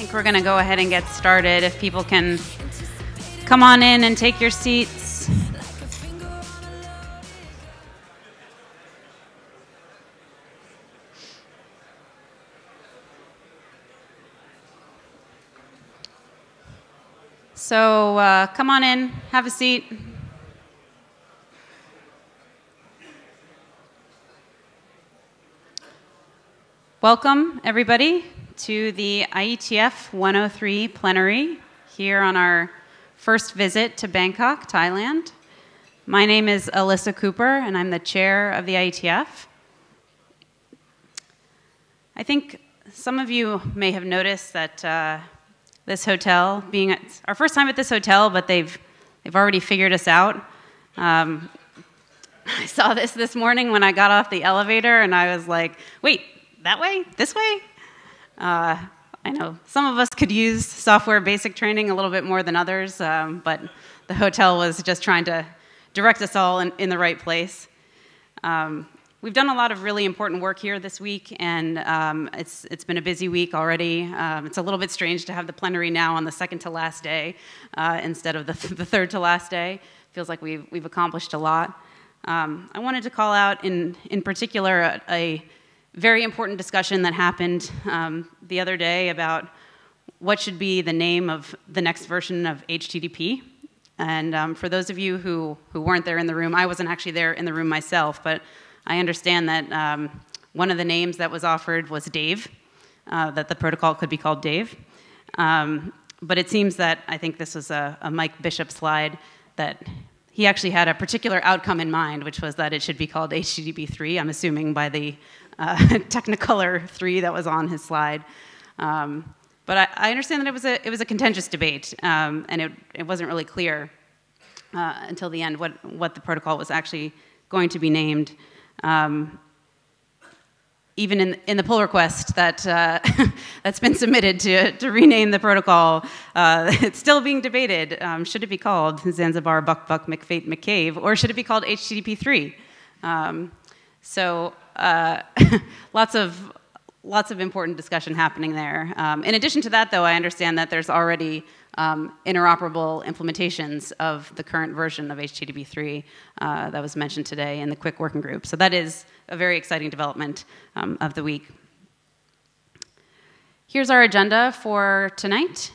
think we're going to go ahead and get started. If people can come on in and take your seats. So come on in, have a seat. Welcome, everybody, to the IETF 103 Plenary here on our first visit to Bangkok, Thailand. My name is Alyssa Cooper, and I'm the chair of the IETF. I think some of you may have noticed that this hotel, being our first time at this hotel, but they've already figured us out. I saw this morning when I got off the elevator, and I was like, wait, that way? This way? I know some of us could use software basic training a little bit more than others, but the hotel was just trying to direct us all in the right place. We've done a lot of really important work here this week, and it's been a busy week already. It's a little bit strange to have the plenary now on the second to last day instead of the third to last day. Feels like we've accomplished a lot. I wanted to call out in particular a very important discussion that happened the other day about what should be the name of the next version of HTTP. And for those of you who weren't there in the room, I wasn't actually there in the room myself, but I understand that one of the names that was offered was Dave, that the protocol could be called Dave. But it seems that I think this was a Mike Bishop slide that he actually had a particular outcome in mind, which was that it should be called HTTP 3, I'm assuming by the Technicolor 3 that was on his slide. But I understand that it was a contentious debate, and it wasn't really clear until the end what the protocol was actually going to be named. Even in the pull request that that's been submitted to rename the protocol, it's still being debated. Should it be called Zanzibar Buck Buck McFate McCave, or should it be called HTTP 3? So lots of important discussion happening there. In addition to that, though, I understand that there's already interoperable implementations of the current version of HTTP 3 that was mentioned today in the quick working group. So that is a very exciting development of the week. Here's our agenda for tonight.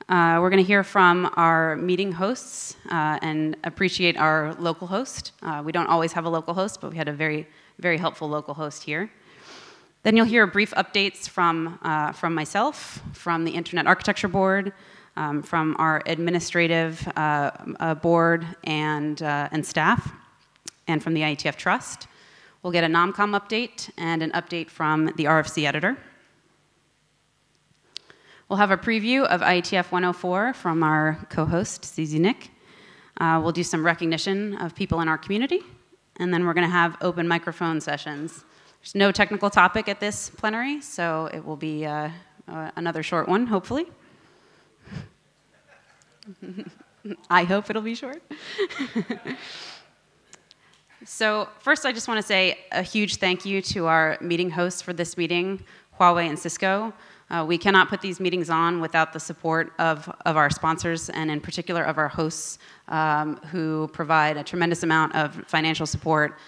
We're going to hear from our meeting hosts and appreciate our local host. We don't always have a local host, but we had a very, very helpful local host here. Then you'll hear brief updates from myself, from the Internet Architecture Board, from our administrative board and staff, and from the IETF Trust. We'll get a NomCom update and an update from the RFC editor. We'll have a preview of IETF 104 from our co-host, ZZ Nick. We'll do some recognition of people in our community, and then we're going to have open microphone sessions. There's no technical topic at this plenary, so it will be another short one, hopefully. I hope it'll be short. So first, I just want to say a huge thank you to our meeting hosts for this meeting, Huawei and Cisco. We cannot put these meetings on without the support of our sponsors, and in particular of our hosts, who provide a tremendous amount of financial support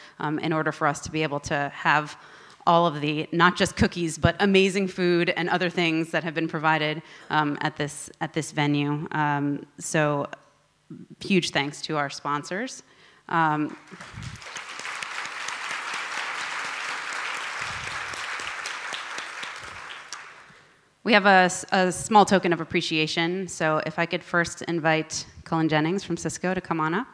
in order for us to be able to have all of the, not just cookies, but amazing food and other things that have been provided at this venue. So huge thanks to our sponsors. We have a small token of appreciation, so if I could first invite Cullen Jennings from Cisco to come on up.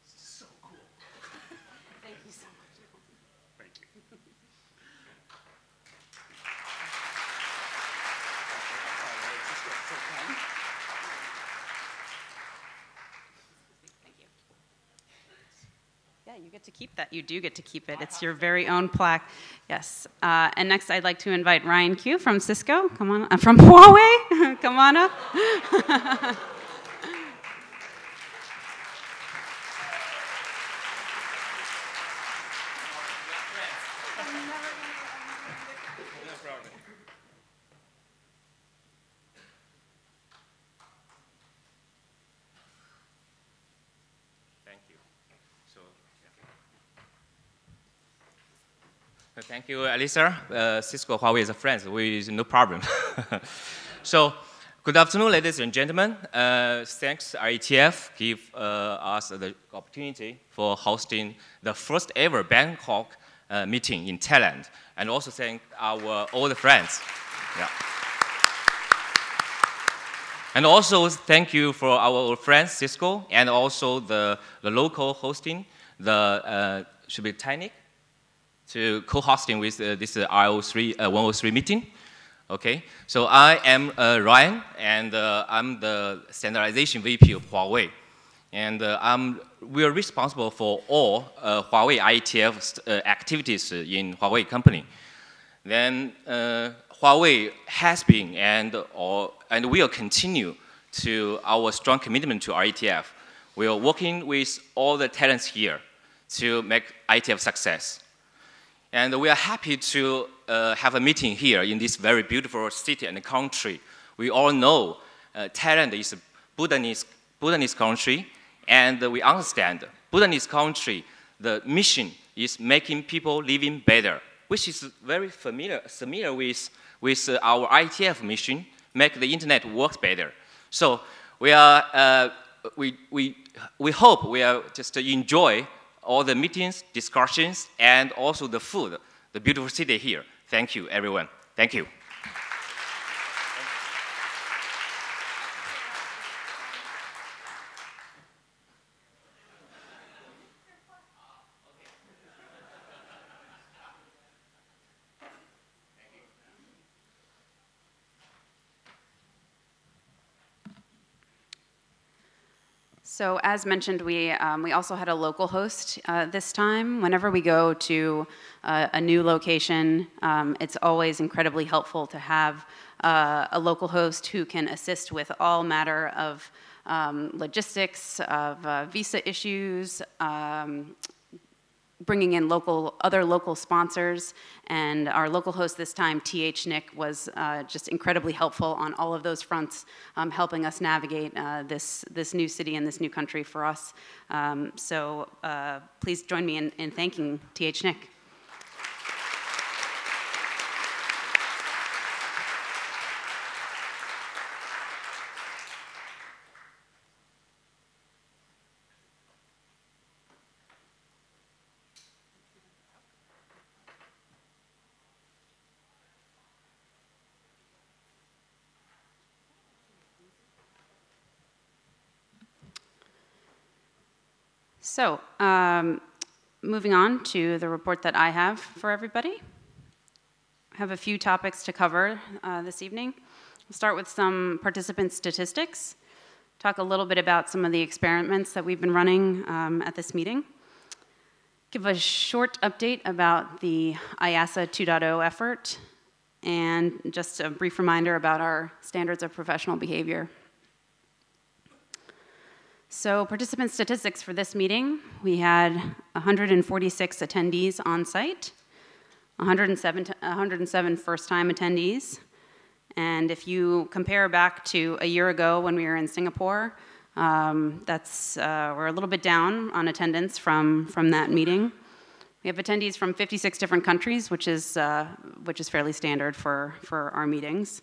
So cool. Thank you so much. Thank you. Yeah, you get to keep that. You do get to keep it. It's your very own plaque. Yes. And next, I'd like to invite Ryan Q from Cisco. Come on, from Huawei. Come on up. Thank you, Alisa. Cisco, Huawei is friends. No problem. So, good afternoon, ladies and gentlemen. Thanks, IETF, give us the opportunity for hosting the first ever Bangkok meeting in Thailand, and also thank our all the friends. Yeah. And also thank you for our old friends, Cisco, and also the local hosting, should be Tinic, to co-hosting with this IO3 103 meeting. Okay, so I am Ryan, and I'm the standardization VP of Huawei, and we are responsible for all Huawei IETF activities in Huawei company. Then Huawei has been and will continue to our strong commitment to IETF. We are working with all the talents here to make IETF success. And we are happy to have a meeting here in this very beautiful city and country. We all know Thailand is a Buddhist country, and we understand Buddhist country, the mission is making people living better, which is very familiar with our IETF mission, make the internet work better. So we hope we are just enjoy all the meetings, discussions, and also the food, the beautiful city here. Thank you, everyone. Thank you. So as mentioned, we also had a local host this time. Whenever we go to a new location, it's always incredibly helpful to have a local host who can assist with all matter of logistics, of visa issues, bringing in other local sponsors, and our local host this time, Nick, was just incredibly helpful on all of those fronts, helping us navigate this new city and this new country for us. So please join me in thanking Nick. So, moving on to the report that I have for everybody. I have a few topics to cover this evening. We'll start with some participant statistics, talk a little bit about some of the experiments that we've been running at this meeting, give a short update about the IASA 2.0 effort, and just a brief reminder about our standards of professional behavior. So participant statistics for this meeting, we had 146 attendees on site, 107 first-time attendees. And if you compare back to a year ago when we were in Singapore, we're a little bit down on attendance from that meeting. We have attendees from 56 different countries, which is fairly standard for our meetings.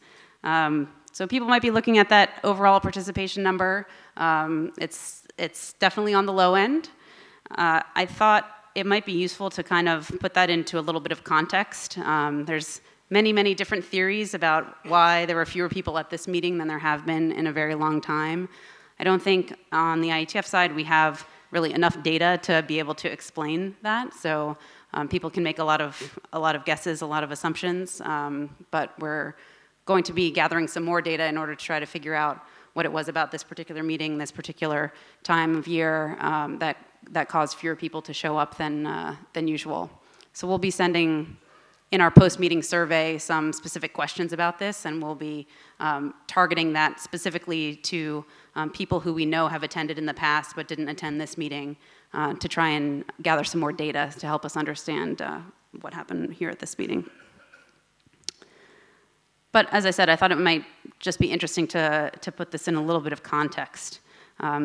So people might be looking at that overall participation number. It's definitely on the low end. I thought it might be useful to kind of put that into a little bit of context. There's many different theories about why there were fewer people at this meeting than there have been in a very long time. I don't think on the IETF side we have really enough data to be able to explain that. So people can make a lot of guesses, a lot of assumptions, but we're going to be gathering some more data in order to try to figure out what it was about this particular meeting, this particular time of year that caused fewer people to show up than usual. So we'll be sending in our post-meeting survey some specific questions about this, and we'll be targeting that specifically to people who we know have attended in the past but didn't attend this meeting to try and gather some more data to help us understand what happened here at this meeting. But as I said, I thought it might just be interesting to put this in a little bit of context.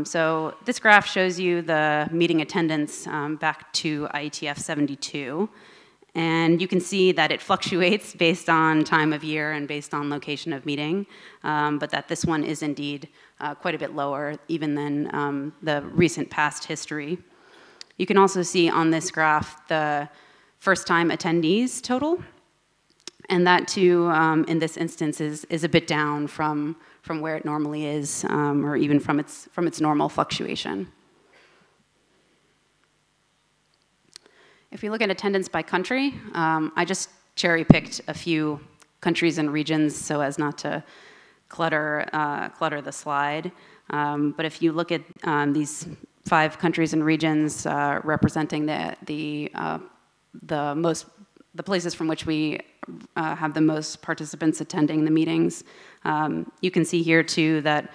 So this graph shows you the meeting attendance back to IETF 72. And you can see that it fluctuates based on time of year and based on location of meeting, but that this one is indeed quite a bit lower even than the recent past history. You can also see on this graph the first-time attendees total, and that too, in this instance, is a bit down from where it normally is, or even from its normal fluctuation. If we look at attendance by country, I just cherry-picked a few countries and regions so as not to clutter the slide. But if you look at these 5 countries and regions representing the places from which we have the most participants attending the meetings, you can see here too that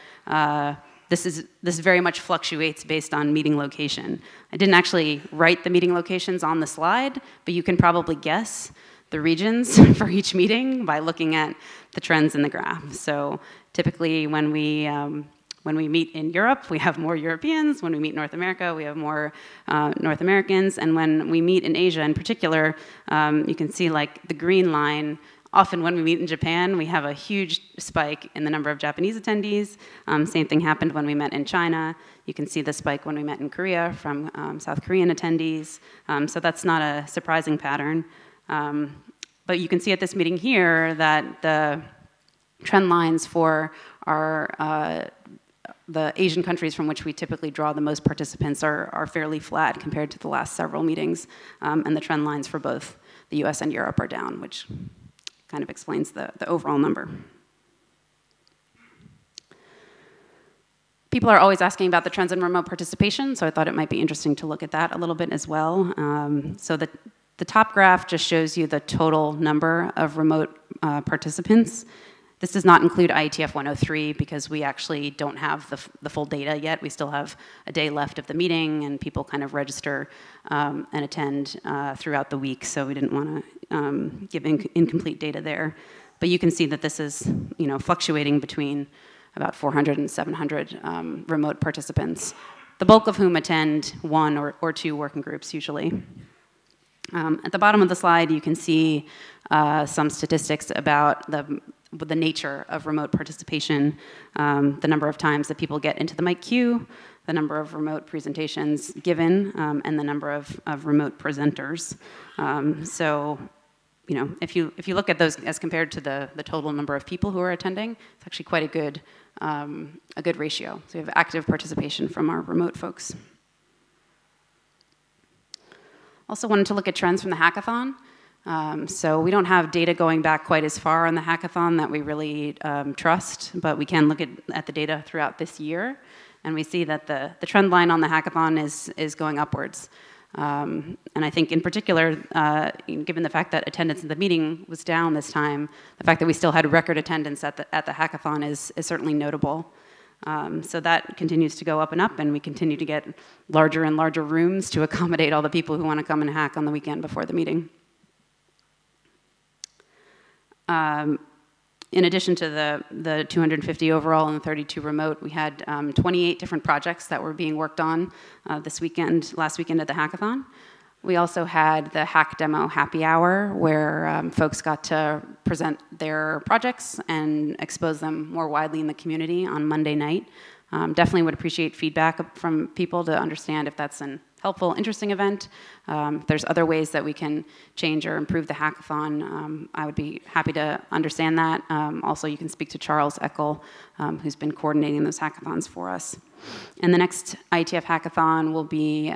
this very much fluctuates based on meeting location. I didn't actually write the meeting locations on the slide, but you can probably guess the regions for each meeting by looking at the trends in the graph. So typically when we meet in Europe, we have more Europeans. When we meet North America, we have more North Americans. And when we meet in Asia in particular, you can see like the green line. Often when we meet in Japan, we have a huge spike in the number of Japanese attendees. Same thing happened when we met in China. You can see the spike when we met in Korea from South Korean attendees. So that's not a surprising pattern. But you can see at this meeting here that the trend lines for the Asian countries from which we typically draw the most participants are fairly flat compared to the last several meetings. And the trend lines for both the US and Europe are down, which kind of explains the overall number. People are always asking about the trends in remote participation, so I thought it might be interesting to look at that a little bit as well. So the top graph just shows you the total number of remote participants. This does not include IETF 103 because we actually don't have the full data yet. We still have a day left of the meeting, and people kind of register and attend throughout the week, so we didn't want to give incomplete data there. But you can see that this is fluctuating between about 400 and 700 remote participants, the bulk of whom attend 1 or 2 working groups usually. At the bottom of the slide, you can see some statistics about the nature of remote participation, the number of times that people get into the mic queue, the number of remote presentations given, and the number of remote presenters. So, if you look at those as compared to the total number of people who are attending, it's actually quite a good ratio. So we have active participation from our remote folks. Also wanted to look at trends from the hackathon. So we don't have data going back quite as far on the hackathon that we really trust, but we can look at the data throughout this year, and we see that the trend line on the hackathon is going upwards. And I think in particular, given the fact that attendance at the meeting was down this time, the fact that we still had record attendance at the hackathon is certainly notable. So that continues to go up, and we continue to get larger and larger rooms to accommodate all the people who want to come and hack on the weekend before the meeting. In addition to the 250 overall and the 32 remote, we had 28 different projects that were being worked on last weekend at the hackathon. We also had the Hack Demo Happy Hour, where folks got to present their projects and expose them more widely in the community on Monday night. Definitely would appreciate feedback from people to understand if that's an helpful, interesting event. If there's other ways that we can change or improve the hackathon, I would be happy to understand that. Also, you can speak to Charles Eckel, who's been coordinating those hackathons for us. And the next IETF hackathon will be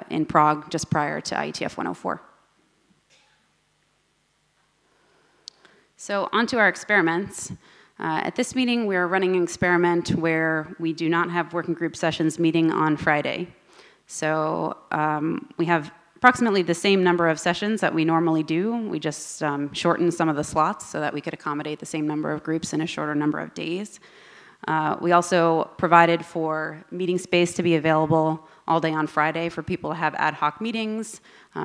in Prague just prior to IETF 104. So onto our experiments. At this meeting, we're running an experiment where we do not have working group sessions meeting on Friday. So we have approximately the same number of sessions that we normally do. We just shortened some of the slots so that we could accommodate the same number of groups in a shorter number of days. We also provided for meeting space to be available all day on Friday for people to have ad hoc meetings,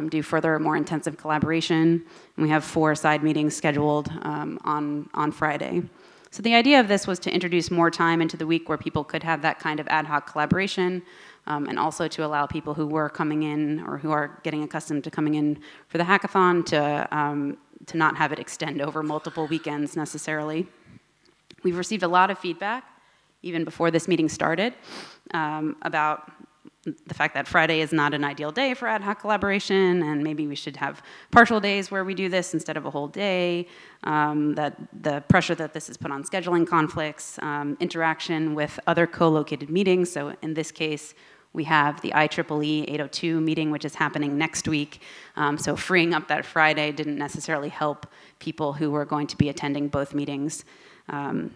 do further, more intensive collaboration. And we have 4 side meetings scheduled on Friday. So the idea of this was to introduce more time into the week where people could have that kind of ad hoc collaboration, and also to allow people who were coming in or who are getting accustomed to coming in for the hackathon to not have it extend over multiple weekends necessarily. We've received a lot of feedback, even before this meeting started, about the fact that Friday is not an ideal day for ad hoc collaboration, and maybe we should have partial days where we do this instead of a whole day, that the pressure that this has put on scheduling conflicts, interaction with other co-located meetings. So in this case, we have the IEEE 802 meeting, which is happening next week. So freeing up that Friday didn't necessarily help people who were going to be attending both meetings.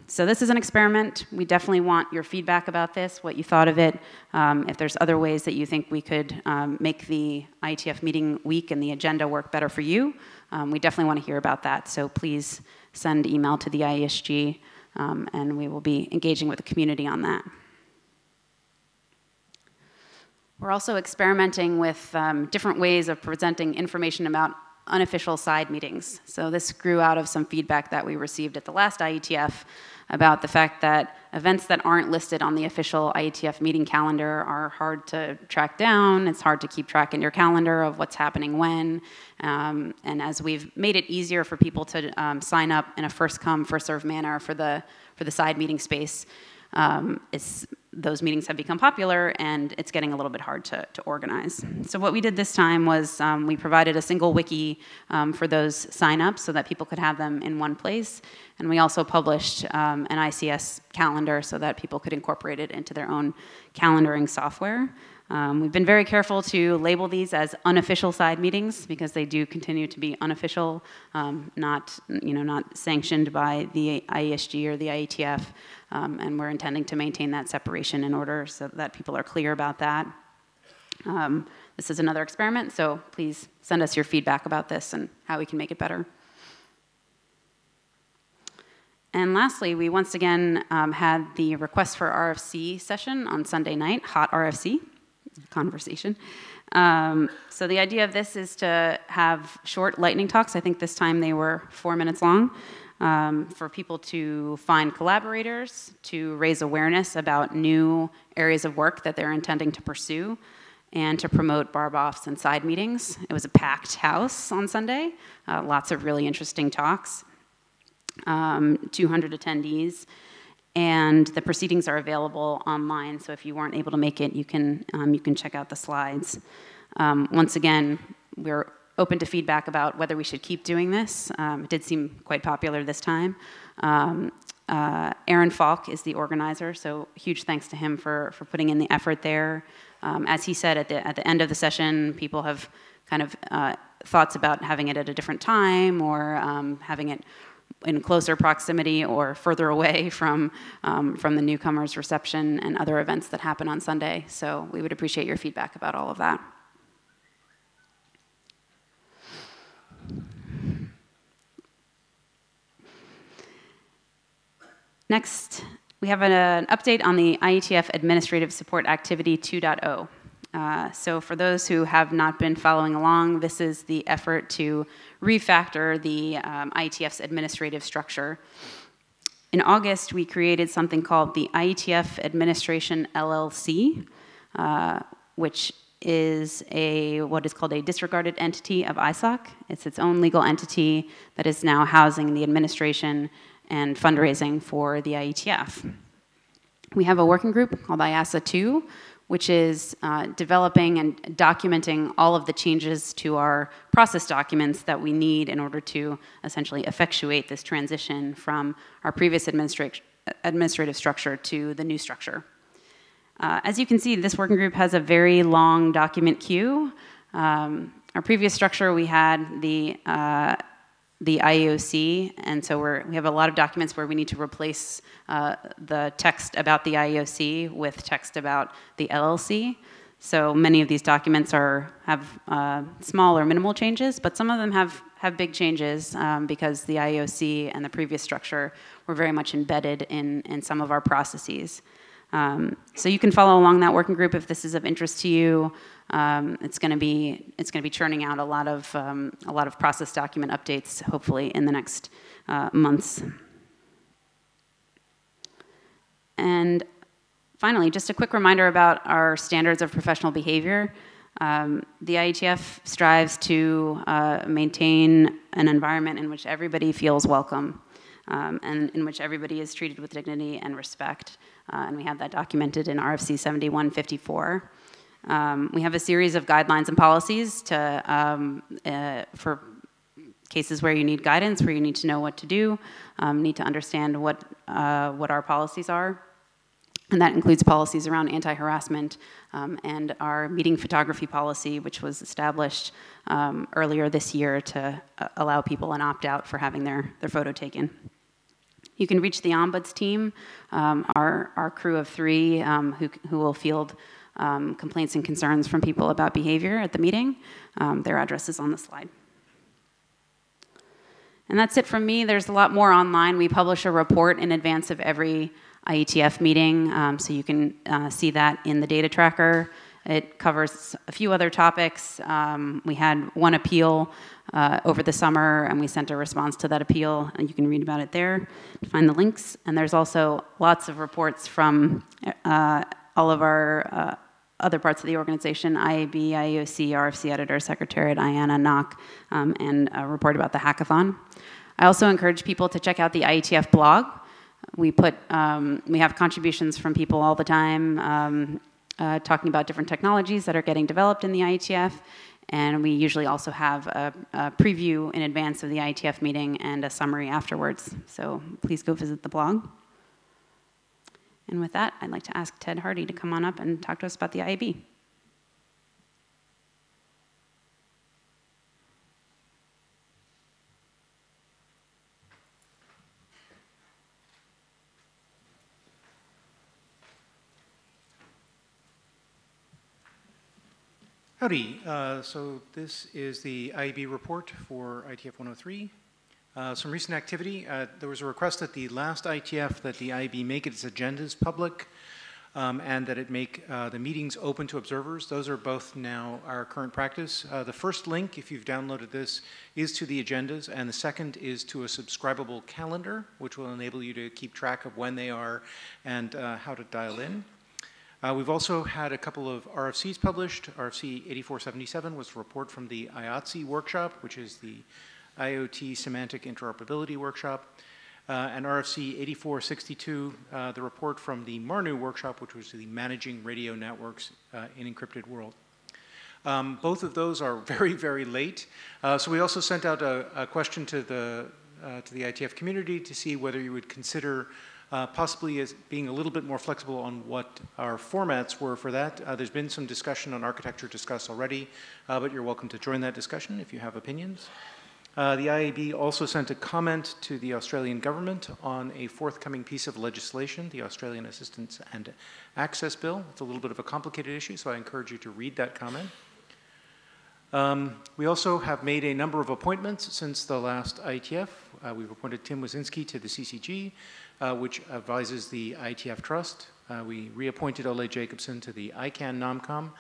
So this is an experiment. We definitely want your feedback about this, what you thought of it. If there's other ways that you think we could make the IETF meeting week and the agenda work better for you, we definitely want to hear about that. So please send email to the IESG, and we will be engaging with the community on that. We're also experimenting with different ways of presenting information about unofficial side meetings. So this grew out of some feedback that we received at the last IETF about the fact that events that aren't listed on the official IETF meeting calendar are hard to track down. It's hard to keep track in your calendar of what's happening when. And as we've made it easier for people to sign up in a first-come, first-served manner for the side meeting space, those meetings have become popular, and it's getting a little bit hard to organize. So what we did this time was we provided a single wiki for those signups so that people could have them in one place. And we also published an ICS calendar so that people could incorporate it into their own calendaring software. We've been very careful to label these as unofficial side meetings because they do continue to be unofficial, not sanctioned by the IESG or the IETF, and we're intending to maintain that separation in order so that people are clear about that. This is another experiment, so please send us your feedback about this and how we can make it better. And lastly, we once again had the request for RFC session on Sunday night, hot RFC conversation. So the idea of this is to have short lightning talks. I think this time they were 4 minutes long, for people to find collaborators, to raise awareness about new areas of work that they're intending to pursue, and to promote barb-offs and side meetings. It was a packed house on Sunday, lots of really interesting talks, 200 attendees. And the proceedings are available online, so if you weren't able to make it, you can check out the slides. Once again, we're open to feedback about whether we should keep doing this. It did seem quite popular this time. Aaron Falk is the organizer, so huge thanks to him for putting in the effort there. As he said at the end of the session, people have kind of thoughts about having it at a different time or having it in closer proximity or further away from the newcomers' reception and other events that happen on Sunday. So we would appreciate your feedback about all of that. Next, we have an update on the IETF Administrative Support Activity 2.0. So for those who have not been following along, this is the effort to refactor the IETF's administrative structure. In August, we created something called the IETF Administration LLC, which is what is called a disregarded entity of ISOC. It's its own legal entity that is now housing the administration and fundraising for the IETF. We have a working group called IASA 2, which is developing and documenting all of the changes to our process documents that we need in order to essentially effectuate this transition from our previous administrative structure to the new structure. As you can see, this working group has a very long document queue. Our previous structure, we had the IEOC, and so we have a lot of documents where we need to replace the text about the IEOC with text about the LLC. So many of these documents have small or minimal changes, but some of them have big changes because the IEOC and the previous structure were very much embedded in some of our processes. So you can follow along that working group if this is of interest to you. It's going to be churning out a lot of process document updates, hopefully in the next months. And finally, just a quick reminder about our standards of professional behavior. The IETF strives to maintain an environment in which everybody feels welcome and in which everybody is treated with dignity and respect. And we have that documented in RFC 7154. We have a series of guidelines and policies for cases where you need guidance, where you need to know what to do, need to understand what our policies are. And that includes policies around anti-harassment and our meeting photography policy, which was established earlier this year to allow people an opt-out for having their photo taken. You can reach the Ombuds team, our crew of 3 who will field complaints and concerns from people about behavior at the meeting. Their address is on the slide. And that's it from me. There's a lot more online. We publish a report in advance of every IETF meeting, so you can see that in the data tracker. It covers a few other topics. We had one appeal over the summer, and we sent a response to that appeal, and you can read about it there to find the links. And there's also lots of reports from all of our other parts of the organization, IAB, IEOC, RFC Editor, Secretariat, IANA, NOC, and a report about the hackathon. I also encourage people to check out the IETF blog. We have contributions from people all the time talking about different technologies that are getting developed in the IETF, and we usually also have a preview in advance of the IETF meeting and a summary afterwards. So please go visit the blog. And with that, I'd like to ask Ted Hardy to come on up and talk to us about the IAB. Howdy. So this is the IEB report for IETF 103. Some recent activity. There was a request at the last IETF that the IEB make its agendas public and that it make the meetings open to observers. Those are both now our current practice. The first link, if you've downloaded this, is to the agendas, and the second is to a subscribable calendar, which will enable you to keep track of when they are and how to dial in. We've also had a couple of RFCs published. RFC 8477 was a report from the IATSE workshop, which is the IoT Semantic Interoperability workshop, and RFC 8462, the report from the Marnu workshop, which was the Managing Radio Networks in Encrypted World. Both of those are very, very late. So we also sent out a question to the IETF community to see whether you would consider possibly as being a little bit more flexible on what our formats were for that. There's been some discussion on architecture discussed already, but you're welcome to join that discussion if you have opinions. The IAB also sent a comment to the Australian government on a forthcoming piece of legislation, the Australian Assistance and Access Bill. It's a little bit of a complicated issue, so I encourage you to read that comment. We also have made a number of appointments since the last IETF. We've appointed Tim Wazinski to the CCG, which advises the IETF Trust. We reappointed Ole Jacobson to the ICANN NomCom,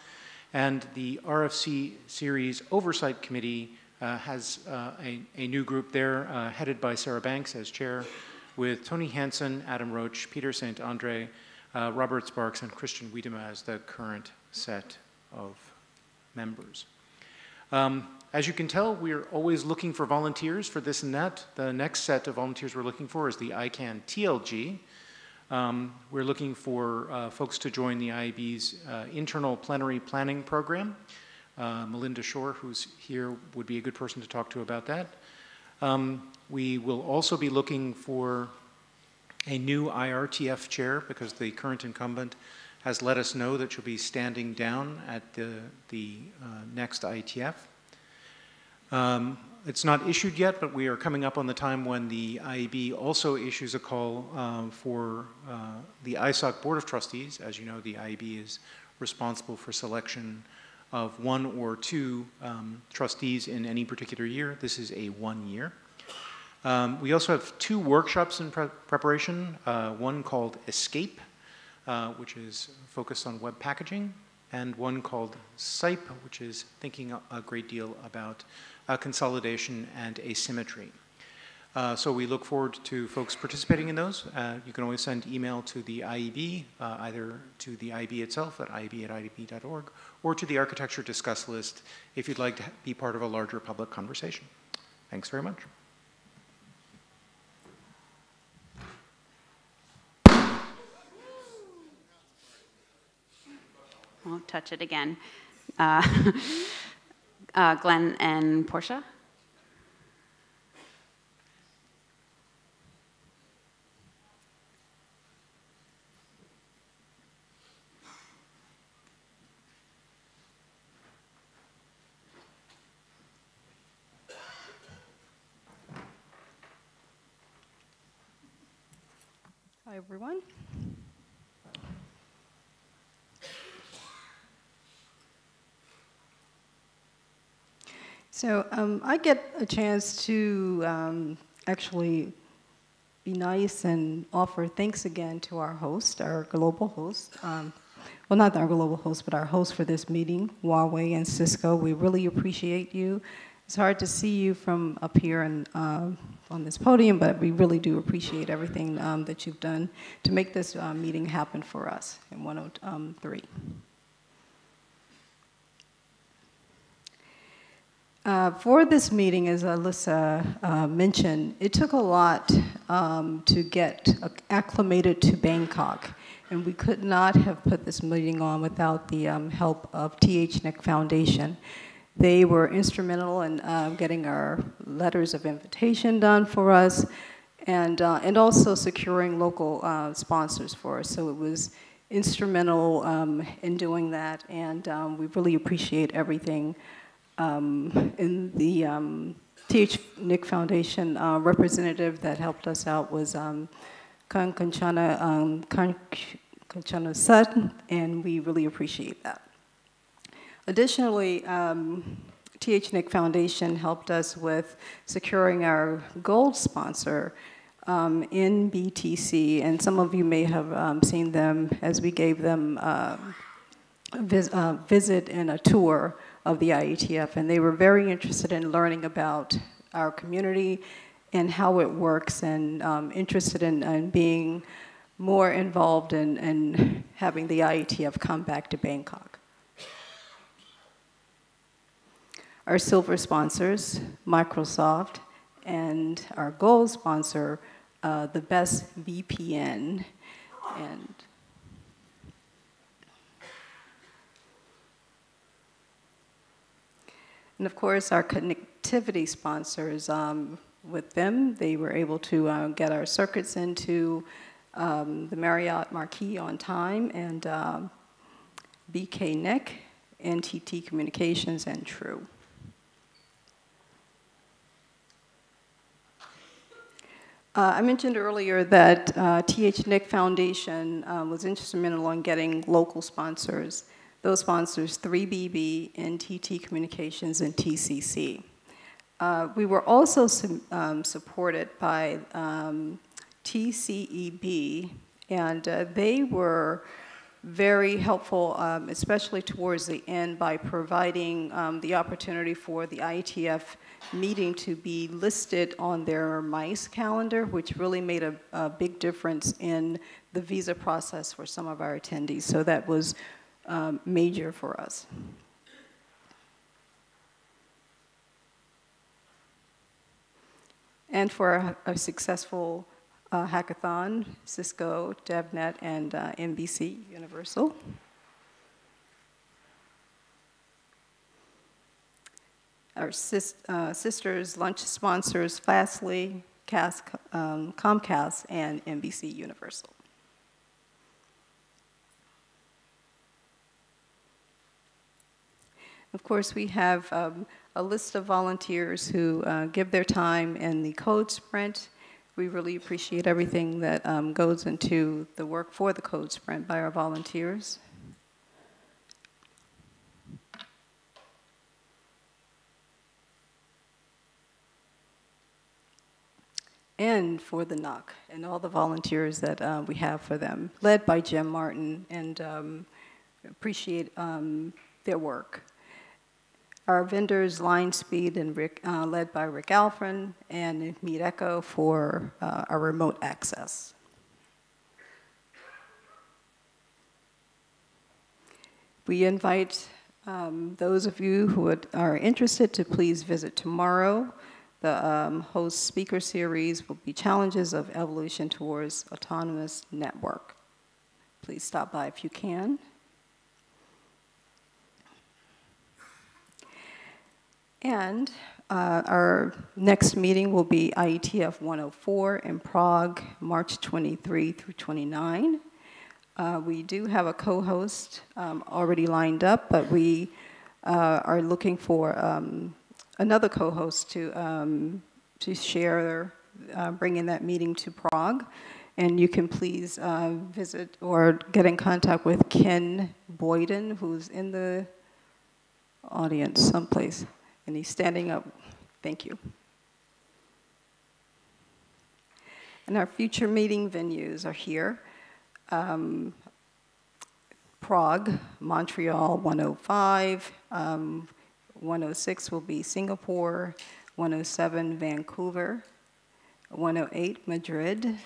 and the RFC Series Oversight Committee has a new group there, headed by Sarah Banks as chair, with Tony Hansen, Adam Roach, Peter St. Andre, Robert Sparks, and Christian Wiedema as the current set of members. As you can tell, we're always looking for volunteers for this and that. The next set of volunteers we're looking for is the ICANN TLG. We're looking for folks to join the IAB's internal plenary planning program. Melinda Shore, who's here, would be a good person to talk to about that. We will also be looking for a new IRTF chair because the current incumbent has let us know that she'll be standing down at the next IETF. It's not issued yet, but we are coming up on the time when the IAB also issues a call for the ISOC Board of Trustees. As you know, the IAB is responsible for selection of 1 or 2 trustees in any particular year. This is a 1 year. We also have 2 workshops in preparation, one called Escape, which is focused on web packaging, and one called SIPE, which is thinking a great deal about consolidation and asymmetry. So we look forward to folks participating in those. You can always send email to the IEB, either to the IEB itself at ieb@ieb.org, or to the Architecture Discuss List if you'd like to be part of a larger public conversation. Thanks very much. Won't touch it again. Glenn and Portia. Hi, everyone. So I get a chance to actually be nice and offer thanks again to our host, our global host. Well, not our global host, but our host for this meeting, Huawei and Cisco. We really appreciate you. It's hard to see you from up here and on this podium, but we really do appreciate everything that you've done to make this meeting happen for us in 103. For this meeting, as Alyssa mentioned, it took a lot to get acclimated to Bangkok, and we could not have put this meeting on without the help of THNIC Foundation. They were instrumental in getting our letters of invitation done for us, and also securing local sponsors for us. So it was instrumental in doing that, and we really appreciate everything. In the THNIC Foundation representative that helped us out was Kanchana Sut, and we really appreciate that. Additionally, THNIC Foundation helped us with securing our gold sponsor in BTC, and some of you may have seen them as we gave them a visit and a tour of the IETF, and they were very interested in learning about our community and how it works, and interested in being more involved in having the IETF come back to Bangkok. Our silver sponsors, Microsoft, and our gold sponsor, the Best VPN, and of course, our connectivity sponsors, with them, they were able to get our circuits into the Marriott Marquis on time, and BKNIC, NTT Communications, and True. I mentioned earlier that THNIC Foundation was instrumental in getting local sponsors. Those sponsors, 3BB, NTT Communications, and TCC. We were also supported by TCEB, and they were very helpful, especially towards the end, by providing the opportunity for the IETF meeting to be listed on their MICE calendar, which really made a big difference in the visa process for some of our attendees. So that was major for us. And for a successful hackathon, Cisco, DevNet, and NBC Universal. Our sisters lunch sponsors, Fastly, Comcast, and NBC Universal. Of course, we have a list of volunteers who give their time in the code sprint. We really appreciate everything that goes into the work for the code sprint by our volunteers. And for the NOC and all the volunteers that we have for them, led by Jim Martin, and appreciate their work. Our vendors, Linespeed, and led by Rick Alfred, and Meet Echo for our remote access. We invite those of you who are interested to please visit tomorrow. The host speaker series will be Challenges of Evolution Towards Autonomous Network. Please stop by if you can. And our next meeting will be IETF 104 in Prague, March 23 through 29. We do have a co-host already lined up, but we are looking for another co-host to share, bringing that meeting to Prague. And you can please visit or get in contact with Ken Boyden, who's in the audience someplace. And he's standing up. Thank you. And our future meeting venues are here. Prague, Montreal 105, 106 will be Singapore, 107 Vancouver, 108 Madrid,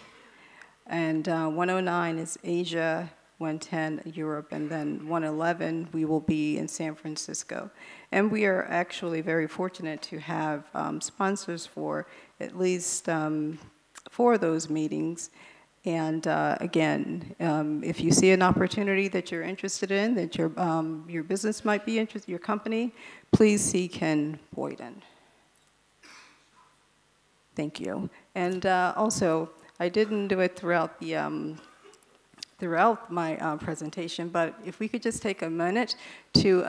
and 109 is Asia, 110 Europe, and then 111 we will be in San Francisco. And we are actually very fortunate to have sponsors for at least 4 of those meetings. And again, if you see an opportunity that you're interested in, that your business might be interested, your company, please see Ken Boyden. Thank you. And also, I didn't do it throughout the throughout my presentation, but if we could just take a minute to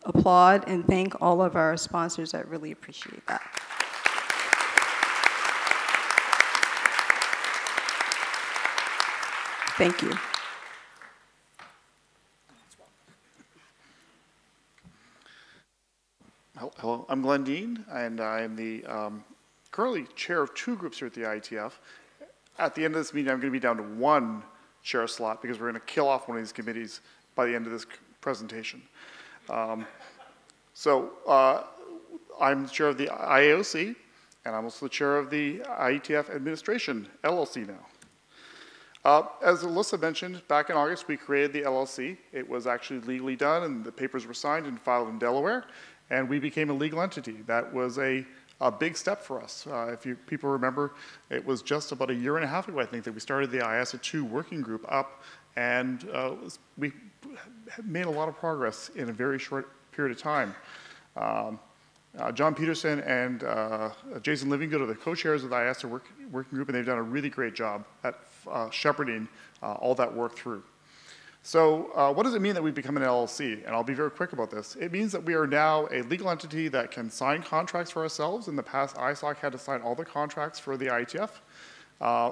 applaud and thank all of our sponsors, I'd really appreciate that. Thank you. Hello, I'm Glenn Dean, and I'm the currently chair of 2 groups here at the IETF. At the end of this meeting, I'm going to be down to 1 chair slot because we're going to kill off one of these committees by the end of this presentation. I'm the chair of the IAOC, and I'm also the chair of the IETF Administration LLC now. As Alyssa mentioned, back in August, we created the LLC. It was actually legally done, and the papers were signed and filed in Delaware, and we became a legal entity. That was a big step for us. If people remember, it was just about a year and a half ago, I think, that we started the IESG 2 working group up, and we made a lot of progress in a very short period of time. John Peterson and Jason Livingood are the co-chairs of the IESG working group, and they've done a really great job at shepherding all that work through. So what does it mean that we've become an LLC? And I'll be very quick about this. It means that we are now a legal entity that can sign contracts for ourselves. In the past, ISOC had to sign all the contracts for the IETF.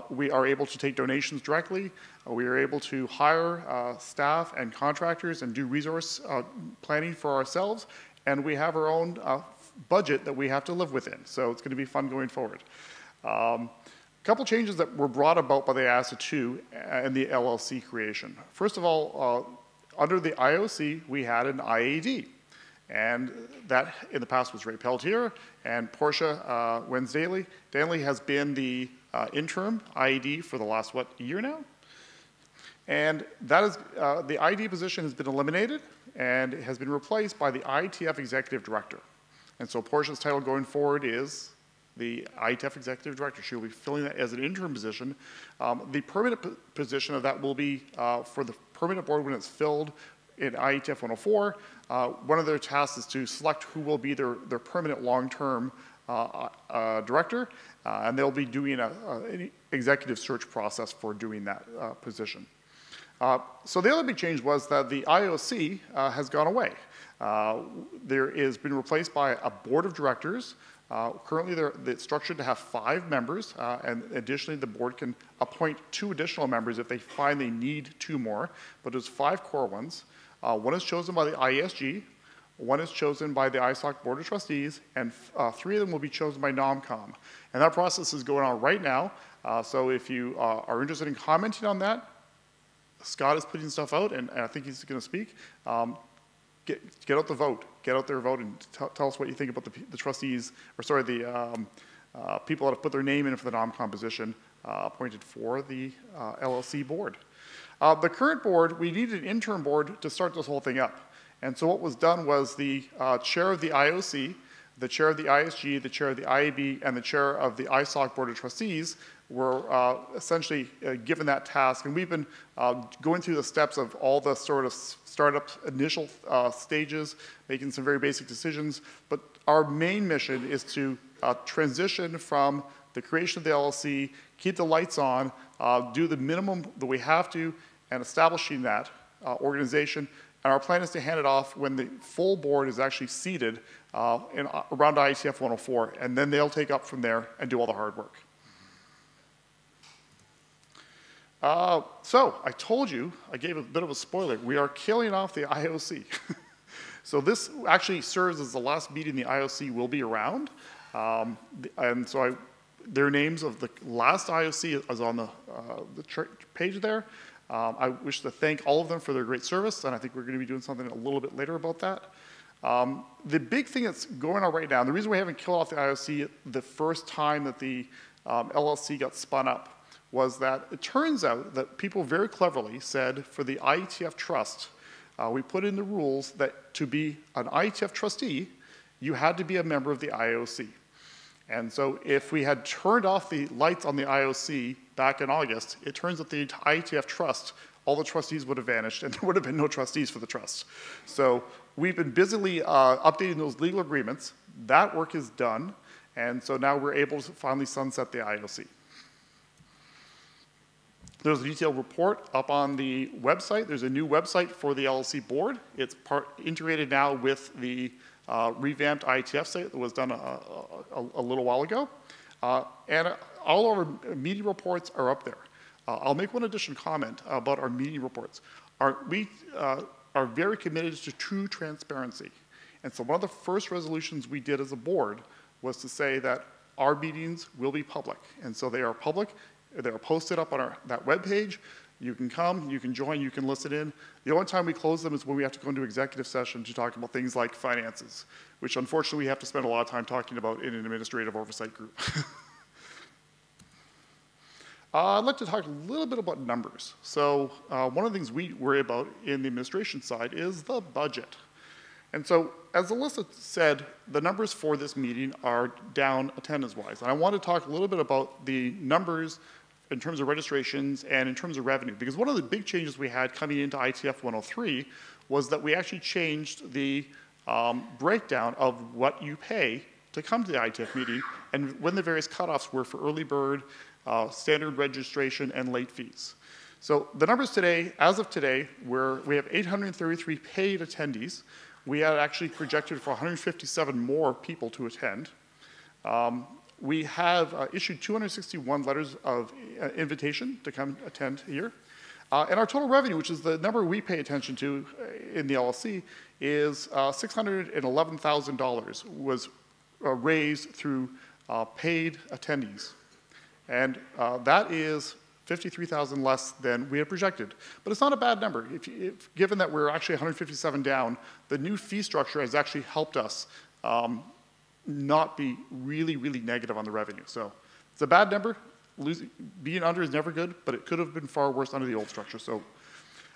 We are able to take donations directly. We are able to hire staff and contractors and do resource planning for ourselves. And we have our own budget that we have to live within. So it's going to be fun going forward. A couple changes that were brought about by the IESG 2 and the LLC creation. First of all, under the IOC, we had an IAD. And that, in the past, was Ray Pelletier, and Portia Danley has been the interim IAD for the last, what, a year now? And that is, the IAD position has been eliminated, and it has been replaced by the IETF Executive Director. And so Portia's title going forward is the IETF Executive Director. She will be filling that as an interim position. The permanent position of that will be for the permanent board when it's filled in IETF 104. One of their tasks is to select who will be their permanent long-term director, and they'll be doing an executive search process for doing that position. So the other big change was that the IOC has gone away. There has been replaced by a board of directors. Currently, it's structured to have 5 members, and additionally, the board can appoint 2 additional members if they find they need 2 more, but there's 5 core ones. One is chosen by the IESG, one is chosen by the ISOC Board of Trustees, and 3 of them will be chosen by NomCom. And that process is going on right now, so if you are interested in commenting on that, Scott is putting stuff out, and I think he's going to speak. get out the vote. Get out there, vote, and tell us what you think about the trustees, or sorry, the people that have put their name in for the NomCom position appointed for the LLC board. The current board, we needed an interim board to start this whole thing up. And so what was done was the chair of the IOC, the chair of the IESG, the chair of the IAB, and the chair of the ISOC Board of Trustees were essentially given that task. And we've been going through the steps of all the sort of startup initial stages, making some very basic decisions. But our main mission is to transition from the creation of the LLC, keep the lights on, do the minimum that we have to, and establishing that organization. And our plan is to hand it off when the full board is actually seated around IETF 104, and then they'll take up from there and do all the hard work. So I told you, I gave a bit of a spoiler, we are killing off the IOC. So this actually serves as the last meeting the IOC will be around. And so their names of the last IOC is on the page there. I wish to thank all of them for their great service, and I think we're going to be doing something a little bit later about that. The big thing that's going on right now, and the reason we haven't killed off the IOC the first time that the LLC got spun up, was that it turns out that people very cleverly said for the IETF Trust, we put in the rules that to be an IETF trustee, you had to be a member of the IOC. And so if we had turned off the lights on the IOC back in August, it turns out the IETF Trust, all the trustees would have vanished and there would have been no trustees for the trust. So we've been busily updating those legal agreements. That work is done. And so now we're able to finally sunset the IOC. There's a detailed report up on the website. There's a new website for the LLC board. It's integrated now with the revamped IETF site that was done a little while ago. And all our meeting reports are up there. I'll make one additional comment about our meeting reports. We are very committed to true transparency. And so one of the first resolutions we did as a board was to say that our meetings will be public. And so they are public. They're posted up on that webpage. You can come, you can join, you can listen in. The only time we close them is when we have to go into executive session to talk about things like finances, which unfortunately we have to spend a lot of time talking about in an administrative oversight group. I'd like to talk a little bit about numbers. So one of the things we worry about in the administration side is the budget. And so, as Alyssa said, the numbers for this meeting are down attendance-wise. And I want to talk a little bit about the numbers in terms of registrations and in terms of revenue. Because one of the big changes we had coming into IETF 103 was that we actually changed the breakdown of what you pay to come to the IETF meeting and when the various cutoffs were for early bird, standard registration, and late fees. So the numbers today, as of today, we have 833 paid attendees. We had actually projected for 157 more people to attend. We have issued 261 letters of invitation to come attend here. And our total revenue, which is the number we pay attention to in the LLC, is $611,000 was raised through paid attendees. And that is 53,000 less than we had projected. But it's not a bad number. Given that we're actually 157 down, the new fee structure has actually helped us not be really, really negative on the revenue. So it's a bad number. Being under is never good, but it could have been far worse under the old structure. So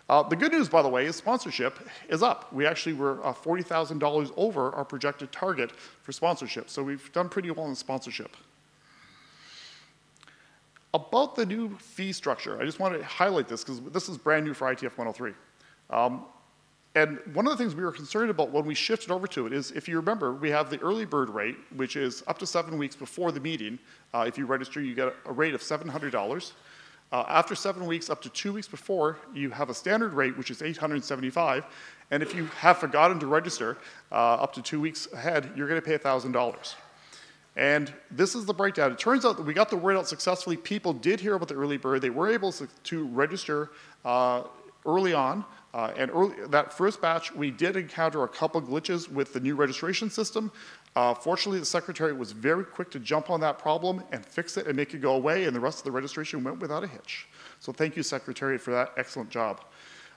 the good news, by the way, is sponsorship is up. We actually were $40,000 over our projected target for sponsorship. So we've done pretty well in sponsorship. About the new fee structure, I just want to highlight this because this is brand new for IETF 103. And one of the things we were concerned about when we shifted over to it is, if you remember, we have the early bird rate, which is up to 7 weeks before the meeting. If you register, you get a rate of $700. After 7 weeks, up to 2 weeks before, you have a standard rate, which is $875. And if you have forgotten to register up to 2 weeks ahead, you're going to pay $1,000. And this is the breakdown. It turns out that we got the word out successfully. People did hear about the early bird. They were able to register early on. That first batch, we did encounter a couple glitches with the new registration system. Fortunately, the secretary was very quick to jump on that problem and fix it and make it go away, and the rest of the registration went without a hitch. So thank you, secretary, for that excellent job.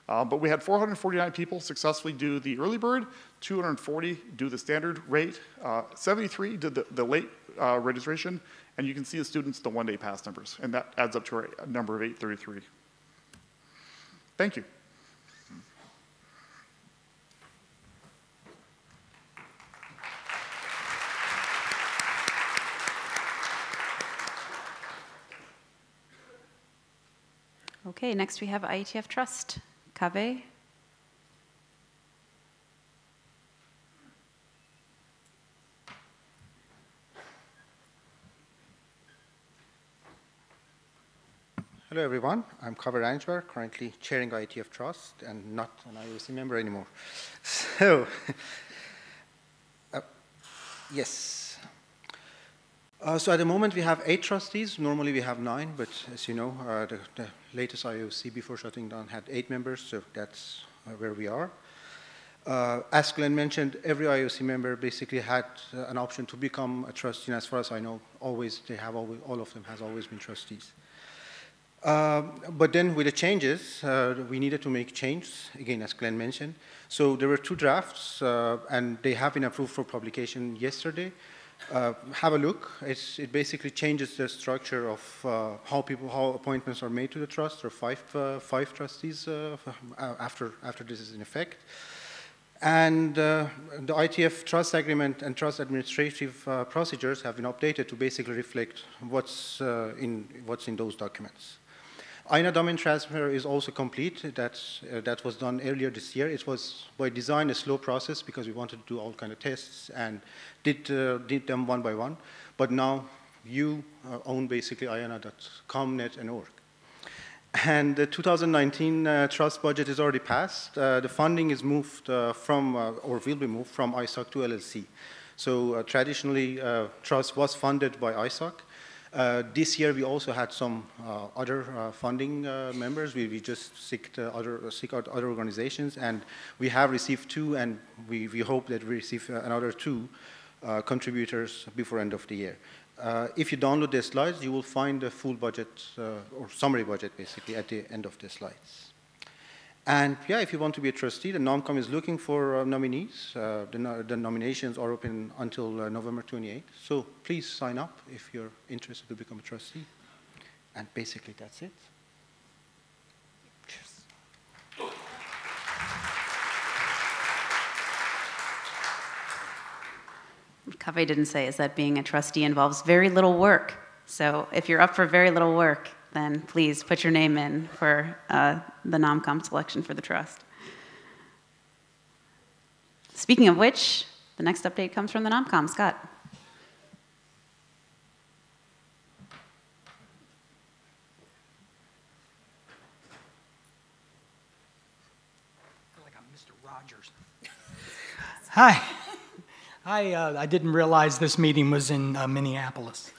But we had 449 people successfully do the early bird, 240 do the standard rate, 73 did the late registration, and you can see the students, the one-day pass numbers, and that adds up to our number of 833. Thank you. Okay, next we have IETF Trust. Kaveh. Hello everyone, I'm Kaveh Ranjbar, currently chairing IETF Trust and not an IOC member anymore. So, yes. So at the moment we have 8 trustees, normally we have 9, but as you know, the latest IOC before shutting down had 8 members, so that's where we are. As Glenn mentioned, every IOC member basically had an option to become a trustee, and as far as I know, all of them has always been trustees. But then with the changes, we needed to make changes, again, as Glenn mentioned. So there were 2 drafts, and they have been approved for publication yesterday. Have a look. It basically changes the structure of how appointments are made to the trust. There are 5 trustees after this is in effect. And the IETF Trust Agreement and Trust Administrative procedures have been updated to basically reflect what's in those documents. INA domain transfer is also complete. That was done earlier this year. It was by design a slow process because we wanted to do all kind of tests and did them one by one. But now you own basically IANA.com, net, and org. And the 2019 trust budget is already passed. The funding is moved or will be moved from ISOC to LLC. So traditionally, trust was funded by ISOC. This year we also had some other funding members. We just seek out other organizations, and we have received 2, and we hope that we receive another 2 contributors before end of the year. If you download the slides, you will find the full budget or summary budget basically at the end of the slides. And yeah, if you want to be a trustee, the NomCom is looking for nominees. The nominations are open until November 28th. So please sign up if you're interested to become a trustee. And basically that's it. Cheers. What Kaveh didn't say is that being a trustee involves very little work. So if you're up for very little work, then please put your name in for the NomCom selection for the trust. Speaking of which, the next update comes from the NomCom. Scott. I feel like I'm Mr. Rogers. Hi. I didn't realize this meeting was in Minneapolis.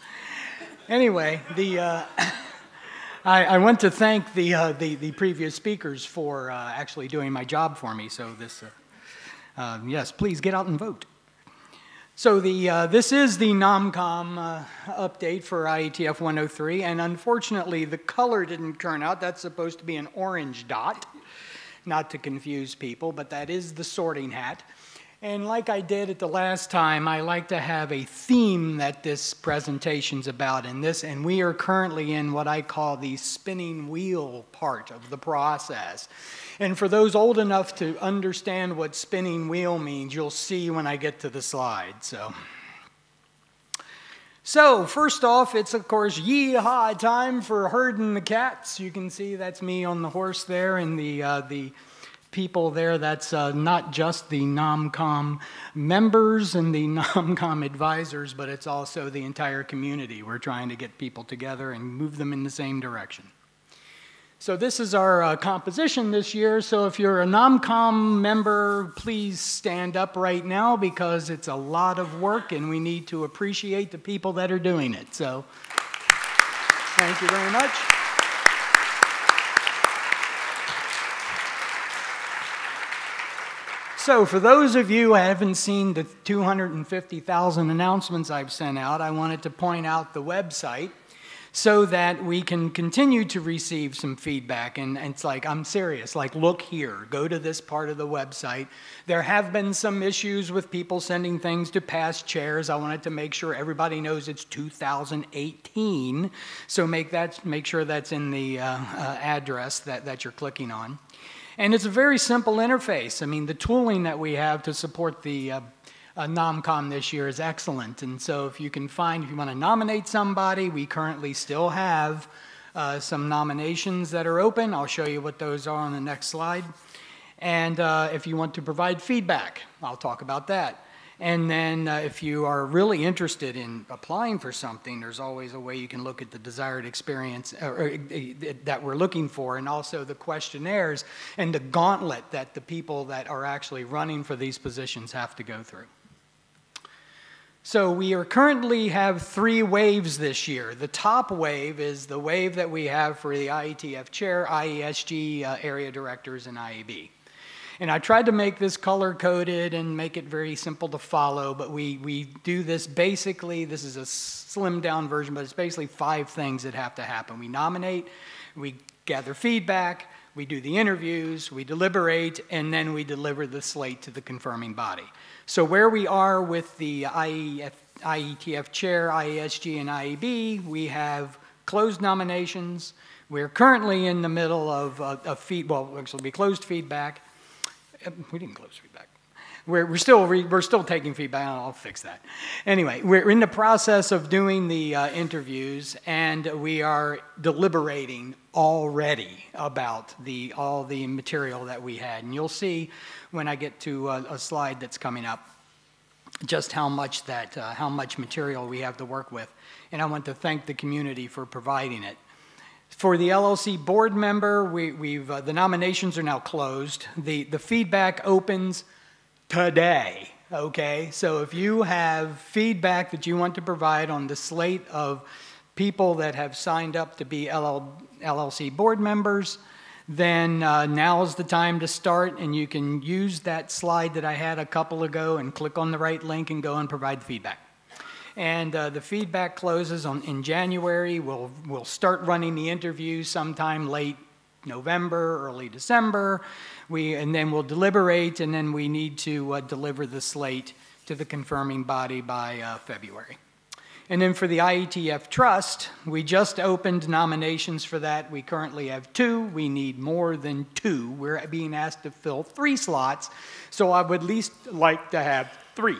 Anyway, I want to thank the previous speakers for actually doing my job for me. So this, yes, please get out and vote. So this is the NomCom update for IETF 103, and unfortunately the color didn't turn out. That's supposed to be an orange dot, not to confuse people, but that is the sorting hat. And like I did at the last time, I like to have a theme that this presentation's about and we are currently in what I call the spinning wheel part of the process. And for those old enough to understand what spinning wheel means, you'll see when I get to the slide. So first off, it's of course yeehaw time for herding the cats. You can see that's me on the horse there, and the people there, that's not just the NomCom members and the NomCom advisors, but it's also the entire community. We're trying to get people together and move them in the same direction. So this is our composition this year. So if you're a NomCom member, please stand up right now because it's a lot of work and we need to appreciate the people that are doing it. So thank you very much. So for those of you who haven't seen the 250,000 announcements I've sent out, I wanted to point out the website. so that we can continue to receive some feedback. And it's like, I'm serious, like look here, go to this part of the website. There have been some issues with people sending things to past chairs. I wanted to make sure everybody knows it's 2018, so make sure that's in the address that you're clicking on. And it's a very simple interface. I mean, the tooling that we have to support the NomCom this year is excellent. And so if you want to nominate somebody, we currently still have some nominations that are open. I'll show you what those are on the next slide. And if you want to provide feedback, I'll talk about that. And then if you are really interested in applying for something, there's always a way you can look at the desired experience that we're looking for, and also the questionnaires and the gauntlet that the people that are actually running for these positions have to go through. So we currently have 3 waves this year. The top wave is the wave that we have for the IETF chair, IESG area directors, and IEB. And I tried to make this color-coded and make it very simple to follow, but we do this basically, this is a slimmed-down version, but it's basically 5 things that have to happen. We nominate, we gather feedback, we do the interviews, we deliberate, and then we deliver the slate to the confirming body. So where we are with the IETF chair, IESG, and IEB, we have closed nominations. We're currently in the middle of we closed feedback. We didn't close feedback. We're still taking feedback. I'll fix that. Anyway, we're in the process of doing the interviews, and we are deliberating already about all the material that we had. And you'll see when I get to a slide that's coming up just how much material we have to work with. And I want to thank the community for providing it. For the LLC board member, the nominations are now closed. The feedback opens today, okay? So if you have feedback that you want to provide on the slate of people that have signed up to be LLC board members, then now is the time to start, and you can use that slide that I had a couple ago and click on the right link and go and provide feedback. And the feedback closes in January. We'll start running the interviews sometime late November, early December. And then we'll deliberate, and then we need to deliver the slate to the confirming body by February. And then for the IETF Trust, we just opened nominations for that. We currently have 2. We need more than 2. We're being asked to fill 3 slots, so I would at least like to have 3.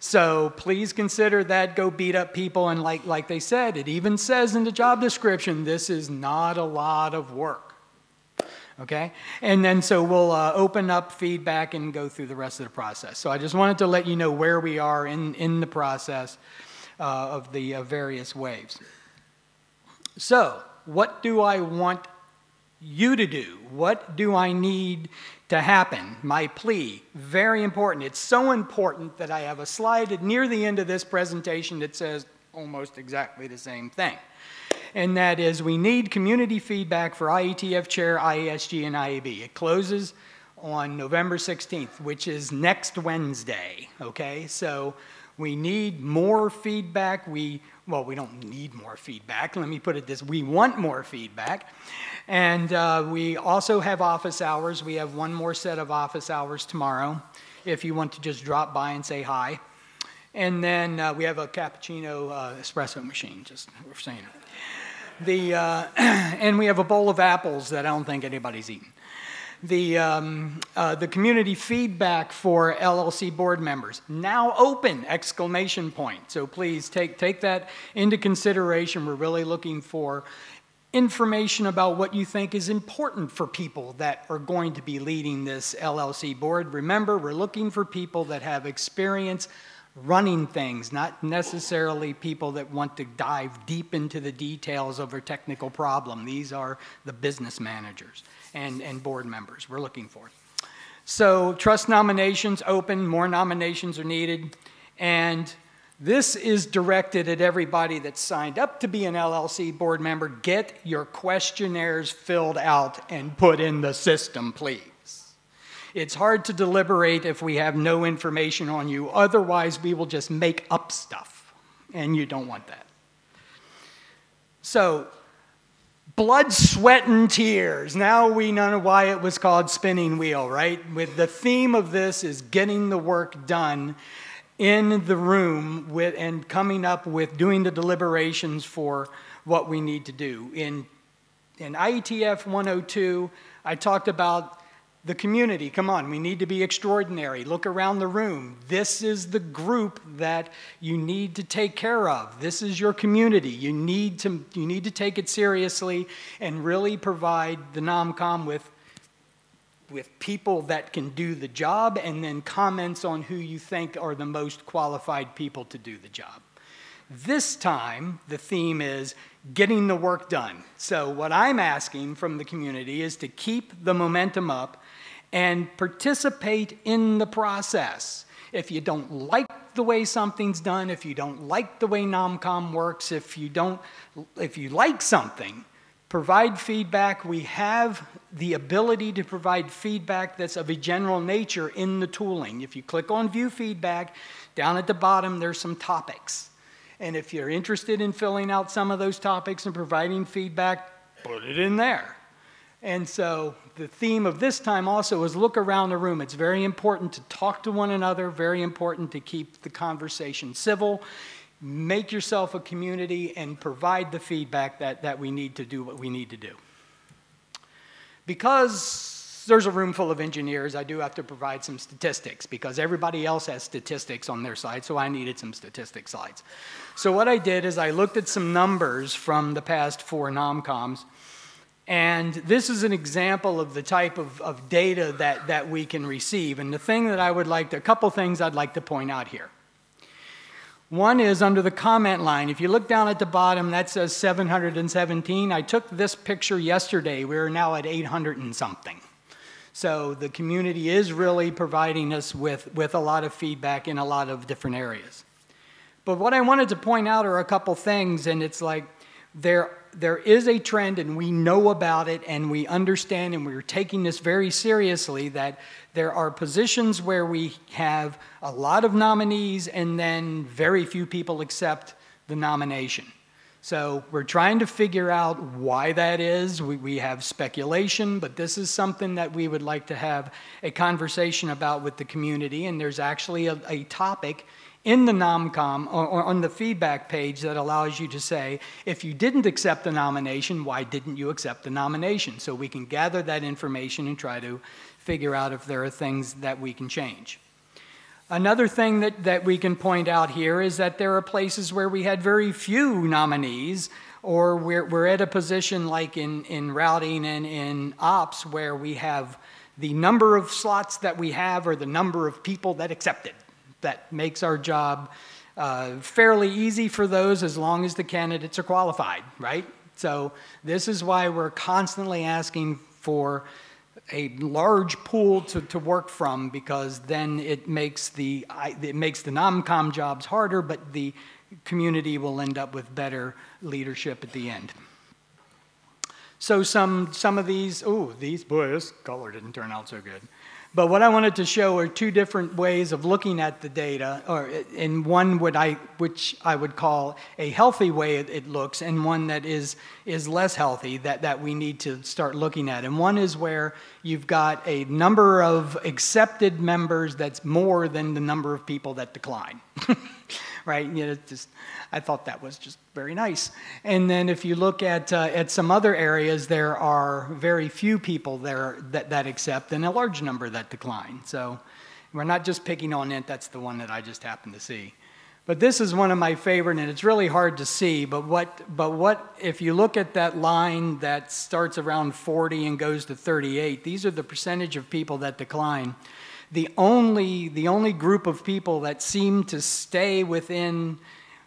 So please consider that. Go beat up people. And like they said, it even says in the job description, this is not a lot of work. Okay? And then so we'll open up feedback and go through the rest of the process. So I just wanted to let you know where we are in the process of the various waves. So what do I want you to do? What do I need to happen? My plea, very important. It's so important that I have a slide near the end of this presentation that says almost exactly the same thing. And that is, we need community feedback for IETF Chair, IESG, and IEB. It closes on November 16th, which is next Wednesday, okay? So we need more feedback. Well, we don't need more feedback. Let me put it this, we want more feedback. And we also have office hours. We have one more set of office hours tomorrow if you want to just drop by and say hi. And then we have a cappuccino espresso machine, just we're saying it. And we have a bowl of apples that I don't think anybody's eaten. The community feedback for LLC board members, now open, exclamation point. So please take that into consideration. We're really looking for information about what you think is important for people that are going to be leading this LLC board. Remember, we're looking for people that have experience running things, not necessarily people that want to dive deep into the details of a technical problem. These are the business managers and board members we're looking for. So trust nominations open, more nominations are needed, and this is directed at everybody that's signed up to be an LLC board member. Get your questionnaires filled out and put in the system, please. It's hard to deliberate if we have no information on you. Otherwise, we will just make up stuff, and you don't want that. So, blood, sweat, and tears. Now we know why it was called Spinning Wheel, right? With the theme of this is getting the work done in the room and coming up with doing the deliberations for what we need to do. In IETF 102, I talked about the community. Come on, we need to be extraordinary. Look around the room. This is the group that you need to take care of. This is your community. You need to take it seriously and really provide the NomCom with people that can do the job, and then comments on who you think are the most qualified people to do the job. This time, the theme is getting the work done. So what I'm asking from the community is to keep the momentum up and participate in the process. If you don't like the way something's done, if you don't like the way NomCom works, if you like something, provide feedback. We have the ability to provide feedback that's of a general nature in the tooling. If you click on View Feedback, down at the bottom there's some topics. And if you're interested in filling out some of those topics and providing feedback, put it in there. And so the theme of this time also is look around the room. It's very important to talk to one another, very important to keep the conversation civil. Make yourself a community and provide the feedback that we need to do what we need to do. Because there's a room full of engineers, I do have to provide some statistics because everybody else has statistics on their side, so I needed some statistic slides. So what I did is I looked at some numbers from the past 4 NomComs, and this is an example of the type of data that we can receive. And the thing that a couple things I'd like to point out here. One is under the comment line. If you look down at the bottom, that says 717. I took this picture yesterday. We're now at 800 and something. So the community is really providing us with a lot of feedback in a lot of different areas. But what I wanted to point out are a couple things, and it's like there is a trend, and we know about it, and we understand, and we're taking this very seriously, that there are positions where we have a lot of nominees and then very few people accept the nomination. So we're trying to figure out why that is. We have speculation, but this is something that we would like to have a conversation about with the community, and there's actually a topic in the NomCom, or on the feedback page, that allows you to say, if you didn't accept the nomination, why didn't you accept the nomination? So we can gather that information and try to figure out if there are things that we can change. Another thing that we can point out here is that there are places where we had very few nominees, or we're at a position like in routing and in ops where we have the number of slots that we have or the number of people that accepted. That makes our job fairly easy for those as long as the candidates are qualified, right? So this is why we're constantly asking for a large pool to work from, because then it makes the NomCom jobs harder, but the community will end up with better leadership at the end. So some of these, boy, this color didn't turn out so good. But what I wanted to show are 2 different ways of looking at the data, or in one which I would call a healthy way it looks, and one that is less healthy that we need to start looking at. And one is where you've got a number of accepted members that's more than the number of people that decline. Right? You know, I thought that was just very nice. And then if you look at some other areas, there are very few people there that accept and a large number that decline. So we're not just picking on it. That's the one that I just happened to see. But this is one of my favorite, and it's really hard to see. But what if you look at that line that starts around 40 and goes to 38, these are the percentage of people that decline. The only group of people that seem to stay below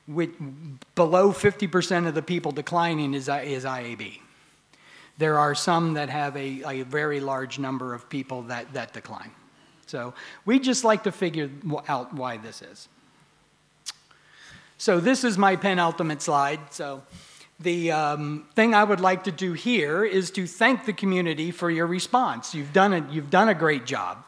50% of the people declining is IAB. There are some that have a very large number of people that decline. So we just like to figure out why this is. So this is my penultimate slide. So the thing I would like to do here is to thank the community for your response. You've done a great job.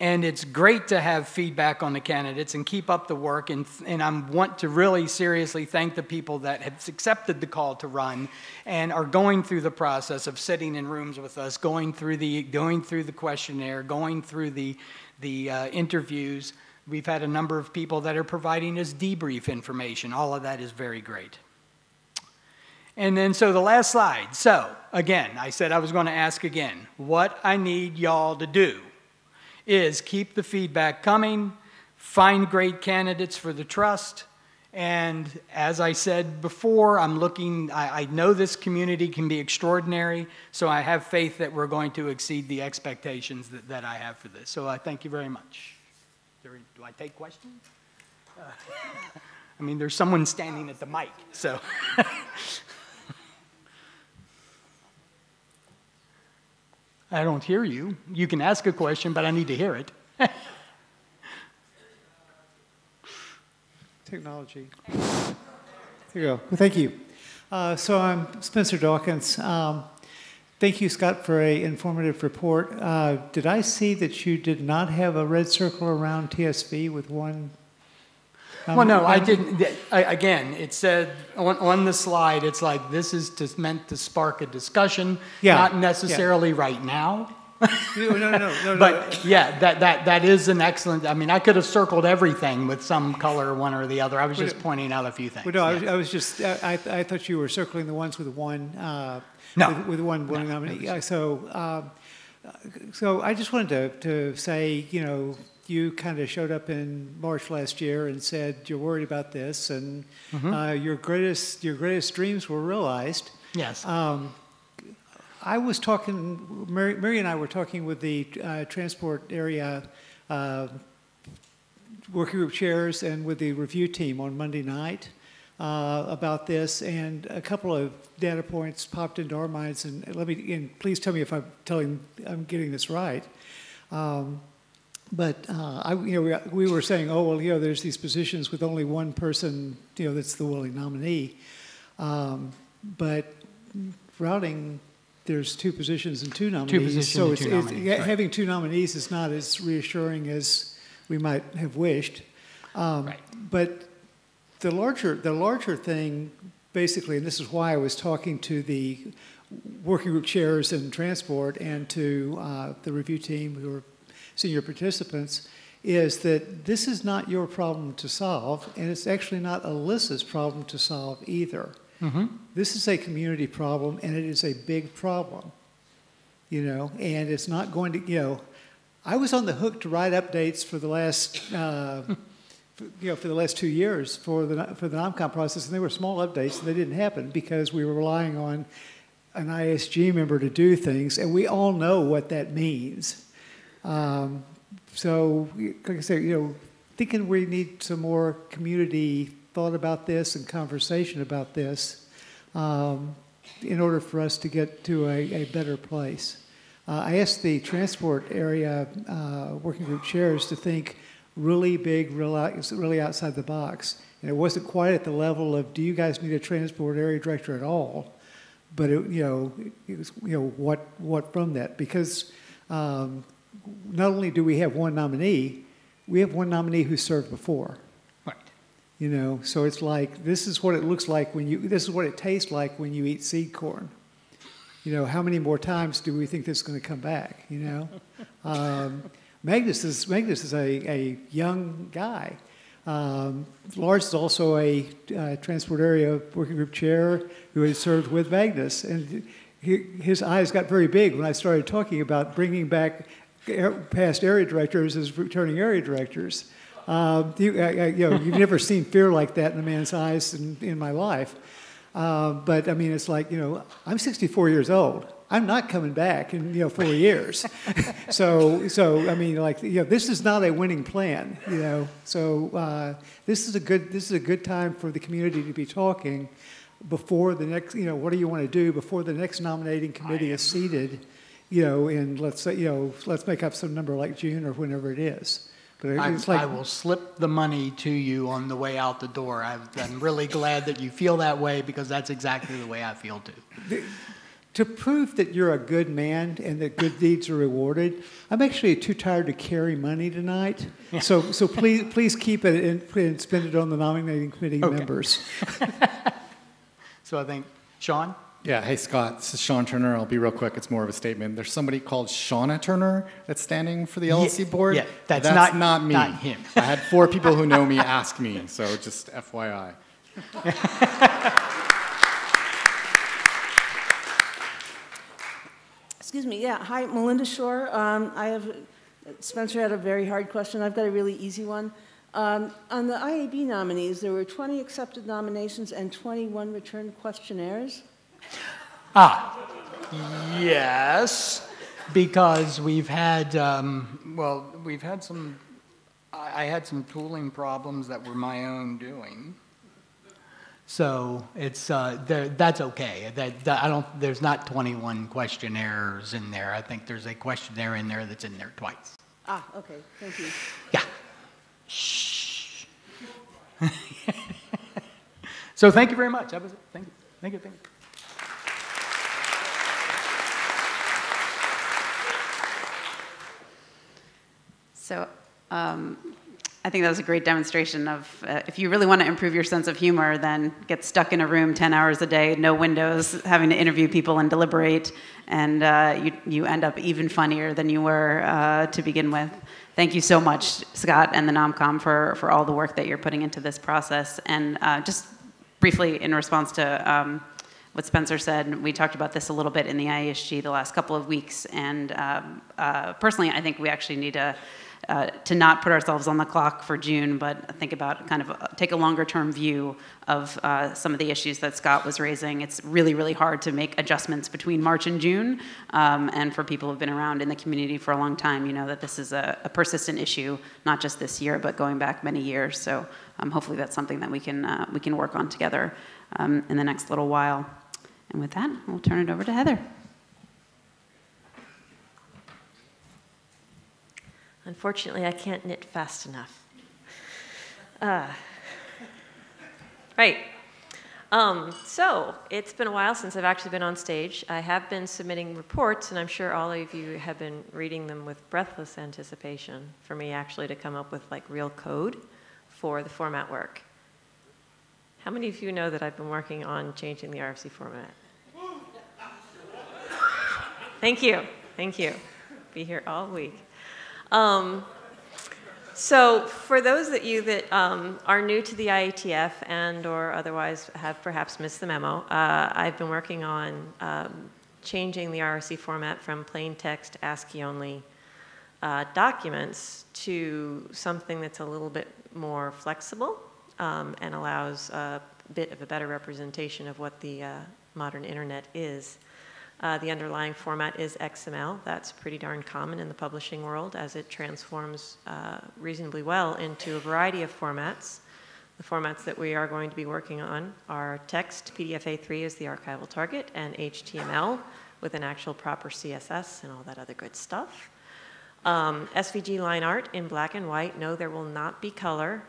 And it's great to have feedback on the candidates and keep up the work. And I want to really seriously thank the people that have accepted the call to run and are going through the process of sitting in rooms with us, going through the questionnaire, going through the interviews. We've had a number of people that are providing us debrief information. All of that is very great. And then, so the last slide. So, again, I said I was going to ask again. What I need y'all to do is keep the feedback coming, find great candidates for the trust, and as I said before, I know this community can be extraordinary, so I have faith that we're going to exceed the expectations that I have for this. So I thank you very much. Do I take questions? I mean, there's someone standing at the mic, so. I don't hear you. You can ask a question, but I need to hear it. Technology. There you go. Well, thank you. So I'm Spencer Dawkins. Thank you, Scott, for an informative report. Did I see that you did not have a red circle around TSV with one? Well, no, I didn't. Again, it said on the slide, it's like this is meant to spark a discussion, not necessarily right now. No. But yeah, that is an excellent. I mean, I could have circled everything with some color, one or the other. I was just pointing out a few things. Well, no, I was just. I thought you were circling the ones with one. No. With one nominee. So I just wanted to say, you know, you kind of showed up in March last year and said you're worried about this, and your greatest dreams were realized. Yes. I was talking. Mary and I were talking with the transport area working group chairs and with the review team on Monday night about this, and a couple of data points popped into our minds. And please tell me if I'm getting this right. But we were saying, oh well, you know, there's these positions with only one person, you know, that's the willing nominee. But routing, there's two positions and two nominees. Having two nominees is not as reassuring as we might have wished. Right. But the larger thing, basically, and this is why I was talking to the working group chairs in transport and to the review team who are senior participants, is that this is not your problem to solve, and it's actually not Alyssa's problem to solve either. This is a community problem, and it is a big problem, you know, and it's not going to, you know, I was on the hook to write updates for the last, for the last 2 years for the NomCom process, and they were small updates, and they didn't happen because we were relying on an IESG member to do things, and we all know what that means. So, like I said, you know, thinking we need some more community thought about this and conversation about this in order for us to get to a better place. I asked the transport area working group chairs to think really big, really outside the box. And it wasn't quite at the level of, do you guys need a transport area director at all? But it was, what from that? Because not only do we have one nominee, we have one nominee who served before. Right. You know, so it's like, this is what it looks like this is what it tastes like when you eat seed corn. You know, how many more times do we think this is going to come back, you know? Magnus is a young guy. Lars is also a transport area working group chair who had served with Magnus. And his eyes got very big when I started talking about bringing back past area directors as returning area directors. You've never seen fear like that in a man's eyes in my life. But I mean, it's like, you know, I'm 64 years old. I'm not coming back in 4 years. so I mean, like, this is not a winning plan. You know, so this is a good time for the community to be talking before the next. What do you want to do before the next nominating committee is seated? And let's make up some number like June or whenever it is. But it's like, I will slip the money to you on the way out the door. I'm really glad that you feel that way because that's exactly the way I feel too. to prove that you're a good man and that good deeds are rewarded, I'm actually too tired to carry money tonight. Yeah. So please keep it and spend it on the nominating committee members. So I think, Sean? Yeah, hey Scott, this is Sean Turner. I'll be real quick. It's more of a statement. There's somebody called Shauna Turner that's standing for the LLC board. Yeah, that's not me. Not him. I had 4 people who know me ask me, so just FYI. Excuse me, yeah, hi, Melinda Shore. Spencer had a very hard question. I've got a really easy one. On the IAB nominees, there were 20 accepted nominations and 21 returned questionnaires. Yes, because we've had, we've had some, I had some tooling problems that were my own doing. So it's, that's okay. There's not 21 questionnaires in there. I think there's a questionnaire in there that's in there twice. Okay, thank you. Yeah. Shh. So thank you very much. That was it. Thank you. Thank you. Thank you. So I think that was a great demonstration of if you really want to improve your sense of humor, then get stuck in a room 10 hours a day, no windows, having to interview people and deliberate, and you end up even funnier than you were to begin with. Thank you so much, Scott and the NomCom, for all the work that you're putting into this process. And just briefly, in response to what Spencer said, we talked about this a little bit in the IESG the last couple of weeks, and personally, I think we actually need to not put ourselves on the clock for June, but think about take a longer term view of some of the issues that Scott was raising. It's really, really hard to make adjustments between March and June, and for people who've been around in the community for a long time, you know that this is a persistent issue, not just this year, but going back many years. So hopefully that's something that we can work on together in the next little while. And with that, we'll turn it over to Heather. Unfortunately, I can't knit fast enough. Right. So it's been a while since I've actually been on stage. I have been submitting reports, and I'm sure all of you have been reading them with breathless anticipation for me actually to come up with like real code for the format work. How many of you know that I've been working on changing the RFC format? Thank you. Thank you. Be here all week. So for those of you that are new to the IETF and or otherwise have perhaps missed the memo, I've been working on changing the RFC format from plain text ASCII only documents to something that's a little bit more flexible and allows a bit of a better representation of what the modern internet is. The underlying format is XML. That's pretty darn common in the publishing world as it transforms reasonably well into a variety of formats. The formats that we are going to be working on are text, PDF-A3 is the archival target, and HTML with an actual proper CSS and all that other good stuff. SVG line art in black and white. No, there will not be color.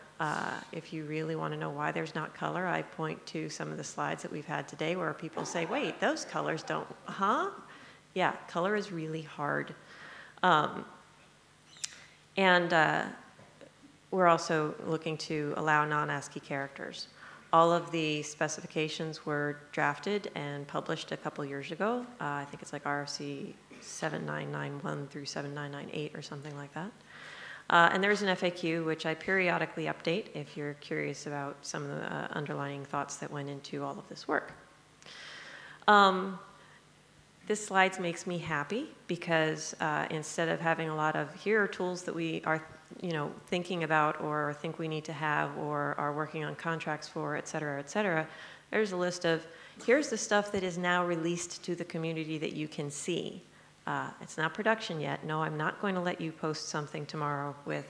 If you really want to know why there's not color, I point to some of the slides that we've had today where people say, wait, those colors don't, huh? Yeah, color is really hard. We're also looking to allow non-ASCII characters. All of the specifications were drafted and published a couple years ago. I think it's like RFC 7991 through 7998 or something like that. And there's an FAQ, which I periodically update if you're curious about some of the underlying thoughts that went into all of this work. This slide makes me happy because instead of having a lot of, here are tools that we are thinking about or think we need to have or are working on contracts for, et cetera, there's a list of, here's the stuff that is now released to the community that you can see. It's not production yet. No, I'm not going to let you post something tomorrow with,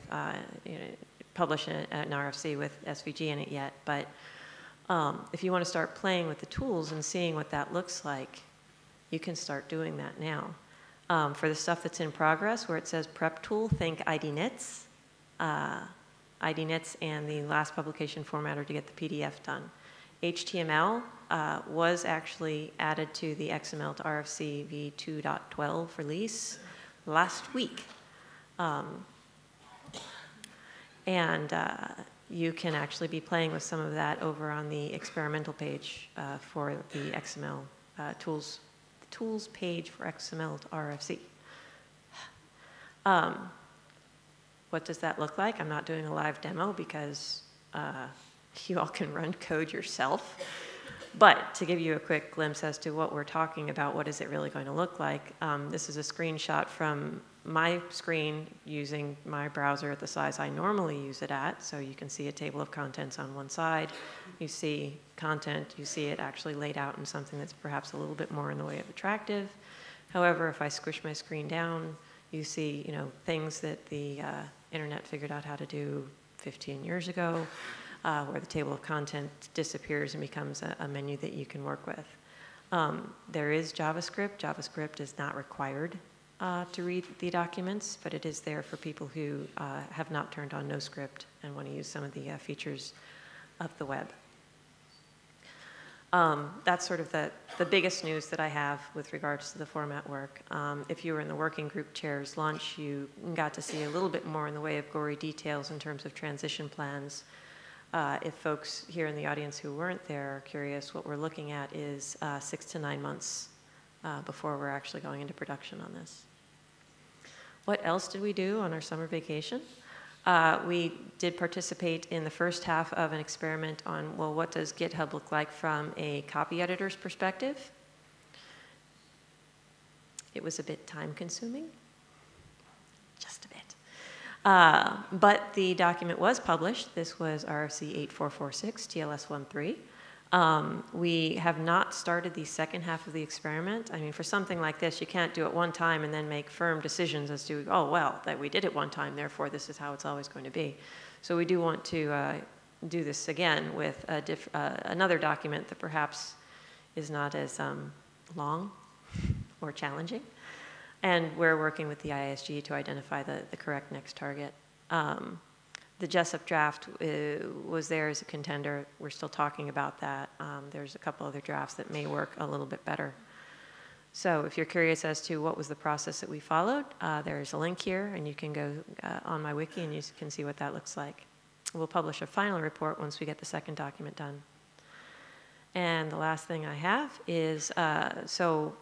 publish an RFC with SVG in it yet. But if you want to start playing with the tools and seeing what that looks like, you can start doing that now. For the stuff that's in progress, where it says prep tool, think IDNITS. IDNITS and the last publication formatter to get the PDF done. HTML was actually added to the XML to RFC v2.12 release last week. You can actually be playing with some of that over on the experimental page for the XML tools page for XML to RFC. What does that look like? I'm not doing a live demo because you all can run code yourself. But to give you a quick glimpse as to what we're talking about, what is it really going to look like, this is a screenshot from my screen using my browser at the size I normally use it at. So you can see a table of contents on one side. You see content. You see it actually laid out in something that's perhaps a little bit more in the way of attractive. However, if I squish my screen down, you see, things that the internet figured out how to do 15 years ago, where the table of content disappears and becomes a menu that you can work with. There is JavaScript. JavaScript is not required to read the documents, but it is there for people who have not turned on NoScript and want to use some of the features of the web. That's sort of the biggest news that I have with regards to the format work. If you were in the working group chair's lunch, you got to see a little bit more in the way of gory details in terms of transition plans. If folks here in the audience who weren't there are curious, what we're looking at is 6 to 9 months before we're actually going into production on this. What else did we do on our summer vacation? We did participate in the first half of an experiment on, well, what does GitHub look like from a copy editor's perspective? It was a bit time-consuming, just a bit. But the document was published. This was RFC 8446, TLS 13. We have not started the second half of the experiment. I mean, for something like this, you can't do it one time and then make firm decisions as to, oh, well, that we did it one time, therefore this is how it's always going to be. So we do want to do this again with another document that perhaps is not as long or challenging. And we're working with the IESG to identify the correct next target. The Jessup draft was there as a contender. We're still talking about that. There's a couple other drafts that may work a little bit better. So if you're curious as to what was the process that we followed, there's a link here, and you can go on my wiki and you can see what that looks like. We'll publish a final report once we get the second document done. And the last thing I have is, so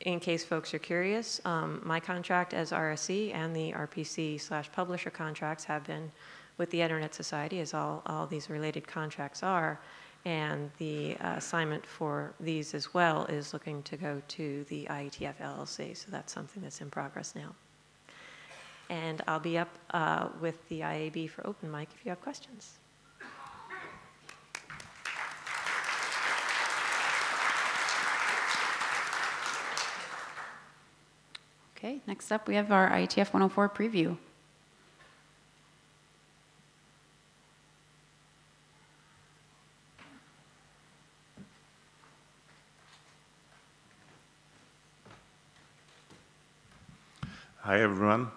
in case folks are curious, my contract as RSC and the RPC/publisher contracts have been with the Internet Society, as all these related contracts are, and the assignment for these as well is looking to go to the IETF LLC, so that's something that's in progress now. And I'll be up with the IAB for open mic if you have questions. Okay, next up we have our IETF 104 preview. Hi everyone,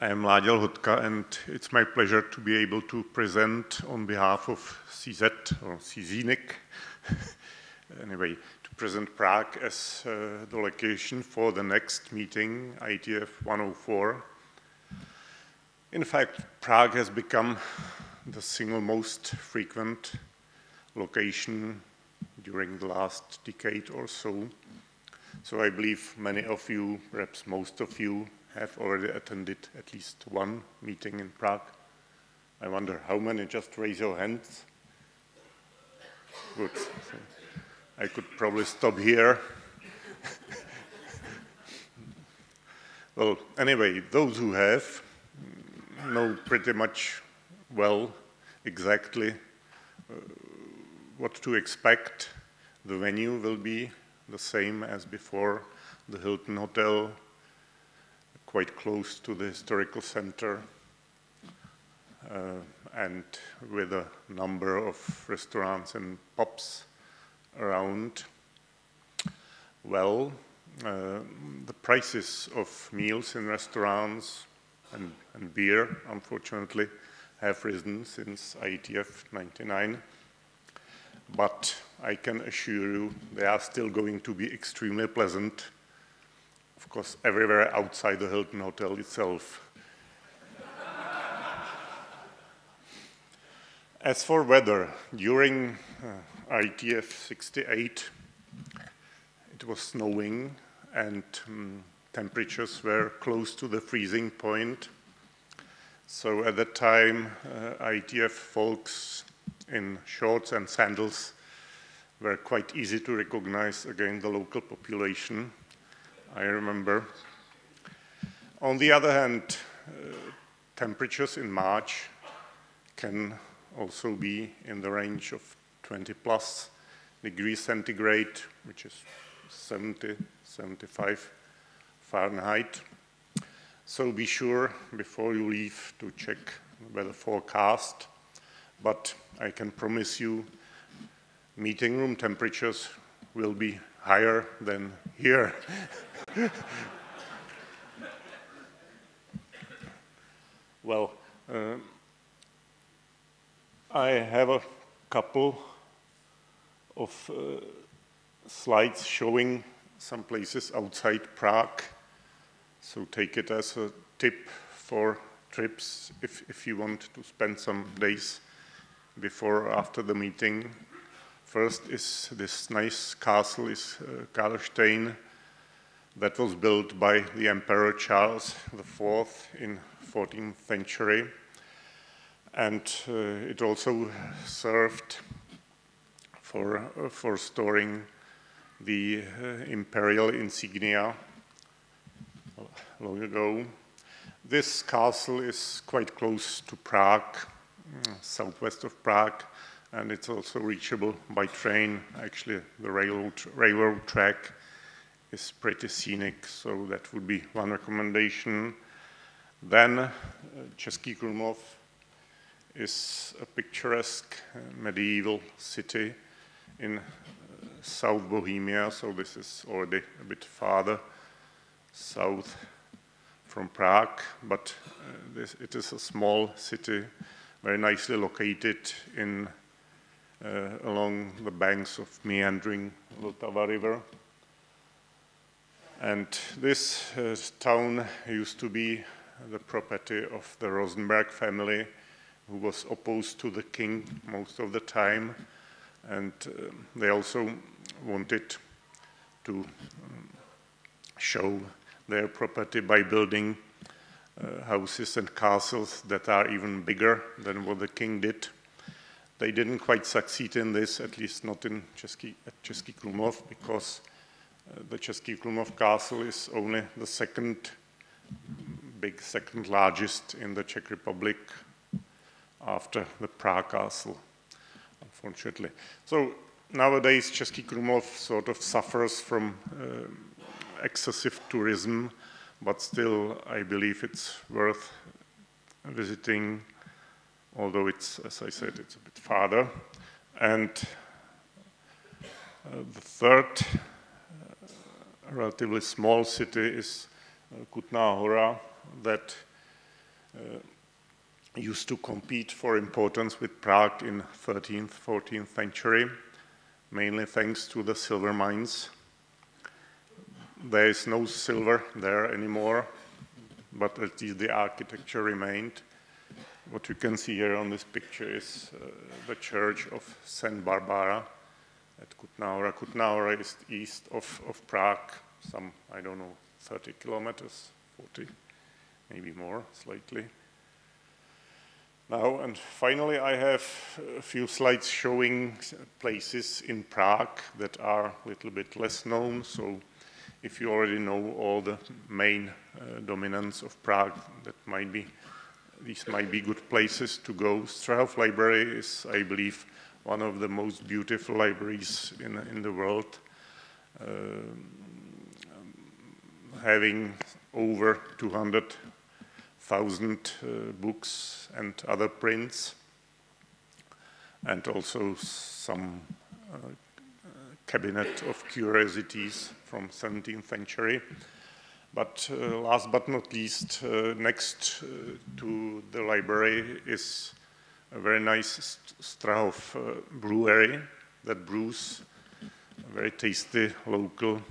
I am Láďa Lhotka, and it's my pleasure to be able to present on behalf of CZ or CZNIC, anyway, to present Prague as the location for the next meeting, IETF 104. In fact, Prague has become the single most frequent location during the last decade or so. So I believe many of you, perhaps most of you, have already attended at least one meeting in Prague. I wonder how many, just raise your hands. Good. So I could probably stop here. Well, anyway, those who have know pretty much well exactly what to expect. The venue will be the same as before, the Hilton Hotel, quite close to the historical center, and with a number of restaurants and pubs around. Well, the prices of meals in restaurants and beer, unfortunately, have risen since IETF 99. but I can assure you they are still going to be extremely pleasant, of course, everywhere outside the Hilton Hotel itself. As for weather, during IETF 68, it was snowing and temperatures were close to the freezing point. So at that time, IETF folks in shorts and sandals were quite easy to recognize against the local population, I remember. On the other hand, temperatures in March can also be in the range of 20+ degrees centigrade, which is 70, 75 Fahrenheit. So be sure before you leave to check the weather forecast. But I can promise you meeting room temperatures will be higher than here. Well, I have a couple of slides showing some places outside Prague. So take it as a tip for trips if you want to spend some days before or after the meeting. First is this nice castle, is Karlstein, that was built by the Emperor Charles IV in 14th century. And it also served for storing the imperial insignia long ago. This castle is quite close to Prague, southwest of Prague, and it's also reachable by train. Actually, the railroad track is pretty scenic, so that would be one recommendation. Then Český Krumlov is a picturesque medieval city in South Bohemia, so this is already a bit farther south from Prague, but it is a small city, very nicely located along the banks of meandering Vltava River. And this town used to be the property of the Rosenberg family, who was opposed to the king most of the time, and they also wanted to show their property by building houses and castles that are even bigger than what the king did. They didn't quite succeed in this, at least not in Český Krumlov, because the Český Krumlov castle is only the second largest in the Czech Republic after the Prague castle, unfortunately. So nowadays Český Krumlov sort of suffers from excessive tourism, but still I believe it's worth visiting, although it's, as I said, it's a bit farther. And the third relatively small city is Kutná Hora, that used to compete for importance with Prague in 13th, 14th century, mainly thanks to the silver mines. There is no silver there anymore, but at least the architecture remained. What you can see here on this picture is the church of St. Barbara at Kutná Hora. Kutná Hora is east of Prague, some, I don't know, 30 kilometers, 40, maybe more, slightly. Now, and finally, I have a few slides showing places in Prague that are a little bit less known. So if you already know all the main dominants of Prague, these might be good places to go. Strahov Library is, I believe, one of the most beautiful libraries in the world, having over 200,000 books and other prints, and also some cabinet of curiosities from 17th century. But last but not least, next to the library is a very nice Strahov brewery, that brews a very tasty local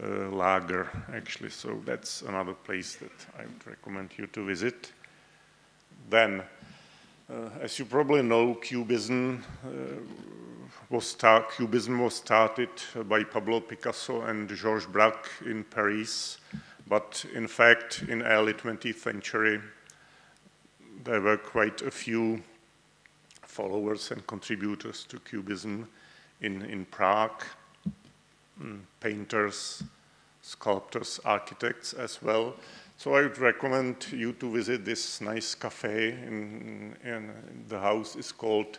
lager, actually. So that's another place that I would recommend you to visit. Then, as you probably know, Cubism was started by Pablo Picasso and Georges Braque in Paris. But in fact, in early 20th century, there were quite a few followers and contributors to Cubism in Prague, painters, sculptors, architects as well. So I would recommend you to visit this nice cafe. The house is called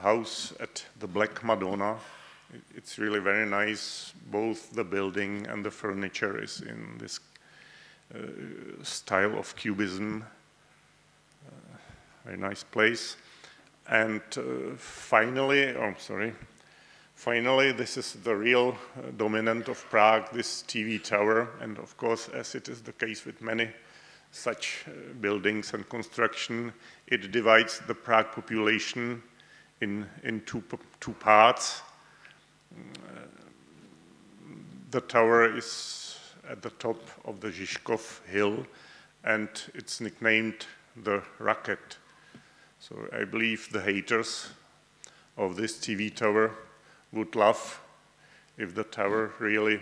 House at the Black Madonna. It's really very nice. Both the building and the furniture is in this style of Cubism. Very nice place. And finally, this is the real dominant of Prague, this TV tower. And of course, as it is the case with many such buildings and construction, it divides the Prague population in two parts. The tower is at the top of the Žižkov hill, and it's nicknamed the Rocket. So I believe the haters of this TV tower would love if the tower really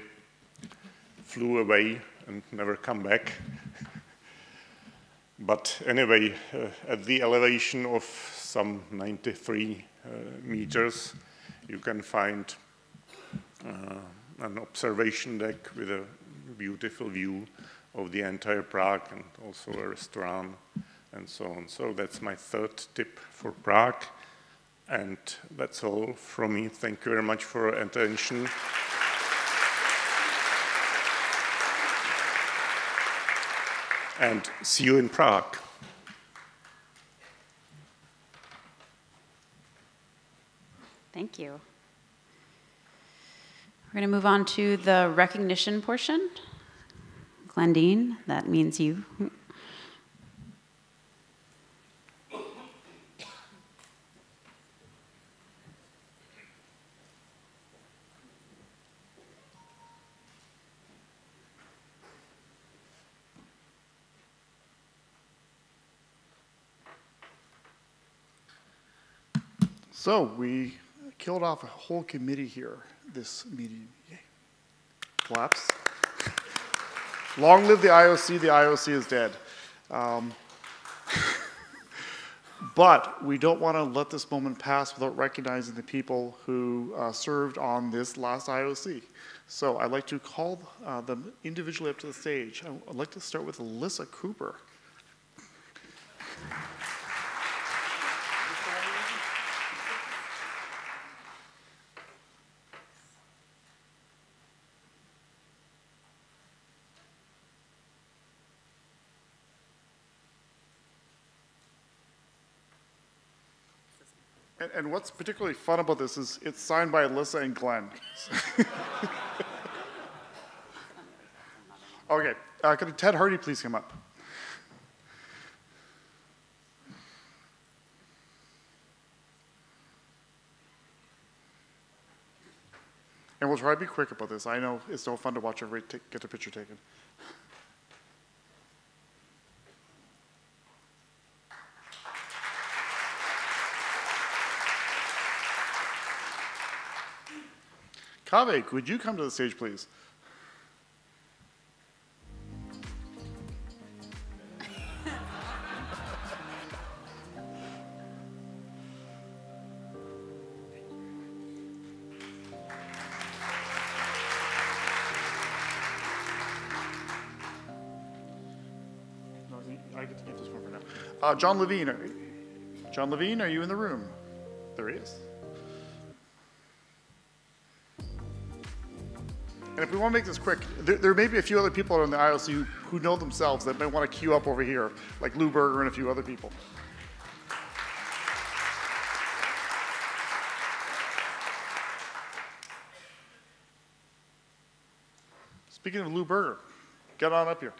flew away and never come back. But anyway, at the elevation of some 93 meters, you can find an observation deck with a beautiful view of the entire Prague and also a restaurant and so on. So that's my third tip for Prague. And that's all from me. Thank you very much for your attention. And see you in Prague. Thank you. We're going to move on to the recognition portion. Glendine, that means you. So we killed off a whole committee here this meeting. Yay. Claps. Long live the IOC is dead. But we don't want to let this moment pass without recognizing the people who served on this last IOC. So I'd like to call them individually up to the stage. I'd like to start with Alyssa Cooper. And what's particularly fun about this is it's signed by Alyssa and Glenn. Okay, could Ted Hardy please come up? And we'll try to be quick about this. I know it's no fun to watch everybody get a picture taken. Kaveh, would you come to the stage, please? No, I get to keep this one for now. John Levine. John Levine, are you in the room? There he is. And if we want to make this quick, there may be a few other people on the IOC who know themselves that may want to queue up over here, like Lou Berger and a few other people. Speaking of Lou Berger, get on up here.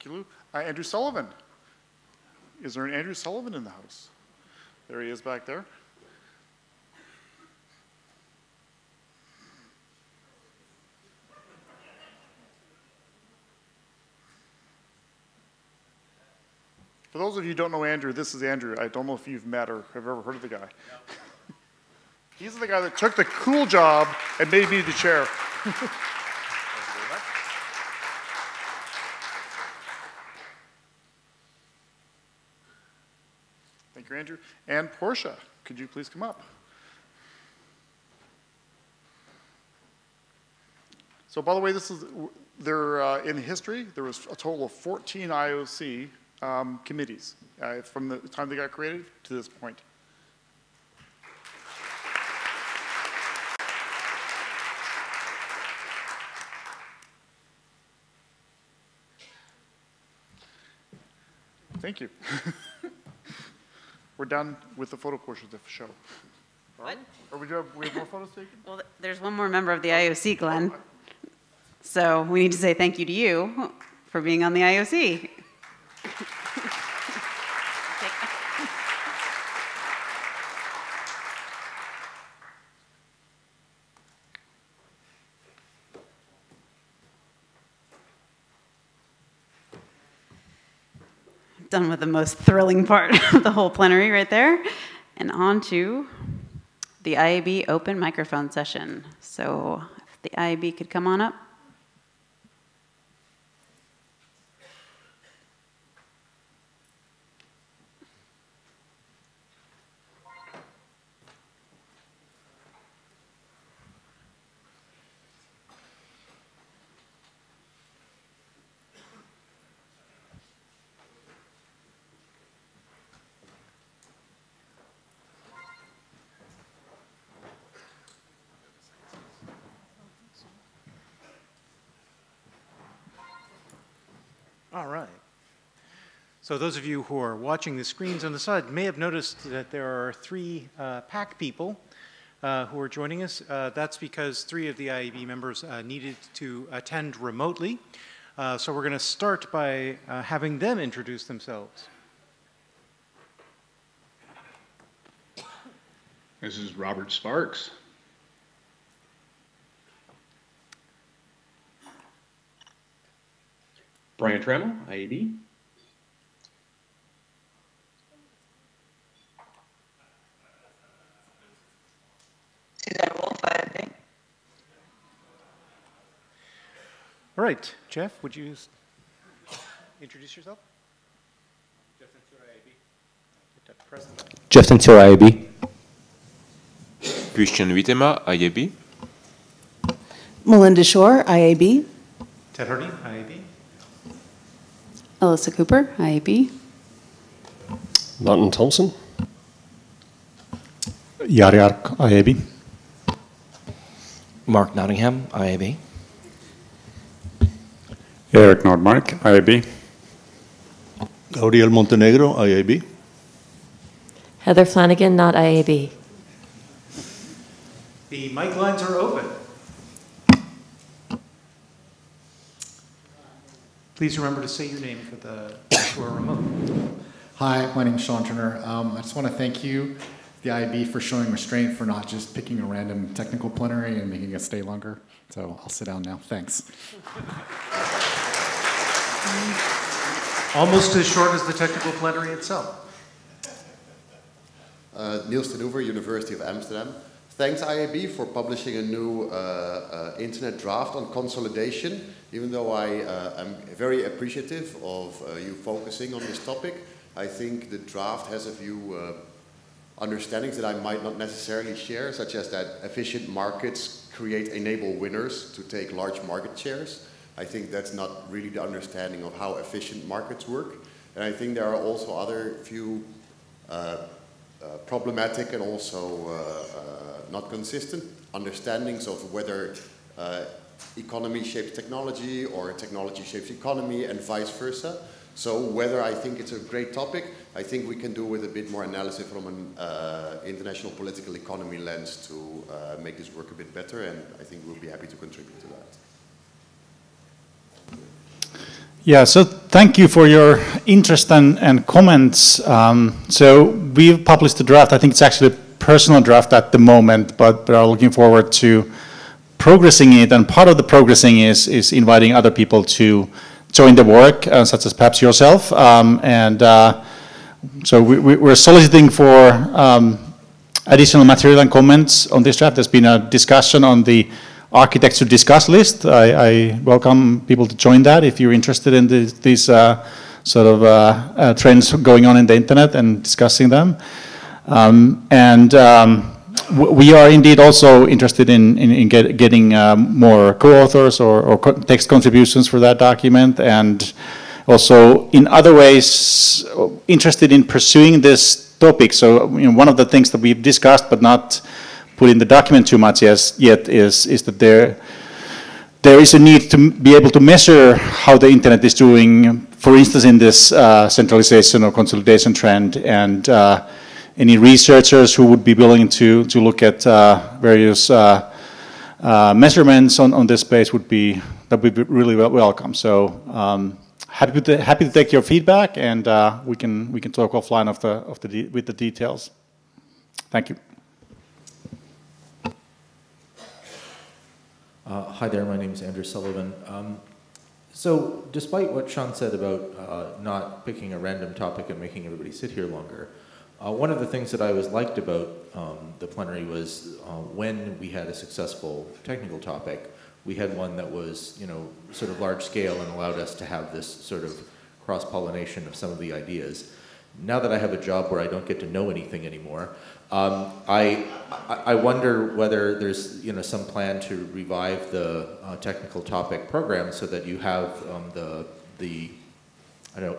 you, Lou. Andrew Sullivan. Is there an Andrew Sullivan in the house? There he is back there. For those of you who don't know Andrew, this is Andrew. I don't know if you've met or have ever heard of the guy. He's the guy that took the cool job and made me the chair. Thank you, Andrew. And Portia, could you please come up? So by the way, this is, in history, there was a total of 14 IOC committees from the time they got created to this point. Thank you. We're done with the photo portion of the show. What? Or we have more photos taken? Well, there's one more member of the IOC, Glenn. So we need to say thank you to you for being on the IOC. Done with the most thrilling part of the whole plenary right there. And on to the IAB open microphone session. So if the IAB could come on up. All right. So those of you who are watching the screens on the side may have noticed that there are 3 PAC people who are joining us. That's because 3 of the IAB members needed to attend remotely. So we're going to start by having them introduce themselves. This is Robert Sparks. Brian Trammell, IAB. Suzanne Wolf, IAB. All right, Jeff, would you introduce yourself? Jeff Tensor, IAB. Christian Wittema, IAB. Melinda Shore, IAB. Ted Hardy, IAB. Alyssa Cooper, IAB. Martin Thompson. Jari IAB. Mark Nottingham, IAB. Eric Nordmark, IAB. Gabriel Montenegro, IAB. Heather Flanagan, not IAB. The mic lines are open. Please remember to say your name for the who are remote. Hi, my name is Sean Turner. I just want to thank you, the IAB, for showing restraint, for not just picking a random technical plenary and making us stay longer. So I'll sit down now. Thanks. Almost as short as the technical plenary itself. Niels ten Oever, University of Amsterdam. Thanks IAB for publishing a new internet draft on consolidation. Even though I am very appreciative of you focusing on this topic, I think the draft has a few understandings that I might not necessarily share, such as that efficient markets enable winners to take large market shares. I think that's not really the understanding of how efficient markets work. And I think there are also other few problematic and also not consistent understandings of whether economy shapes technology or technology shapes economy and vice versa. So whether I think it's a great topic, I think we can do with a bit more analysis from an international political economy lens to make this work a bit better, and I think we'll be happy to contribute to that. Yeah, so thank you for your interest and comments. So we've published the draft. I think it's actually a personal draft at the moment, but are looking forward to progressing it. And part of the progressing is inviting other people to join the work, such as perhaps yourself. So we're soliciting for additional material and comments on this draft. There's been a discussion on the architects to discuss list. I welcome people to join that if you're interested in these sort of trends going on in the internet and discussing them. We are indeed also interested in getting more co-authors or text contributions for that document, and also in other ways interested in pursuing this topic. So one of the things that we've discussed but not put in the document too much yet is that there is a need to be able to measure how the internet is doing, for instance, in this centralization or consolidation trend, and any researchers who would be willing to look at various measurements on this space would be really welcome. So happy to take your feedback, and we can talk offline with the details. Thank you. Hi there, my name is Andrew Sullivan. So despite what Sean said about not picking a random topic and making everybody sit here longer, one of the things that I always liked about the plenary was when we had a successful technical topic, we had one that was, sort of large scale and allowed us to have this sort of cross-pollination of some of the ideas. Now that I have a job where I don't get to know anything anymore, I wonder whether there's some plan to revive the technical topic program so that you have the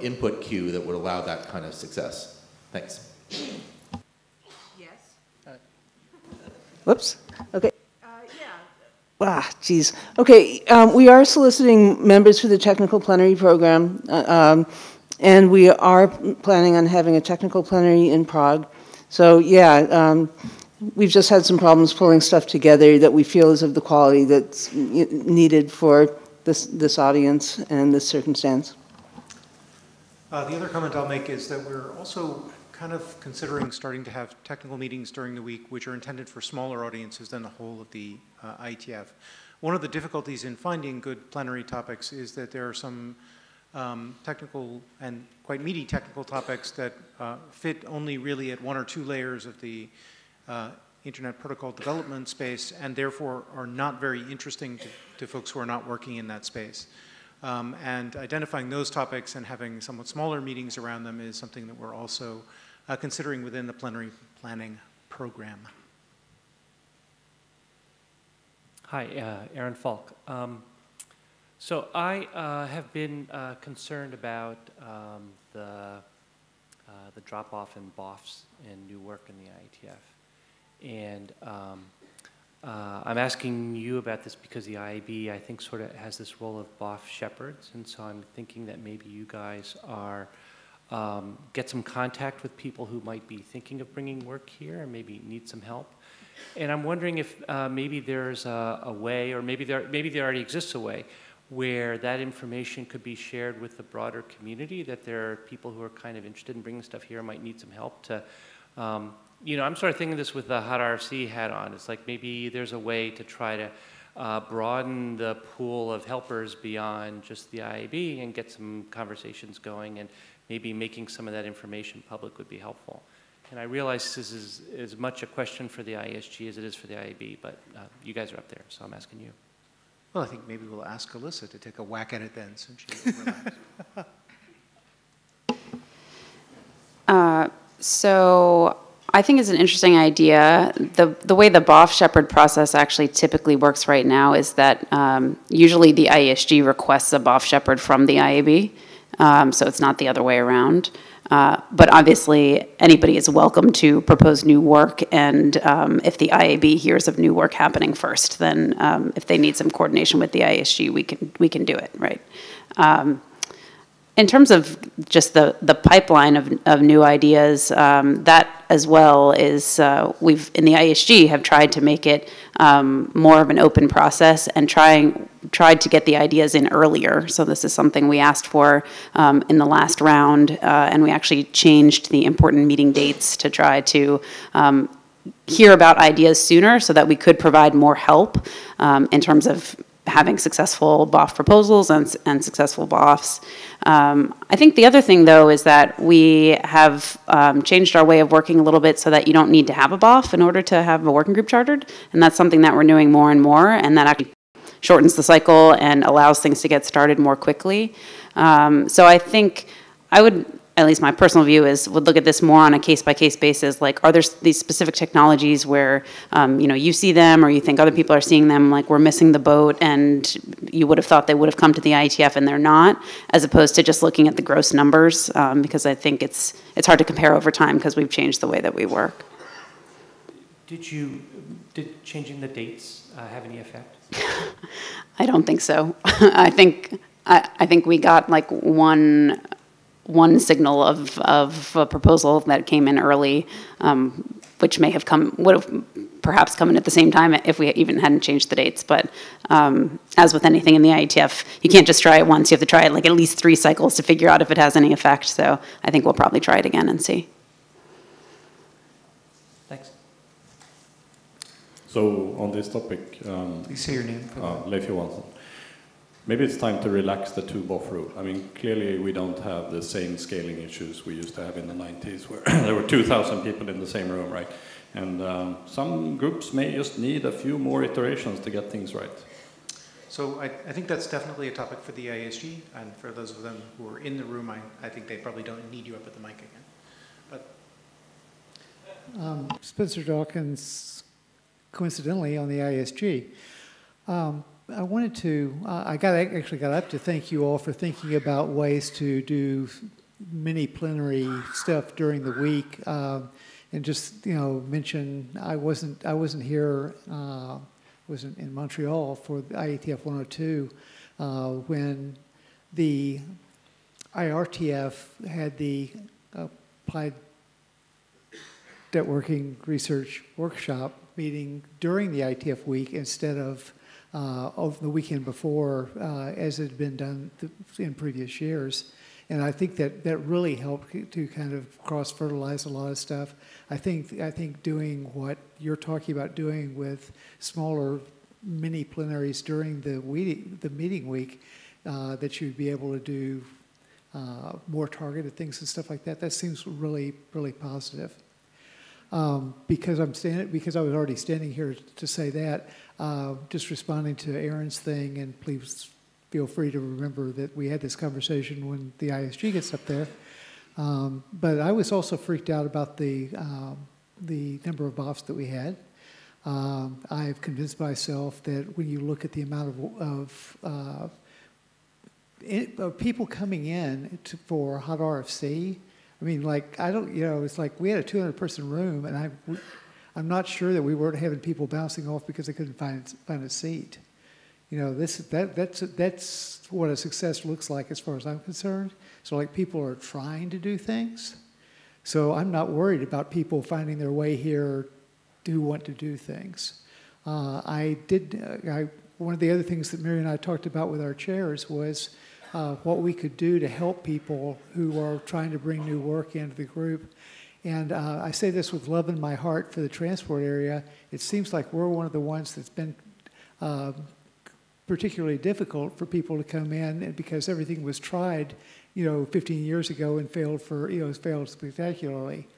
input queue that would allow that kind of success. Thanks. Yes. Whoops. Okay. Geez. Okay. We are soliciting members for the technical plenary program, and we are planning on having a technical plenary in Prague. So yeah, we've just had some problems pulling stuff together that we feel is of the quality that's needed for this audience and this circumstance. The other comment I'll make is that we're also kind of considering starting to have technical meetings during the week which are intended for smaller audiences than the whole of the IETF. One of the difficulties in finding good plenary topics is that there are some technical and quite meaty technical topics that fit only really at one or two layers of the Internet Protocol development space, and therefore are not very interesting to folks who are not working in that space. And identifying those topics and having somewhat smaller meetings around them is something that we're also considering within the plenary planning program. Hi, Aaron Falk. So I have been concerned about the drop-off in BOFs and new work in the IETF. And I'm asking you about this because the IAB, I think, sort of has this role of BOF shepherds. And so I'm thinking that maybe you guys are, get some contact with people who might be thinking of bringing work here and maybe need some help. And I'm wondering if maybe there's a way, or maybe there already exists a way, where that information could be shared with the broader community, that there are people who are kind of interested in bringing stuff here and might need some help to, I'm sort of thinking this with the hot RFC hat on. It's like maybe there's a way to try to broaden the pool of helpers beyond just the IAB and get some conversations going, and maybe making some of that information public would be helpful. And I realize this is as much a question for the IESG as it is for the IAB, but you guys are up there, so I'm asking you. Well, I think maybe we'll ask Alyssa to take a whack at it then, since she overlaps. So I think it's an interesting idea. The way the BOF Shepherd process actually typically works right now is that usually the IESG requests a BOF Shepherd from the IAB, so it's not the other way around. But obviously, anybody is welcome to propose new work, and if the IAB hears of new work happening first, then if they need some coordination with the IESG, we can do it, right? In terms of just the pipeline of new ideas, that as well is, we've, in the IESG, have tried to make it more of an open process and tried to get the ideas in earlier. So this is something we asked for in the last round, and we actually changed the important meeting dates to try to hear about ideas sooner so that we could provide more help in terms of having successful BOF proposals and successful BOFs. I think the other thing, though, is that we have changed our way of working a little bit so that you don't need to have a BOF in order to have a working group chartered, and that's something that we're doing more and more, and that actually shortens the cycle and allows things to get started more quickly. So I think I would, at least my personal view is, would look at this more on a case-by-case basis. Like, are there these specific technologies where, you know, you see them or you think other people are seeing them, like we're missing the boat and you would have thought they would have come to the IETF and they're not, as opposed to just looking at the gross numbers, because I think it's hard to compare over time because we've changed the way that we work. Did changing the dates have any effect? I don't think so. I think we got like one signal of a proposal that came in early, which would have perhaps come in at the same time if we even hadn't changed the dates. But as with anything in the IETF, you can't just try it once. You have to try it like at least 3 cycles to figure out if it has any effect. So I think we'll probably try it again and see. Thanks. So on this topic, please say your name. Leif Johansson. Maybe it's time to relax the 2 BOF rule. I mean, clearly we don't have the same scaling issues we used to have in the 90s where there were 2,000 people in the same room, right? And some groups may just need a few more iterations to get things right. So I think that's definitely a topic for the IESG, and for those of them who are in the room, I think they probably don't need you up at the mic again. But Spencer Dawkins, coincidentally, on the IESG. I wanted to, actually got up to thank you all for thinking about ways to do mini plenary stuff during the week, and just, you know, mention I wasn't here, wasn't in Montreal for the IETF 102 when the IRTF had the Applied Networking Research Workshop meeting during the IETF week instead of the weekend before, as it had been done in previous years. And I think that really helped to kind of cross-fertilize a lot of stuff. I think doing what you're talking about doing with smaller mini plenaries during the meeting week, that you'd be able to do more targeted things and stuff like that, that seems really, really positive. Because I was already standing here to say that, just responding to Aaron's thing, and please feel free to remember that we had this conversation when the ISG gets up there. But I was also freaked out about the number of BOFs that we had. I've convinced myself that when you look at the amount of people coming in for hot RFC, I mean, like, it's like we had a 200-person room, and I'm not sure that we weren't having people bouncing off because they couldn't find a seat. You know, that's what a success looks like as far as I'm concerned. So, like, people are trying to do things. So I'm not worried about people finding their way here who want to do things. One of the other things that Mary and I talked about with our chairs was what we could do to help people who are trying to bring new work into the group. And I say this with love in my heart for the transport area. It seems like we're one of the ones that's been particularly difficult for people to come in, because everything was tried, 15 years ago and failed failed spectacularly.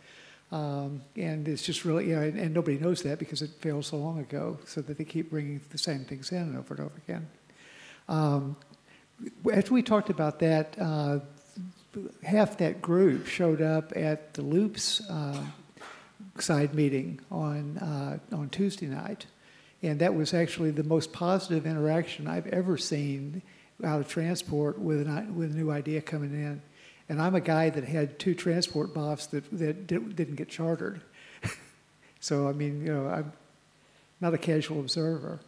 And it's just really, and nobody knows that because it failed so long ago, so that they keep bringing the same things in over and over again. After we talked about that, half that group showed up at the Loops side meeting on Tuesday night. And that was actually the most positive interaction I've ever seen out of transport with a new idea coming in. And I'm a guy that had 2 transport BOFs that didn't get chartered. So, I mean, I'm not a casual observer.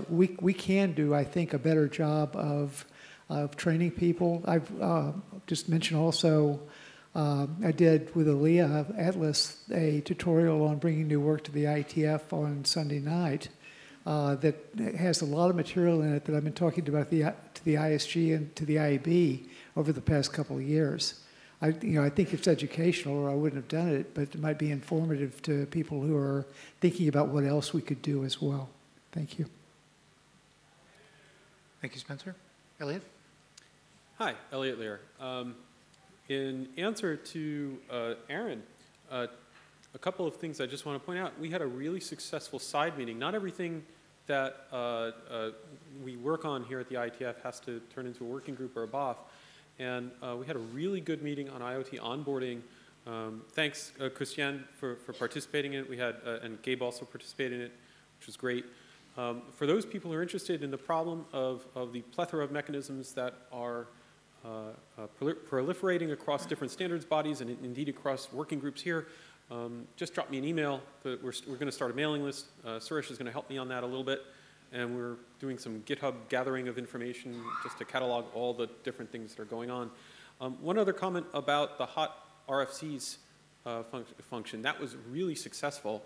We can do, I think, a better job of training people. I've just mentioned also, I did with Aaliyah Atlas a tutorial on bringing new work to the IETF on Sunday night. that has a lot of material in it that I've been talking about to the ISG and to the IAB over the past couple of years. I think it's educational, or I wouldn't have done it, but it might be informative to people who are thinking about what else we could do as well. Thank you. Thank you, Spencer. Elliot? Hi, Elliot Lear. In answer to Aaron, a couple of things I just want to point out. We had a really successful side meeting. Not everything that we work on here at the IETF has to turn into a working group or a BOF. And we had a really good meeting on IoT onboarding. Thanks, Christiane, for participating in it. We had, and Gabe also participated in it, which was great. For those people who are interested in the problem of the plethora of mechanisms that are proliferating across different standards bodies and indeed across working groups here, just drop me an email. We're going to start a mailing list. Suresh is going to help me on that a little bit. And we're doing some GitHub gathering of information just to catalog all the different things that are going on. One other comment about the hot RFCs function. That was really successful,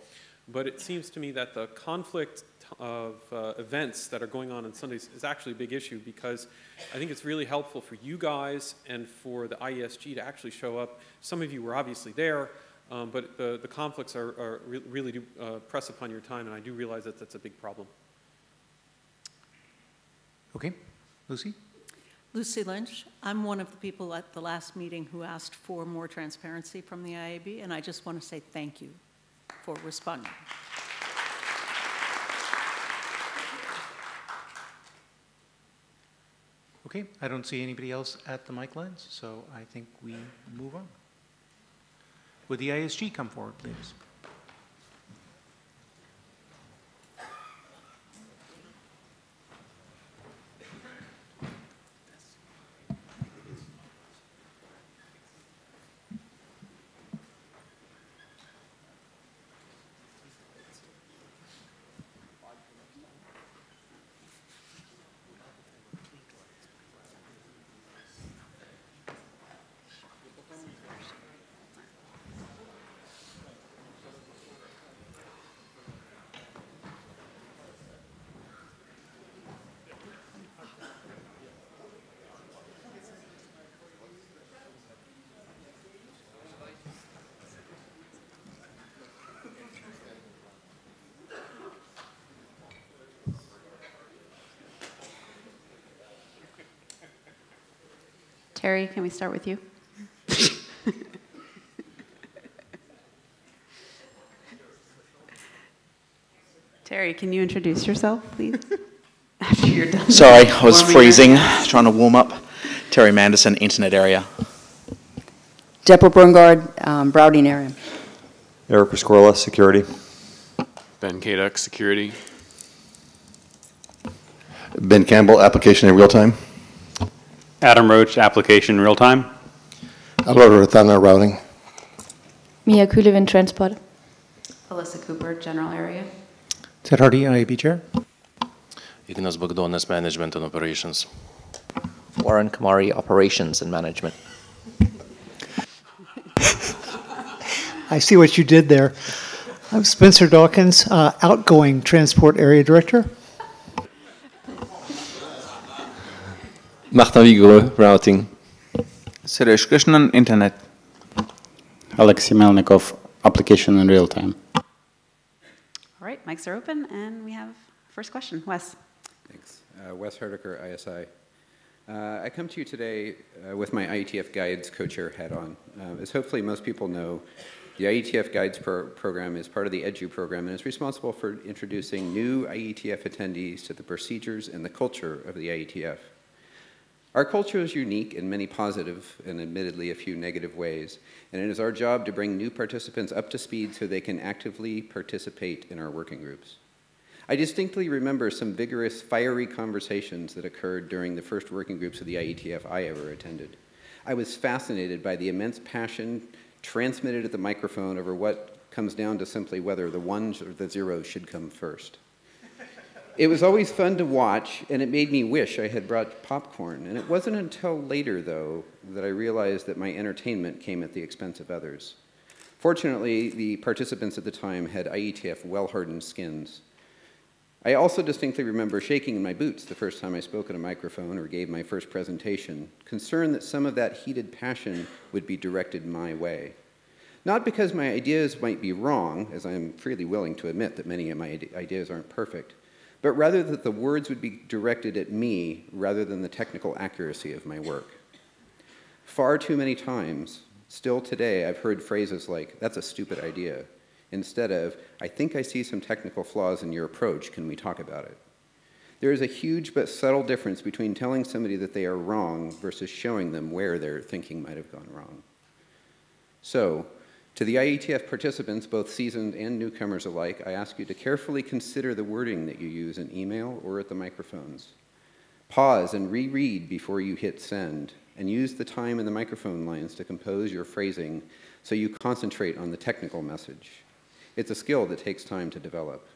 but it seems to me that the conflict of events that are going on Sundays is actually a big issue, because I think it's really helpful for you guys and for the IESG to actually show up. Some of you were obviously there, but the conflicts really do press upon your time, and I do realize that that's a big problem. Okay, Lucy? Lucy Lynch. I'm one of the people at the last meeting who asked for more transparency from the IAB, and I just want to say thank you for responding. Okay, I don't see anybody else at the mic lines, so I think we move on. Would the ISG come forward, please? Terry, can we start with you? Terry, can you introduce yourself, please? After you're done. Sorry, I was freezing, trying to warm up. Terry Manderson, Internet Area. Deborah Brungard, Browding Area. Eric Pasquarella, Security. Ben Kaduk, Security. Ben Campbell, Application in Real Time. Adam Roach, Application Real Time. Alvaro Rotana, Routing. Mia Kulevin, Transport. Alyssa Cooper, General Area. Ted Hardy, IAB Chair. Ignas Bagdonas, Management and Operations. Warren Kamari, Operations and Management. I see what you did there. I'm Spencer Dawkins, Outgoing Transport Area Director. Martin Vigouroux, Routing. Suresh Krishnan, Internet. Alexei Melnikov, Application in Real Time. All right, mics are open, and we have first question. Wes. Thanks. Wes Herdiker, ISI. I come to you today with my IETF Guides co-chair hat on. As hopefully most people know, the IETF Guides program is part of the EDU program and is responsible for introducing new IETF attendees to the procedures and the culture of the IETF. Our culture is unique in many positive and admittedly a few negative ways, and it is our job to bring new participants up to speed so they can actively participate in our working groups. I distinctly remember some vigorous, fiery conversations that occurred during the first working groups of the IETF I ever attended. I was fascinated by the immense passion transmitted at the microphone over what comes down to simply whether the ones or the zeros should come first. It was always fun to watch, and it made me wish I had brought popcorn. And it wasn't until later, though, that I realized that my entertainment came at the expense of others. Fortunately, the participants at the time had IETF well-hardened skins. I also distinctly remember shaking in my boots the first time I spoke at a microphone or gave my first presentation, concerned that some of that heated passion would be directed my way. Not because my ideas might be wrong, as I am freely willing to admit that many of my ideas aren't perfect, but rather that the words would be directed at me rather than the technical accuracy of my work. Far too many times, still today, I've heard phrases like, "That's a stupid idea," instead of, "I think I see some technical flaws in your approach, can we talk about it?" There is a huge but subtle difference between telling somebody that they are wrong versus showing them where their thinking might have gone wrong. So, to the IETF participants, both seasoned and newcomers alike, I ask you to carefully consider the wording that you use in email or at the microphones. Pause and reread before you hit send, and use the time in the microphone lines to compose your phrasing so you concentrate on the technical message. It's a skill that takes time to develop.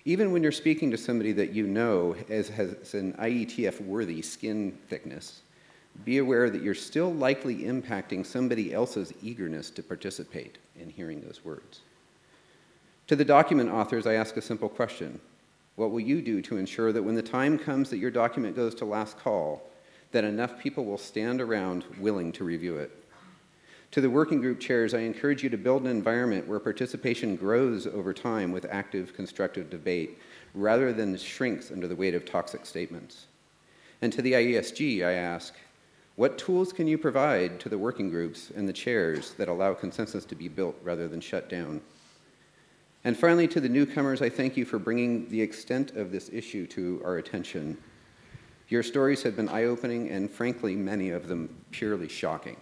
Even when you're speaking to somebody that you know has an IETF-worthy skin thickness, be aware that you're still likely impacting somebody else's eagerness to participate in hearing those words. To the document authors, I ask a simple question. What will you do to ensure that when the time comes that your document goes to last call, that enough people will stand around willing to review it? To the working group chairs, I encourage you to build an environment where participation grows over time with active, constructive debate, rather than shrinks under the weight of toxic statements. And to the IESG, I ask, what tools can you provide to the working groups and the chairs that allow consensus to be built rather than shut down? And finally, to the newcomers, I thank you for bringing the extent of this issue to our attention. Your stories have been eye-opening and, frankly, many of them purely shocking.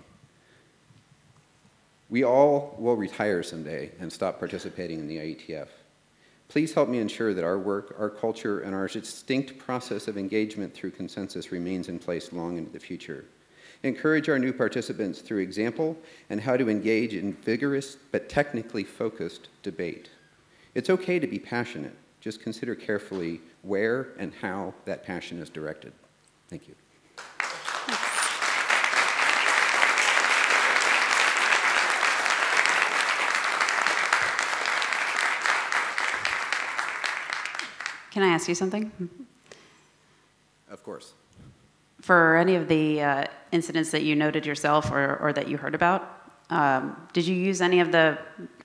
We all will retire someday and stop participating in the IETF. Please help me ensure that our work, our culture, and our distinct process of engagement through consensus remains in place long into the future. Encourage our new participants through example and how to engage in vigorous but technically focused debate. It's okay to be passionate. Just consider carefully where and how that passion is directed. Thank you. Can I ask you something? Of course. For any of the incidents that you noted yourself or that you heard about, did you use any of the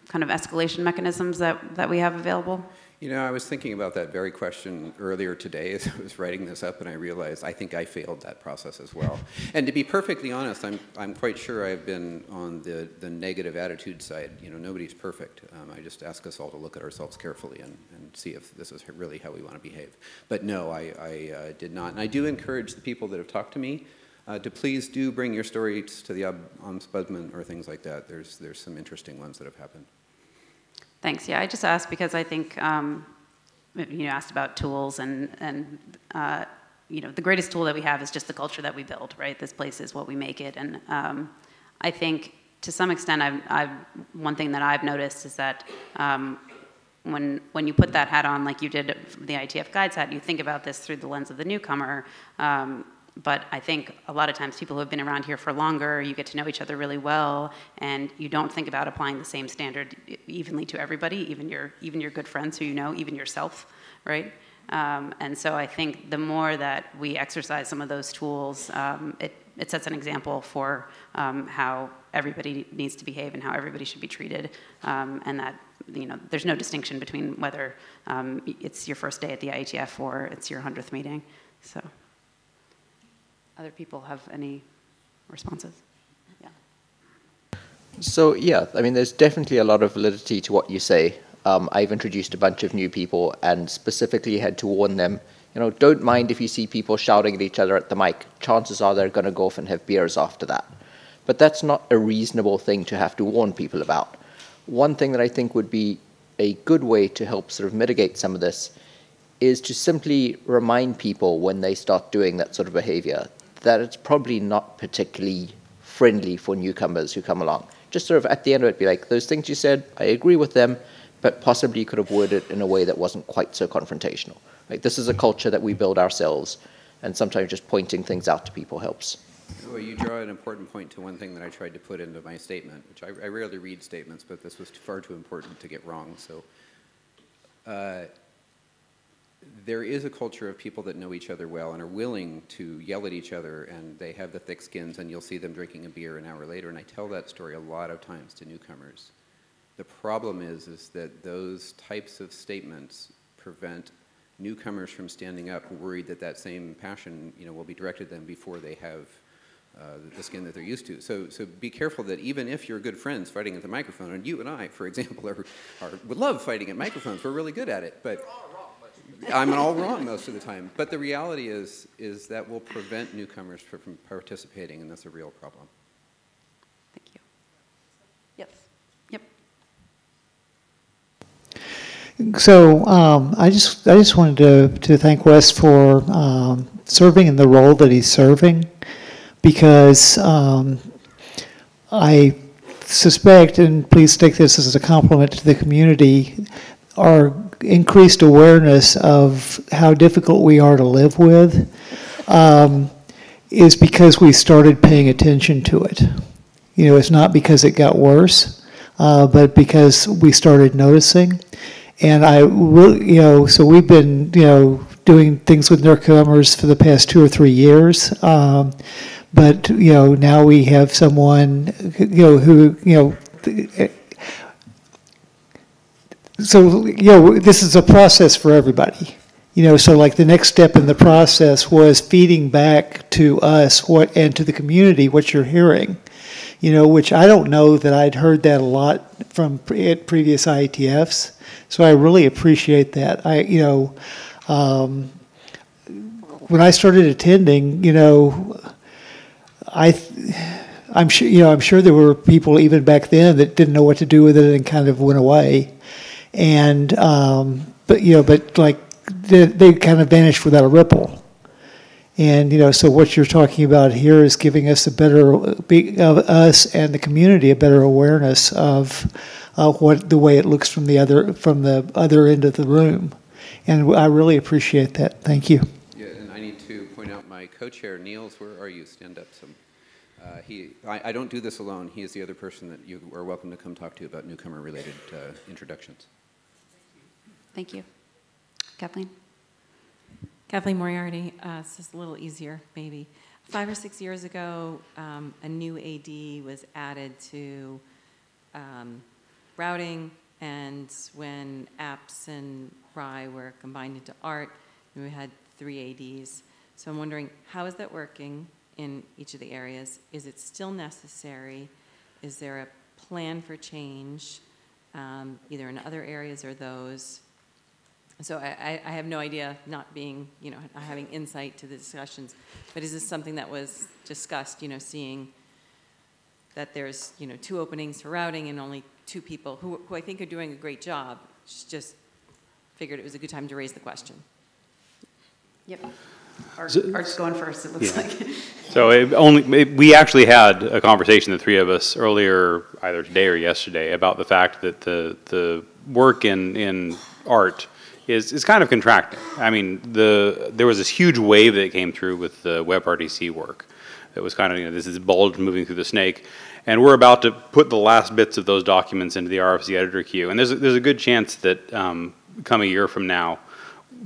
kind of escalation mechanisms that we have available? You know, I was thinking about that very question earlier today as I was writing this up, and I realized I think I failed that process as well. And to be perfectly honest, I'm quite sure I've been on the negative attitude side. You know, nobody's perfect. I just ask us all to look at ourselves carefully and see if this is really how we want to behave. But no, I did not. And I do encourage the people that have talked to me to please do bring your stories to the ombudsman or things like that. There's some interesting ones that have happened. Thanks. Yeah, I just asked because I think you asked about tools, and you know, the greatest tool that we have is just the culture that we build, right? This place is what we make it, and I think to some extent, one thing that I've noticed is that when you put that hat on, like you did the IETF Guides hat, you think about this through the lens of the newcomer. But I think a lot of times people who have been around here for longer, you get to know each other really well, and you don't think about applying the same standard evenly to everybody, even your good friends who you know, even yourself, right? And so I think the more that we exercise some of those tools, it sets an example for how everybody needs to behave and how everybody should be treated, and that there's no distinction between whether it's your first day at the IETF or it's your 100th meeting. So. Other people have any responses? Yeah. So yeah, I mean, there's definitely a lot of validity to what you say. I've introduced a bunch of new people and specifically had to warn them, don't mind if you see people shouting at each other at the mic. Chances are they're going to go off and have beers after that. But that's not a reasonable thing to have to warn people about. One thing that I think would be a good way to help sort of mitigate some of this is to simply remind people when they start doing that sort of behavior that it's probably not particularly friendly for newcomers who come along. Just sort of at the end of it, be like, those things you said, I agree with them, but possibly you could have worded it in a way that wasn't quite so confrontational. Like, this is a culture that we build ourselves, and sometimes just pointing things out to people helps. Well, you draw an important point to one thing that I tried to put into my statement, which I rarely read statements, but this was far too important to get wrong. So there is a culture of people that know each other well and are willing to yell at each other, and they have the thick skins, and you'll see them drinking a beer an hour later. And I tell that story a lot of times to newcomers. The problem is that those types of statements prevent newcomers from standing up, worried that that same passion, will be directed at them before they have the skin that they're used to. So be careful that even if you're good friends fighting at the microphone, and you and I, for example, would love fighting at microphones. We're really good at it, but I'm all wrong most of the time. But the reality is that will prevent newcomers from participating, and that's a real problem. Thank you. Yes. Yep. So I just wanted to thank Wes for serving in the role that he's serving, because I suspect, and please take this as a compliment to the community, our increased awareness of how difficult we are to live with is because we started paying attention to it. It's not because it got worse, but because we started noticing. And I really, so we've been, doing things with newcomers for the past 2 or 3 years. But, now we have someone, who, so, this is a process for everybody. So like the next step in the process was feeding back to us and to the community what you're hearing. Which I don't know that I'd heard that a lot from previous IETFs. So I really appreciate that. When I started attending, I'm sure there were people even back then that didn't know what to do with it and kind of went away. And but like they kind of vanished without a ripple. And so what you're talking about here is giving us us and the community a better awareness of the way it looks from the other end of the room, and I really appreciate that. Thank you. Yeah, and I need to point out my co-chair, Niels. Where are you? Stand up. I don't do this alone. He is the other person that you are welcome to come talk to about newcomer-related introductions. Thank you, Kathleen. Kathleen Moriarty. This is a little easier, maybe. 5 or 6 years ago, a new AD was added to routing, and when apps and RI were combined into art, we had 3 ADs. So I'm wondering, how is that working in each of the areas? Is it still necessary? Is there a plan for change, either in other areas or those? So I have no idea, not being, not having insight to the discussions, but is this something that was discussed, seeing that there's, 2 openings for routing and only 2 people who I think are doing a great job, just figured it was a good time to raise the question. Yep. Art's going first, it looks like. So we actually had a conversation, the 3 of us, earlier, either today or yesterday, about the fact that the work in art is kind of contracting. I mean, there was this huge wave that came through with the WebRTC work. It was kind of, this is bulge moving through the snake. And we're about to put the last bits of those documents into the RFC editor queue. And there's a good chance that come a year from now,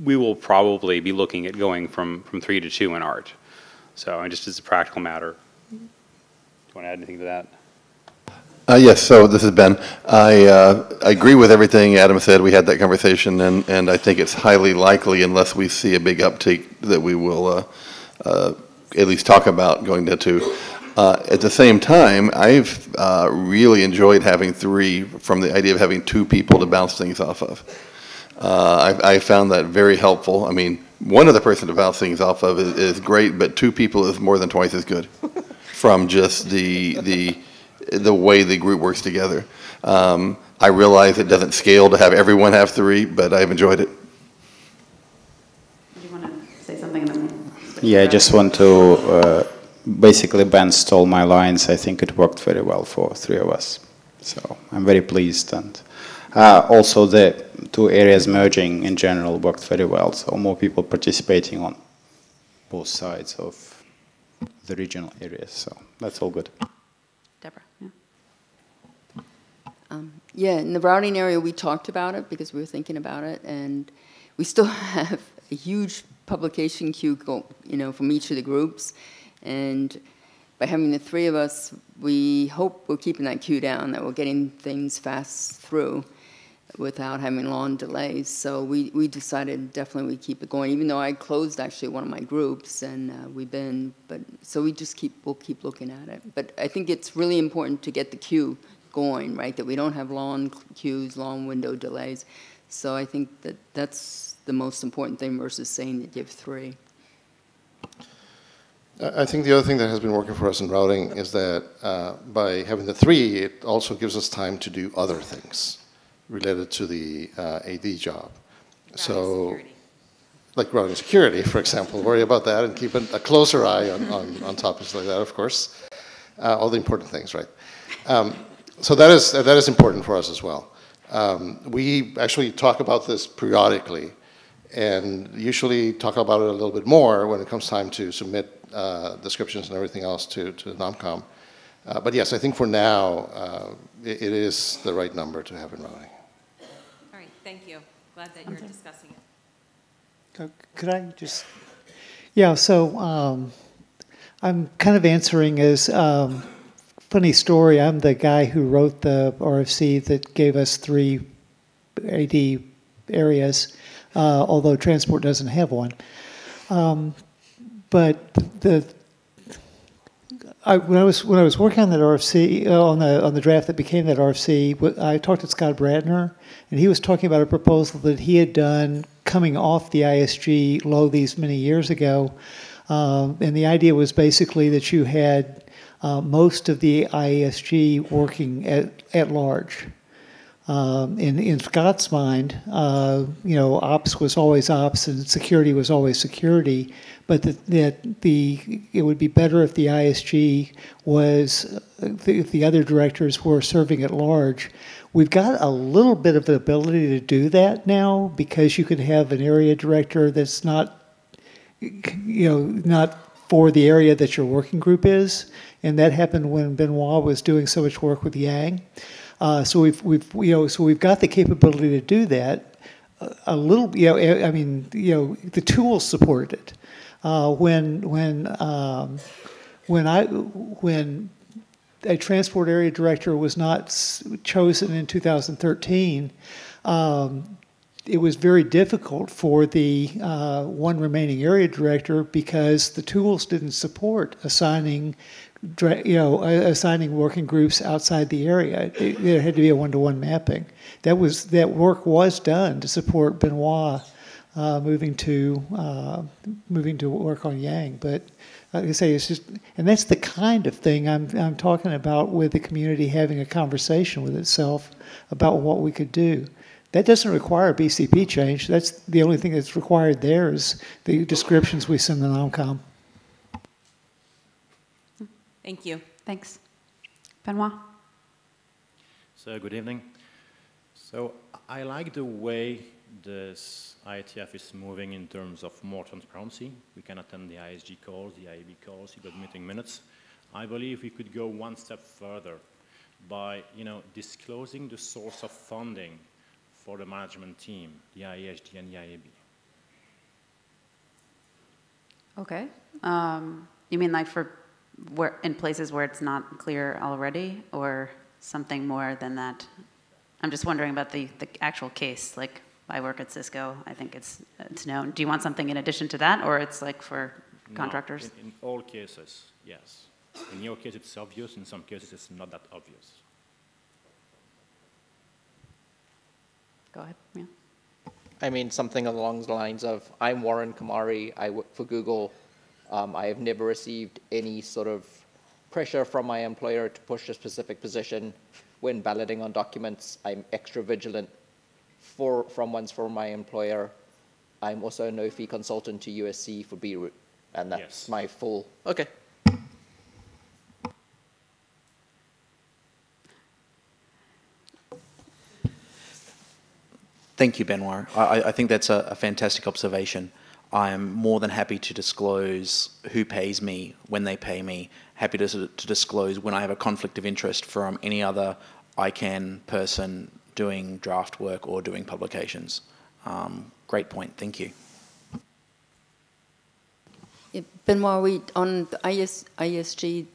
we will probably be looking at going from 3 to 2 in art. So just as a practical matter. Do you want to add anything to that? Yes, so this is Ben. I agree with everything Adam said. We had that conversation, and I think it's highly likely, unless we see a big uptake, that we will at least talk about going to 2. At the same time, I've really enjoyed having 3 from the idea of having 2 people to bounce things off of. I found that very helpful. I mean, one other person to bounce things off of is great, but 2 people is more than twice as good from just the way the group works together. I realize it doesn't scale to have everyone have 3, but I've enjoyed it. Do you want to say something? Yeah, I just want to, basically Ben stole my lines. I think it worked very well for 3 of us. So I'm very pleased. And also the 2 areas merging in general worked very well. So more people participating on both sides of the regional areas. So that's all good. Deborah, yeah. Yeah, in the routing area, we talked about it because we were thinking about it, and we still have a huge publication queue from each of the groups, and by having the three of us, we hope we're keeping that queue down, that we're getting things fast through without having long delays. So we decided definitely we keep it going, even though I closed actually one of my groups, and so we'll keep looking at it. But I think it's really important to get the queue going, right? That we don't have long queues, long window delays. So I think that's the most important thing versus saying that you have three. I think the other thing that has been working for us in routing is that by having the three, it also gives us time to do other things related to the AD job. Like routing security, for example, worry about that and keep a closer eye on topics like that, of course. All the important things, right? So that is important for us as well. We actually talk about this periodically, and usually talk about it a little bit more when it comes time to submit descriptions and everything else to the NomCom. But yes, I think for now, it is the right number to have in routing. All right, thank you. Glad that you're discussing it. Could I just, yeah, so I'm kind of answering as, funny story, I'm the guy who wrote the RFC that gave us 3 AD areas, although transport doesn't have one. But when I was working on that RFC, on the draft that became that RFC, I talked to Scott Bradner, and he was talking about a proposal that he had done coming off the IESG low these many years ago, and the idea was basically that you had most of the IESG working at large. In Scott's mind, ops was always ops and security was always security, but it would be better if the IESG was, if the other directors were serving at large. We've got a little bit of the ability to do that now because you could have an area director that's not, not for the area that your working group is, and that happened when Benoit was doing so much work with Yang. So we've got the capability to do that. A little, I mean, the tools supported it. When a transport area director was not chosen in 2013, it was very difficult for the one remaining area director because the tools didn't support assigning working groups outside the area. There had to be a one-to-one mapping. That work was done to support Benoit moving to work on Yang. But like I say, it's just, and that's the kind of thing I'm talking about with the community having a conversation with itself about what we could do. That doesn't require a BCP change. That's the only thing that's required there is the descriptions we send to NomCom. Thank you. Thanks. Benoit? So good evening. So I like the way this IETF is moving in terms of more transparency. We can attend the IESG calls, the IEB calls, you got meeting minutes. I believe we could go one step further by disclosing the source of funding for the management team, the IESG and the IAB. Okay. You mean like in places where it's not clear already, or something more than that? I'm just wondering about the actual case. Like, I work at Cisco. I think it's known. Do you want something in addition to that, or it's like for contractors? In all cases, yes. In your case, it's obvious. In some cases, it's not that obvious. Go ahead. Yeah. I mean, something along the lines of, I'm Warren Kamari, I work for Google. I have never received any sort of pressure from my employer to push a specific position. When balloting on documents, I'm extra vigilant from my employer. I'm also a no-fee consultant to USC for Beirut, and that's my full, okay. Thank you, Benoit. I think that's a fantastic observation. I am more than happy to disclose who pays me, when they pay me, happy to disclose when I have a conflict of interest from any other ICANN person doing draft work or doing publications. Great point. Thank you. Benoit, are we on the IESG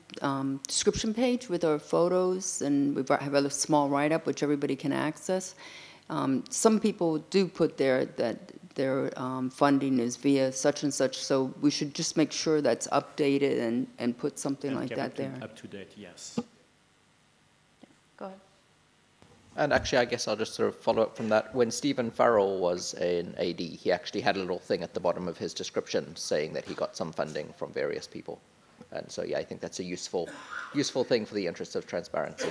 description page with our photos, and we have a small write-up which everybody can access? Some people do put there that their funding is via such and such, so we should just make sure that's updated and put something like that there. Up to date, yes. Go ahead. And actually, I guess I'll just sort of follow up from that. When Stephen Farrell was an AD, he actually had a little thing at the bottom of his description saying that he got some funding from various people. And so, yeah, I think that's a useful thing for the interest of transparency.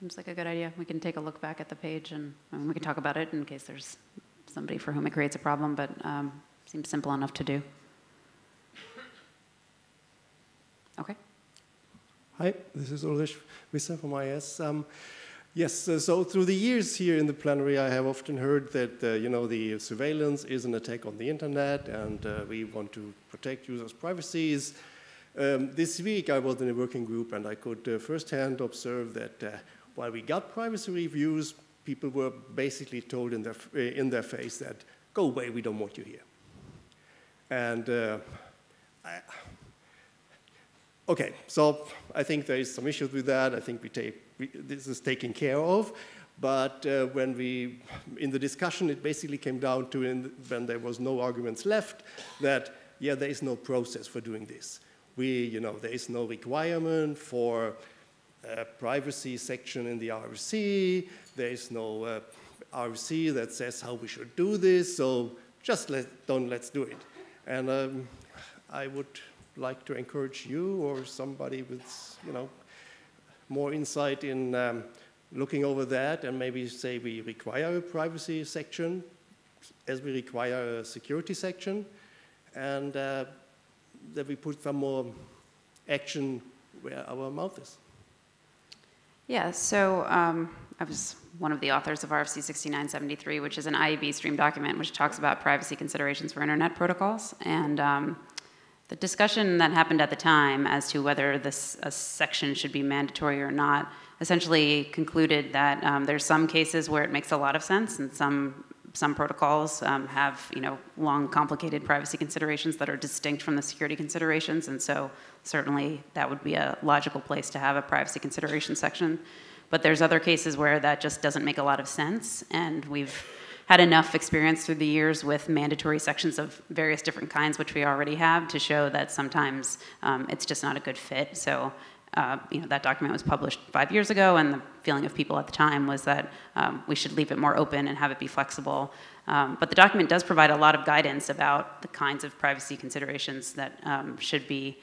Seems like a good idea. We can take a look back at the page, and we can talk about it in case there's somebody for whom it creates a problem, but seems simple enough to do. Okay. Hi, this is Ulrich Wisser from IS. Yes, so through the years here in the plenary, I have often heard that, the surveillance is an attack on the internet, and we want to protect users' privacies. This week, I was in a working group, and I could firsthand observe that while we got privacy reviews, people were basically told in their face that, go away, we don't want you here. And okay, so I think there is some issues with that. I think this is taken care of. But when in the discussion, it basically came down to, when there was no arguments left, that, yeah, there is no process for doing this. There is no requirement for a privacy section in the RFC. There is no RFC that says how we should do this. So just let's do it. And I would like to encourage you or somebody with, more insight in looking over that, and maybe say we require a privacy section as we require a security section, and that we put some more action where our mouth is. Yeah, so I was one of the authors of RFC 6973, which is an IEB stream document which talks about privacy considerations for internet protocols. And the discussion that happened at the time as to whether a section should be mandatory or not essentially concluded that there's some cases where it makes a lot of sense, and some protocols have long, complicated privacy considerations that are distinct from the security considerations, and so certainly that would be a logical place to have a privacy consideration section. But there's other cases where that just doesn't make a lot of sense, and we've had enough experience through the years with mandatory sections of various different kinds, which we already have, to show that sometimes it's just not a good fit. So that document was published 5 years ago, and the feeling of people at the time was that we should leave it more open and have it be flexible. But the document does provide a lot of guidance about the kinds of privacy considerations that should be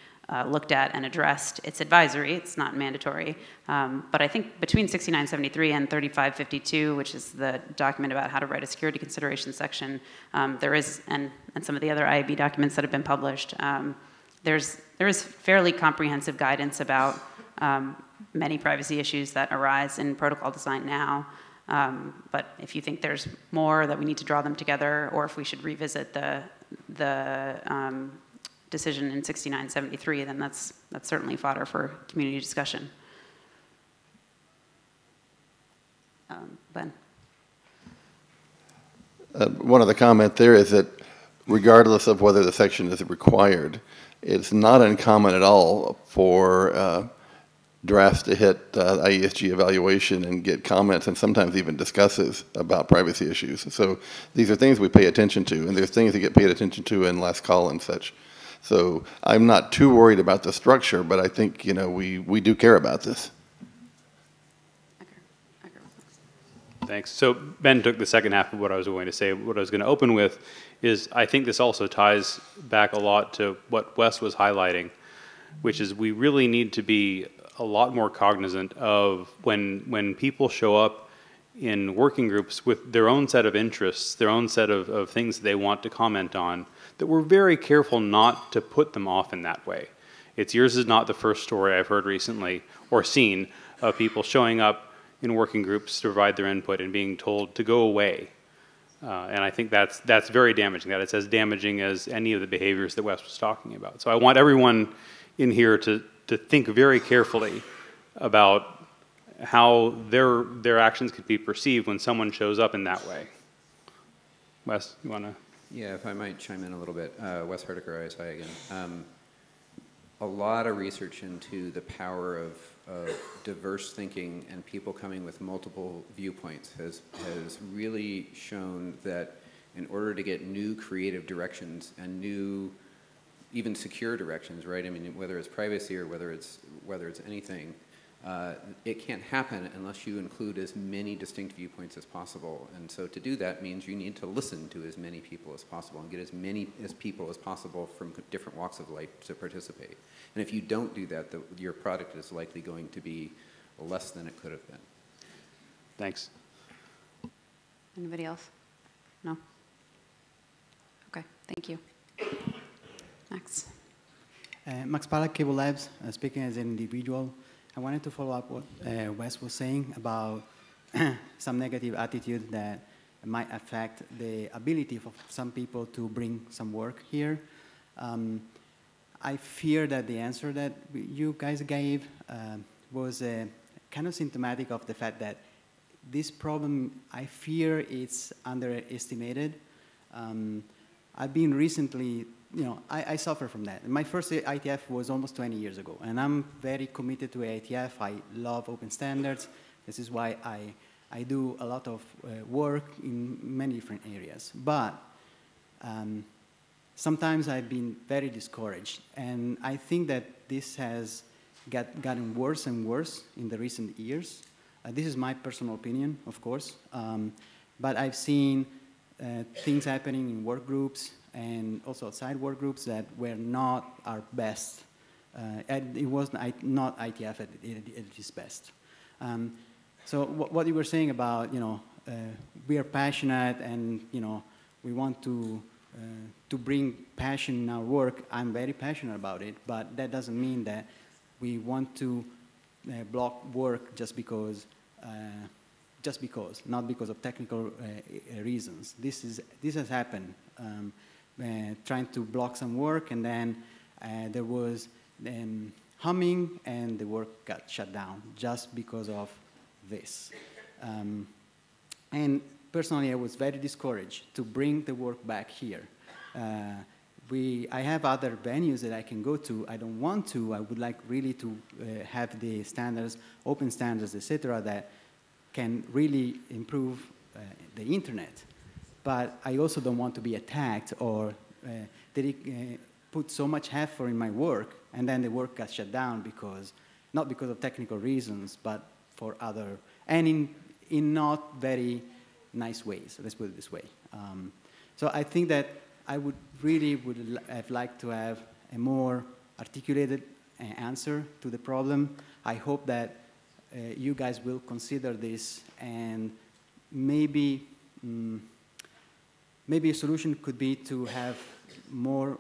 looked at and addressed. It's advisory, it's not mandatory. But I think between 6973 and 3552, which is the document about how to write a security consideration section, there is, and some of the other IAB documents that have been published, there is fairly comprehensive guidance about many privacy issues that arise in protocol design now. But if you think there's more that we need to draw them together, or if we should revisit the decision in 6973, then that's certainly fodder for community discussion. Ben? One other comment there is that regardless of whether the section is required, it's not uncommon at all for drafts to hit IESG evaluation and get comments, and sometimes even discusses about privacy issues. So these are things we pay attention to, and there's things that get paid attention to in last call and such. So I'm not too worried about the structure, but I think we do care about this. Thanks. So Ben took the second half of what I was going to say. What I was going to open with is I think this also ties back a lot to what Wes was highlighting, which is we really need to be a lot more cognizant of when people show up in working groups with their own set of interests, their own set of things that they want to comment on, that we're very careful not to put them off in that way. Yours is not the first story I've heard recently or seen of people showing up in working groups to provide their input and being told to go away. And I think that's very damaging. That it's as damaging as any of the behaviors that Wes was talking about. So I want everyone in here to think very carefully about how their actions could be perceived when someone shows up in that way. Wes, you want to? Yeah, if I might chime in a little bit. Wes Herdeker, ISI again. A lot of research into the power of diverse thinking and people coming with multiple viewpoints has really shown that in order to get new creative directions and new, even secure directions, right? I mean, whether it's privacy or whether it's anything, it can't happen unless you include as many distinct viewpoints as possible. And so to do that means you need to listen to as many people as possible and get as many people as possible from different walks of life to participate. And if you don't do that, your product is likely going to be less than it could have been. Thanks. Anybody else? No? Okay, thank you. Next. Max Palak, Cable Labs, speaking as an individual. I wanted to follow up what Wes was saying about some negative attitude that might affect the ability of some people to bring some work here. I fear that the answer that you guys gave was kind of symptomatic of the fact that this problem, I fear it's underestimated. I've been recently, I suffer from that. My first IETF was almost 20 years ago, and I'm very committed to IETF. I love open standards. This is why I do a lot of work in many different areas. But sometimes I've been very discouraged, and I think that this has gotten worse and worse in the recent years. This is my personal opinion, of course, but I've seen things happening in work groups and also outside work groups that were not our best. And it was not IETF at its best. So what you were saying about, we are passionate and, we want to bring passion in our work. I'm very passionate about it, but that doesn't mean that we want to block work just because, not because of technical reasons. This has happened. Trying to block some work, and then there was humming, and the work got shut down just because of this. And personally, I was very discouraged to bring the work back here. I have other venues that I can go to. I don't want to. I would like really to have the standards, open standards, etc., that can really improve the internet. But I also don't want to be attacked or put so much effort in my work, and then the work got shut down because, not because of technical reasons, but for other, and in not very nice ways, let's put it this way. So I think that I would have liked to have a more articulated answer to the problem. I hope that you guys will consider this, and maybe a solution could be to have more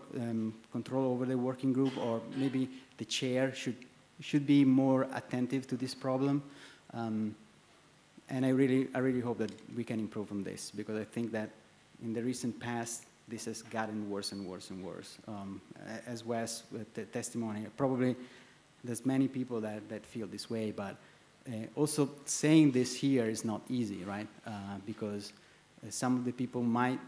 control over the working group, or maybe the chair should be more attentive to this problem. And I really hope that we can improve on this, because I think that in the recent past, this has gotten worse and worse and worse. As Wes, with the testimony, probably there's many people that feel this way, but also saying this here is not easy, right? Because some of the people might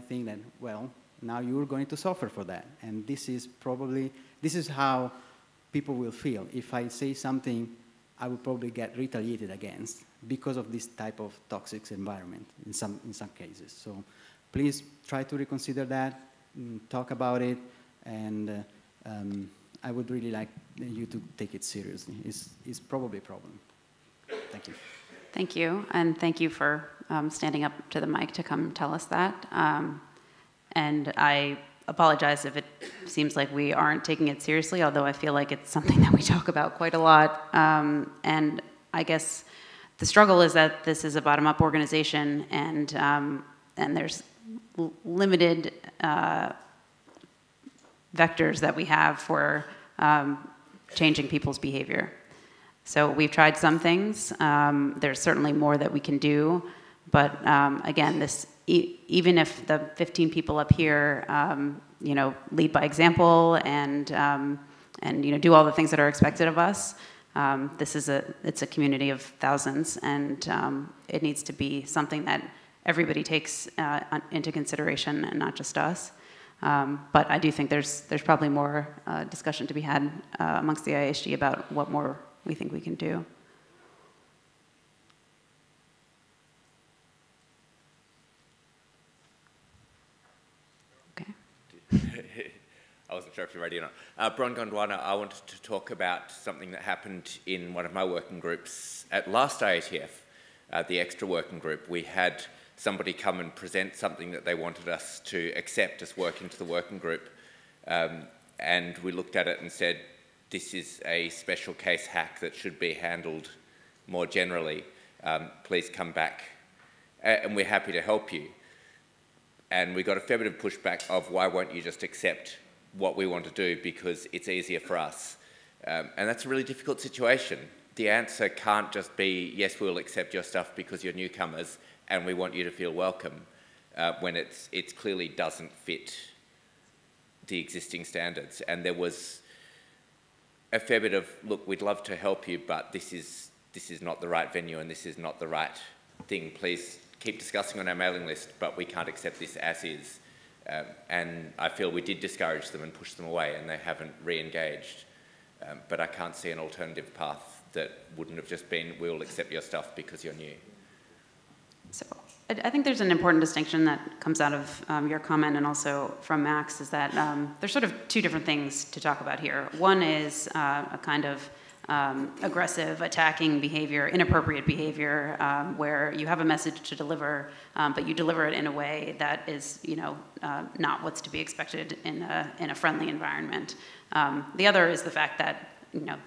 think that, well, now you're going to suffer for that. And this is how people will feel. If I say something, I will probably get retaliated against because of this type of toxic environment in some cases. So please try to reconsider that, talk about it, and I would really like you to take it seriously. It's probably a problem. Thank you. Thank you, and thank you for standing up to the mic to come tell us that. And I apologize if it seems like we aren't taking it seriously, although I feel like it's something that we talk about quite a lot. And I guess the struggle is that this is a bottom-up organization, and there's limited vectors that we have for changing people's behavior. So we've tried some things. There's certainly more that we can do, but again, even if the 15 people up here, lead by example and do all the things that are expected of us, It's a community of thousands, and it needs to be something that everybody takes into consideration, and not just us. But I do think there's probably more discussion to be had amongst the IESG about what more we think we can do. I wasn't sure if you're ready or not. Bron Gondwana, I wanted to talk about something that happened in one of my working groups at last IETF, the extra working group. We had somebody come and present something that they wanted us to accept as work into the working group. And we looked at it and said, this is a special case hack that should be handled more generally. Please come back. And we're happy to help you. And we got a fair bit of pushback of why won't you just accept what we want to do because it's easier for us. And that's a really difficult situation. The answer can't just be, yes, we'll accept your stuff because you're newcomers and we want you to feel welcome, when it clearly doesn't fit the existing standards. And there was a fair bit of, look, we'd love to help you, but this is not the right venue and this is not the right thing. Please keep discussing on our mailing list, but we can't accept this as is. And I feel we did discourage them and push them away, and they haven't re-engaged. But I can't see an alternative path that wouldn't have just been, we'll accept your stuff because you're new. So I think there's an important distinction that comes out of your comment and also from Max, is that there's sort of two different things to talk about here. One is a kind of aggressive, attacking behavior, inappropriate behavior, where you have a message to deliver, but you deliver it in a way that is, not what's to be expected in a friendly environment. The other is the fact that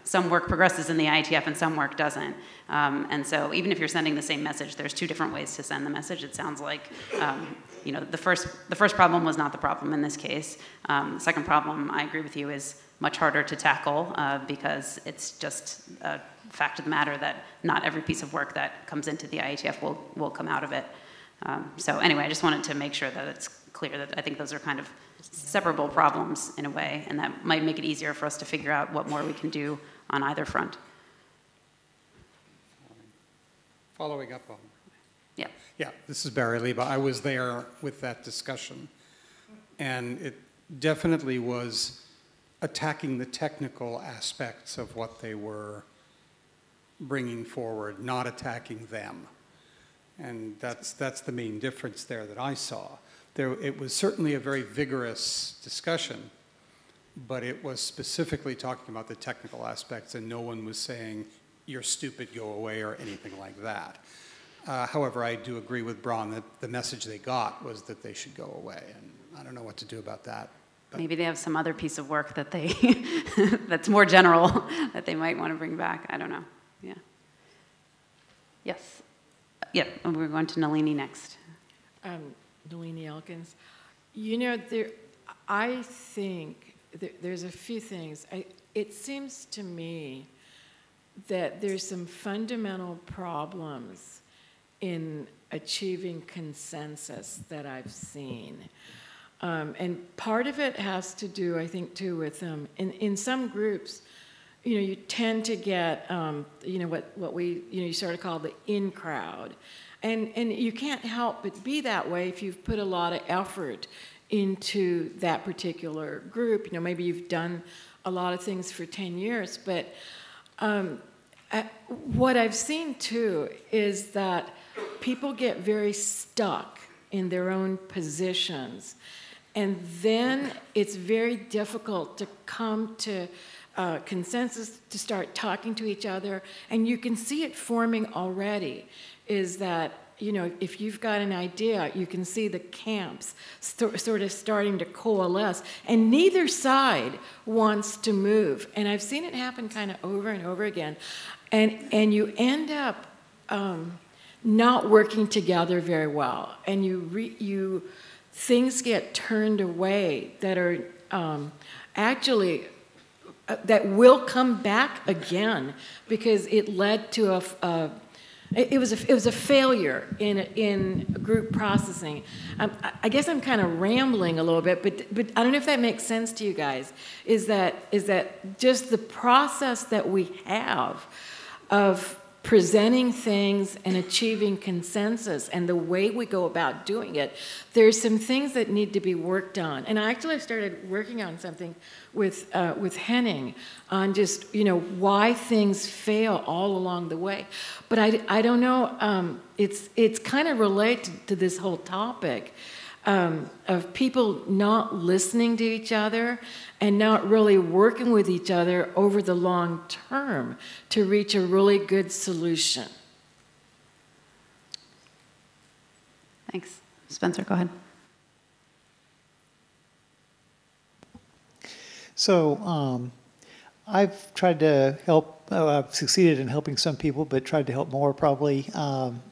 some work progresses in the IETF and some work doesn't. And so even if you're sending the same message, there's two different ways to send the message. It sounds like, the first problem was not the problem in this case. The second problem, I agree with you, is much harder to tackle because it's just a fact of the matter that not every piece of work that comes into the IETF will come out of it. So anyway, I just wanted to make sure that it's clear that I think those are kind of separable problems in a way, and that might make it easier for us to figure out what more we can do on either front. Following up on. Yeah. Yeah, this is Barry Leba. I was there with that discussion, and it definitely was attacking the technical aspects of what they were bringing forward, not attacking them. And that's the main difference there that I saw. It was certainly a very vigorous discussion, but it was specifically talking about the technical aspects, and no one was saying, you're stupid, go away, or anything like that. However, I do agree with Bron that the message they got was that they should go away, and I don't know what to do about that. But maybe they have some other piece of work that they that's more general that they might want to bring back. I don't know. Yeah. Yes. Yeah, and we're going to Nalini next. Nalini Elkins. I think there's a few things. It seems to me that there's some fundamental problems in achieving consensus that I've seen. And part of it has to do, I think, too, with in some groups, you tend to get, what we, you sort of call the in crowd. And you can't help but be that way if you've put a lot of effort into that particular group. Maybe you've done a lot of things for 10 years, but what I've seen, too, is that people get very stuck in their own positions. And then it's very difficult to come to consensus, to start talking to each other. And you can see it forming already, is that, if you've got an idea, you can see the camps sort of starting to coalesce. And neither side wants to move. And I've seen it happen kind of over and over again. And you end up not working together very well. And things get turned away that are actually, that will come back again because it led to It was a failure in group processing. I guess I'm kind of rambling a little bit, but I don't know if that makes sense to you guys. Is that just the process that we have of presenting things and achieving consensus and the way we go about doing it, there's some things that need to be worked on. And I actually started working on something with Henning on just, why things fail all along the way. But I don't know, it's kind of related to this whole topic of people not listening to each other and not really working with each other over the long term to reach a really good solution. Thanks. Spencer, go ahead. So I've tried to help, I've succeeded in helping some people, but tried to help more probably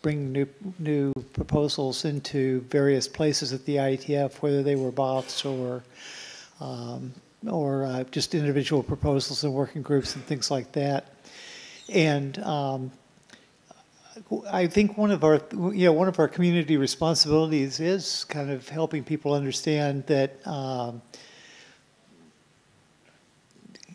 bring new proposals into various places at the IETF, whether they were bots or just individual proposals and working groups and things like that. And I think one of our community responsibilities is kind of helping people understand that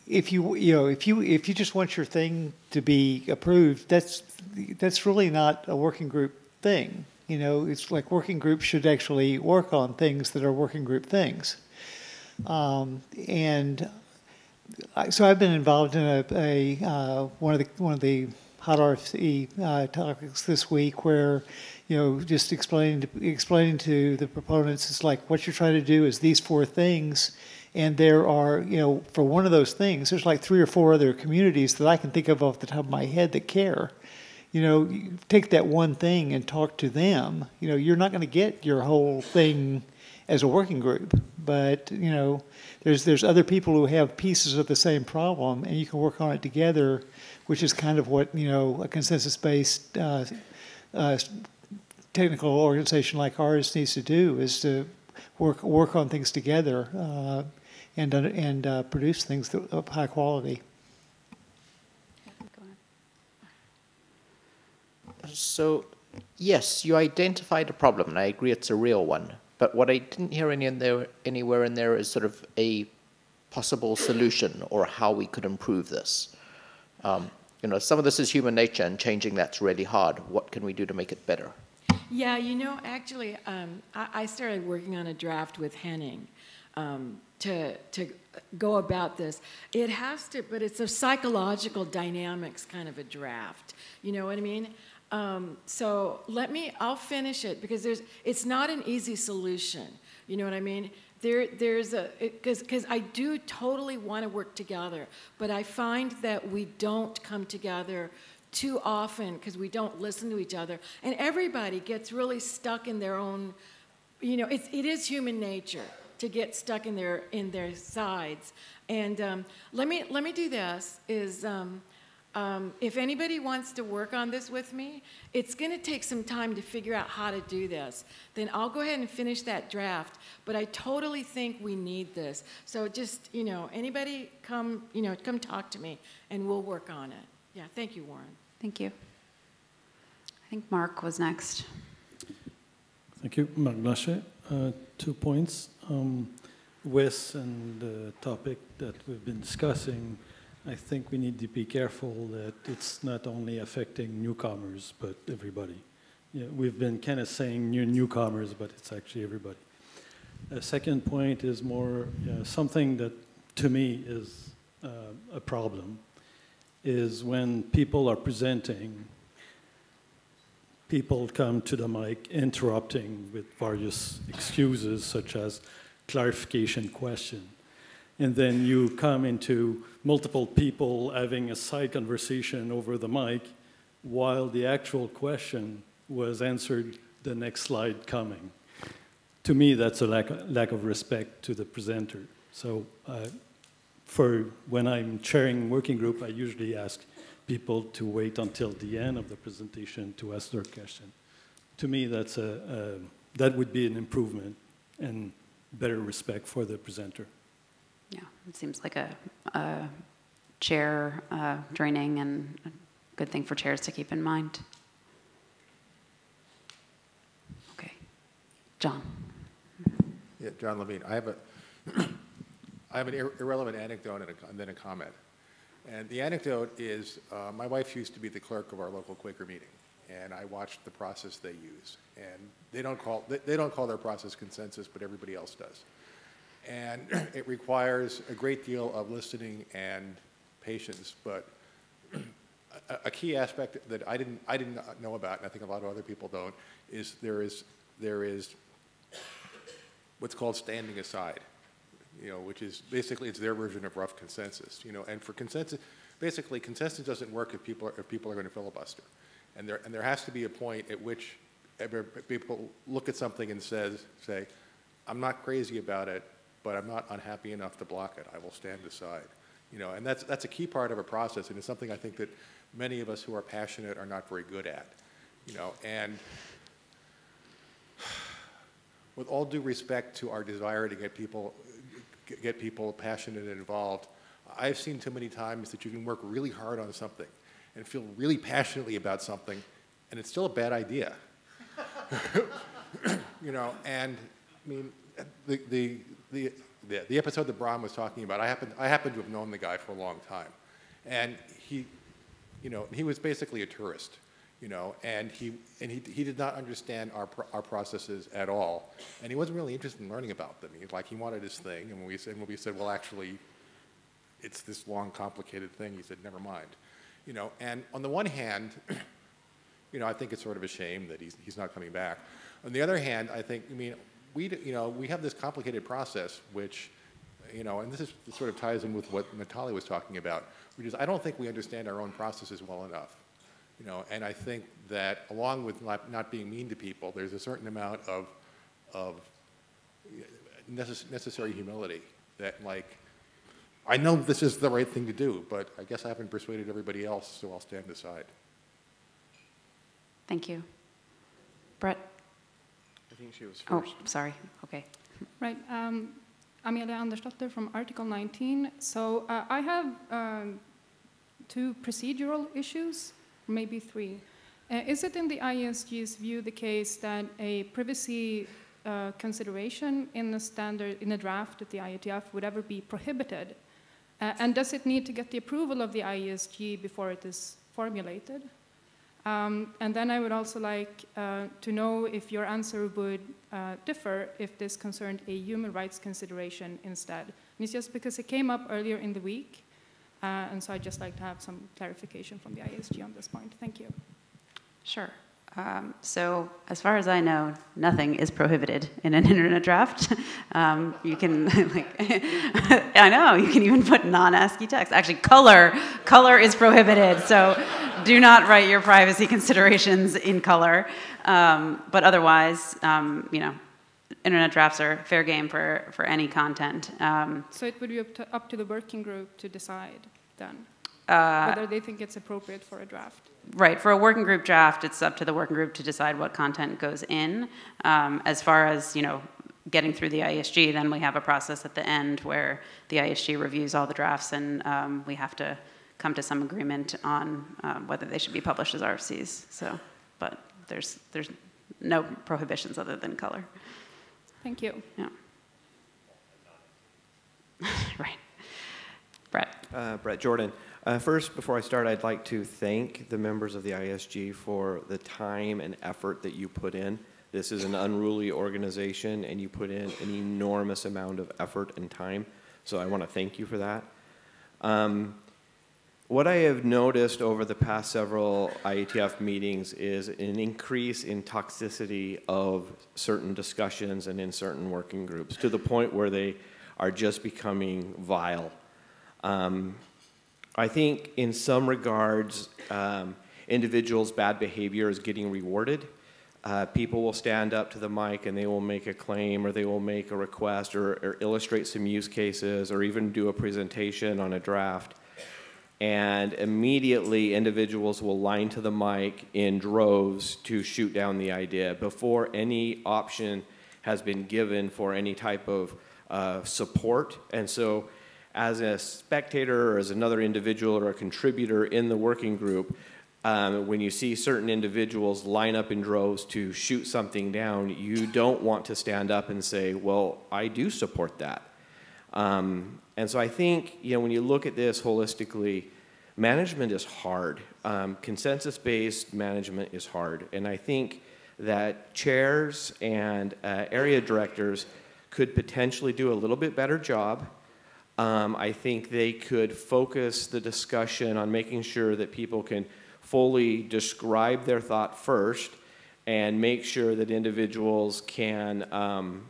if you just want your thing to be approved, that's really not a working group thing. It's like working groups should actually work on things that are working group things. So I've been involved in one of the hot RFC topics this week, where just explaining to the proponents, it's like what you're trying to do is these 4 things, and there are for one of those things, there's like 3 or 4 other communities that I can think of off the top of my head that care. Take that one thing and talk to them. You're not going to get your whole thing as a working group, but there's other people who have pieces of the same problem, and you can work on it together, which is kind of what a consensus-based technical organization like ours needs to do, is to work on things together and produce things of high quality. So, yes, you identified a problem, and I agree it's a real one. But what I didn't hear anywhere in there is sort of a possible solution or how we could improve this. Some of this is human nature, and changing that's really hard. What can we do to make it better? Yeah, actually, I started working on a draft with Henning to go about this. It has to, but it's a psychological dynamics kind of a draft. You know what I mean? So I'll finish it, because it's not an easy solution. You know what I mean? Because I do totally want to work together, but I find that we don't come together too often because we don't listen to each other, and everybody gets really stuck in their own. It is human nature to get stuck in their sides. And let me do this. If anybody wants to work on this with me, it's going to take some time to figure out how to do this. Then I'll go ahead and finish that draft. But I totally think we need this. So just, anybody come talk to me, and we'll work on it. Yeah, thank you, Warren. Thank you. I think Mark was next. Thank you, Mark Blanchet. 2 points. With the topic that we've been discussing, I think we need to be careful that it's not only affecting newcomers, but everybody. We've been kind of saying newcomers, but it's actually everybody. A second point is more something that, to me, is a problem, is when people are presenting, people come to the mic interrupting with various excuses, such as clarification question. And then you come into multiple people having a side conversation over the mic while the actual question was answered the next slide coming. To me, that's a lack of respect to the presenter. So for when I'm chairing working group, I usually ask people to wait until the end of the presentation to ask their question. To me, that would be an improvement and better respect for the presenter. Yeah, it seems like a chair training and a good thing for chairs to keep in mind. John. Yeah, John Levine. I have an irrelevant anecdote and then a comment. And the anecdote is, my wife used to be the clerk of our local Quaker meeting, and I watched the process they use. And they don't call their process consensus, but everybody else does. And it requires a great deal of listening and patience, but a key aspect that I didn't know about, and I think a lot of other people don't, is there is what's called standing aside, which is basically it's their version of rough consensus, and for consensus, basically consensus doesn't work if people are going to filibuster, and there has to be a point at which people look at something and say, I'm not crazy about it, but I'm not unhappy enough to block it. I will stand aside, and that's a key part of a process, and it's something I think that many of us who are passionate are not very good at, and with all due respect to our desire to get people passionate and involved, I've seen too many times that you can work really hard on something and feel really passionately about something, and it's still a bad idea. And I mean, the episode that Bram was talking about, I happen to have known the guy for a long time, and he was basically a tourist, and he did not understand our processes at all, and he wasn't really interested in learning about them. He wanted his thing, and when we said, well, actually, it's this long, complicated thing, he said, never mind, And on the one hand, I think it's sort of a shame that he's not coming back. On the other hand, I think, we have this complicated process, which, and this sort of ties in with what Natalie was talking about, which is I don't think we understand our own processes well enough. And I think that along with not being mean to people, there's a certain amount of necessary humility that, I know this is the right thing to do, but I guess I haven't persuaded everybody else, so I'll stand aside. Thank you. Brett? I think she was first. Oh, sorry. Okay. Right. Amelia Andersdotter from Article 19. So I have 2 procedural issues, maybe 3. Is it in the IESG's view the case that a privacy consideration in a draft at the IETF would ever be prohibited? And does it need to get the approval of the IESG before it is formulated? And then I would also like to know if your answer would differ if this concerned a human rights consideration instead. And it's just because it came up earlier in the week, and so I'd just like to have some clarification from the IESG on this point. Thank you. Sure. So as far as I know, nothing is prohibited in an internet draft. You can, I know, you can even put non-ASCII text. Actually, color is prohibited. So do not write your privacy considerations in color. But otherwise, internet drafts are fair game for any content. So it would be up to the working group to decide then whether they think it's appropriate for a draft. Right, for a working group draft, it's up to the working group to decide what content goes in. As far as, getting through the IESG, then we have a process at the end where the IESG reviews all the drafts, and we have to come to some agreement on whether they should be published as RFCs. So, but there's no prohibitions other than color. Thank you. Yeah. Right. Brett. Brett Jordan. First, before I start, I'd like to thank the members of the IESG for the time and effort that you put in. This is an unruly organization, and you put in an enormous amount of effort and time, so I want to thank you for that. What I have noticed over the past several IETF meetings is an increase in toxicity of certain discussions and in certain working groups, to the point where they are just becoming vile. I think in some regards, individuals' bad behavior is getting rewarded. People will stand up to the mic and they will make a claim, or they will make a request, or illustrate some use cases, or even do a presentation on a draft. And immediately individuals will line to the mic in droves to shoot down the idea before any option has been given for any type of support. And so, as a spectator or as another individual or a contributor in the working group, When you see certain individuals line up in droves to shoot something down, you don't want to stand up and say, well, I do support that. And so I think, when you look at this holistically, management is hard. Consensus-based management is hard. And I think that chairs and area directors could potentially do a little bit better job. I think they could focus the discussion on making sure that people can fully describe their thought first and make sure that individuals can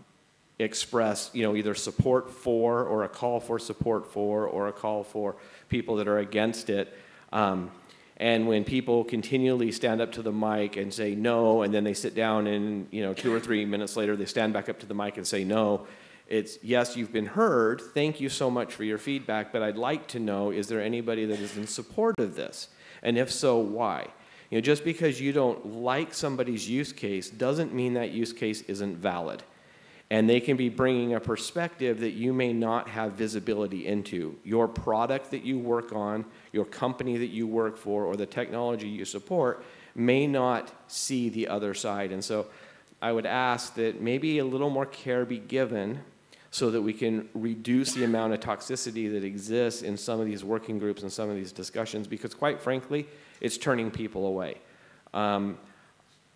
express, either support for or a call for support for or a call for people that are against it. And when people continually stand up to the mic and say no, and then they sit down and 2 or 3 minutes later they stand back up to the mic and say no, it's, yes, you've been heard, thank you so much for your feedback, but I'd like to know, is there anybody that is in support of this? And if so, why? Just because you don't like somebody's use case doesn't mean that use case isn't valid. And they can be bringing a perspective that you may not have visibility into. Your product that you work on, your company that you work for, or the technology you support may not see the other side. And so I would ask that maybe a little more care be given so that we can reduce the amount of toxicity that exists in some of these working groups and some of these discussions, because quite frankly, it's turning people away. I'm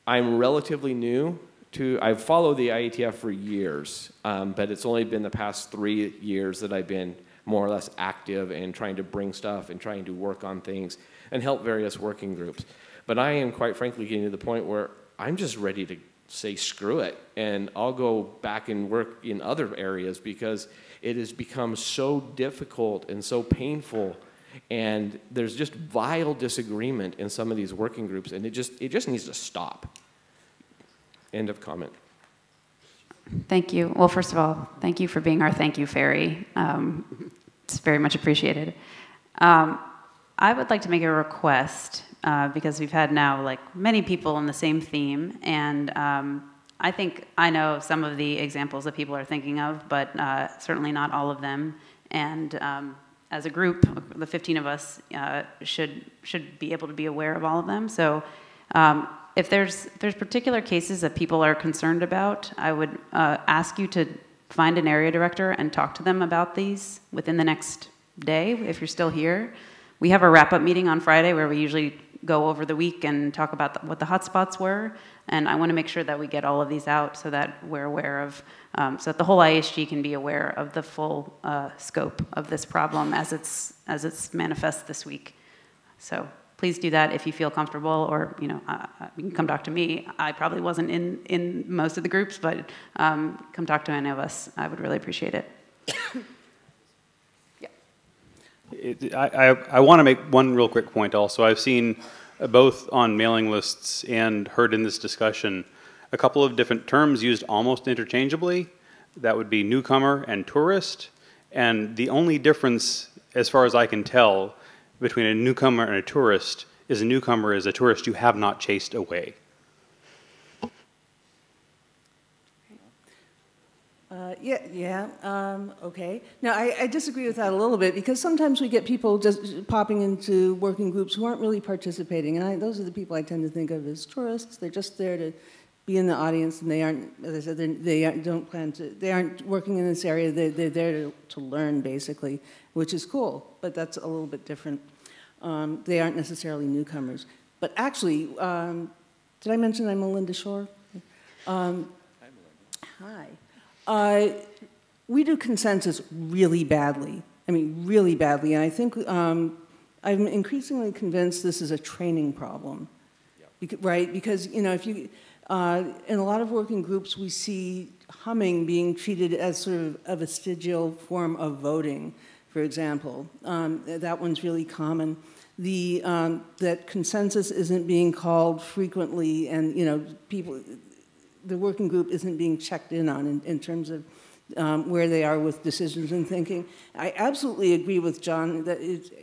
relatively new to, I've followed the IETF for years, but it's only been the past 3 years that I've been more or less active and trying to bring stuff and trying to work on things and help various working groups. But I am quite frankly getting to the point where I'm just ready to say screw it, and I'll go back and work in other areas because it has become so difficult and so painful, and there's just vile disagreement in some of these working groups, and it just needs to stop. End of comment. Thank you. Well, first of all, thank you for being our thank you fairy. It's very much appreciated. I would like to make a request because we've had now many people on the same theme, and I think I know some of the examples that people are thinking of, but certainly not all of them. And as a group, the 15 of us should be able to be aware of all of them. So if there's particular cases that people are concerned about, I would ask you to find an area director and talk to them about these within the next day, if you're still here. We have a wrap-up meeting on Friday where we usually go over the week and talk about what the hotspots were, and I want to make sure that we get all of these out so that we're aware of, so that the whole IESG can be aware of the full scope of this problem as it's manifest this week. So please do that if you feel comfortable, or you can come talk to me. I probably wasn't in most of the groups, but come talk to any of us. I would really appreciate it. I want to make one real quick point also. I've seen both on mailing lists and heard in this discussion a couple of different terms used almost interchangeably. That would be newcomer and tourist. And the only difference, as far as I can tell, between a newcomer and a tourist is a newcomer is a tourist you have not chased away. Okay. Now, I disagree with that a little bit, because sometimes we get people just popping into working groups who aren't really participating, and those are the people I tend to think of as tourists. They're just there to be in the audience, and they aren't, as I said, they aren't working in this area. They're there to learn, basically, which is cool, but that's a little bit different. They aren't necessarily newcomers. But actually, did I mention I'm Melinda Shore? Hi. We do consensus really badly. I mean, really badly. And I think I'm increasingly convinced this is a training problem, right? Because if you, in a lot of working groups, we see humming being treated as sort of a vestigial form of voting, for example. That one's really common. That consensus isn't being called frequently, and the working group isn't being checked in on in terms of where they are with decisions and thinking. I absolutely agree with John that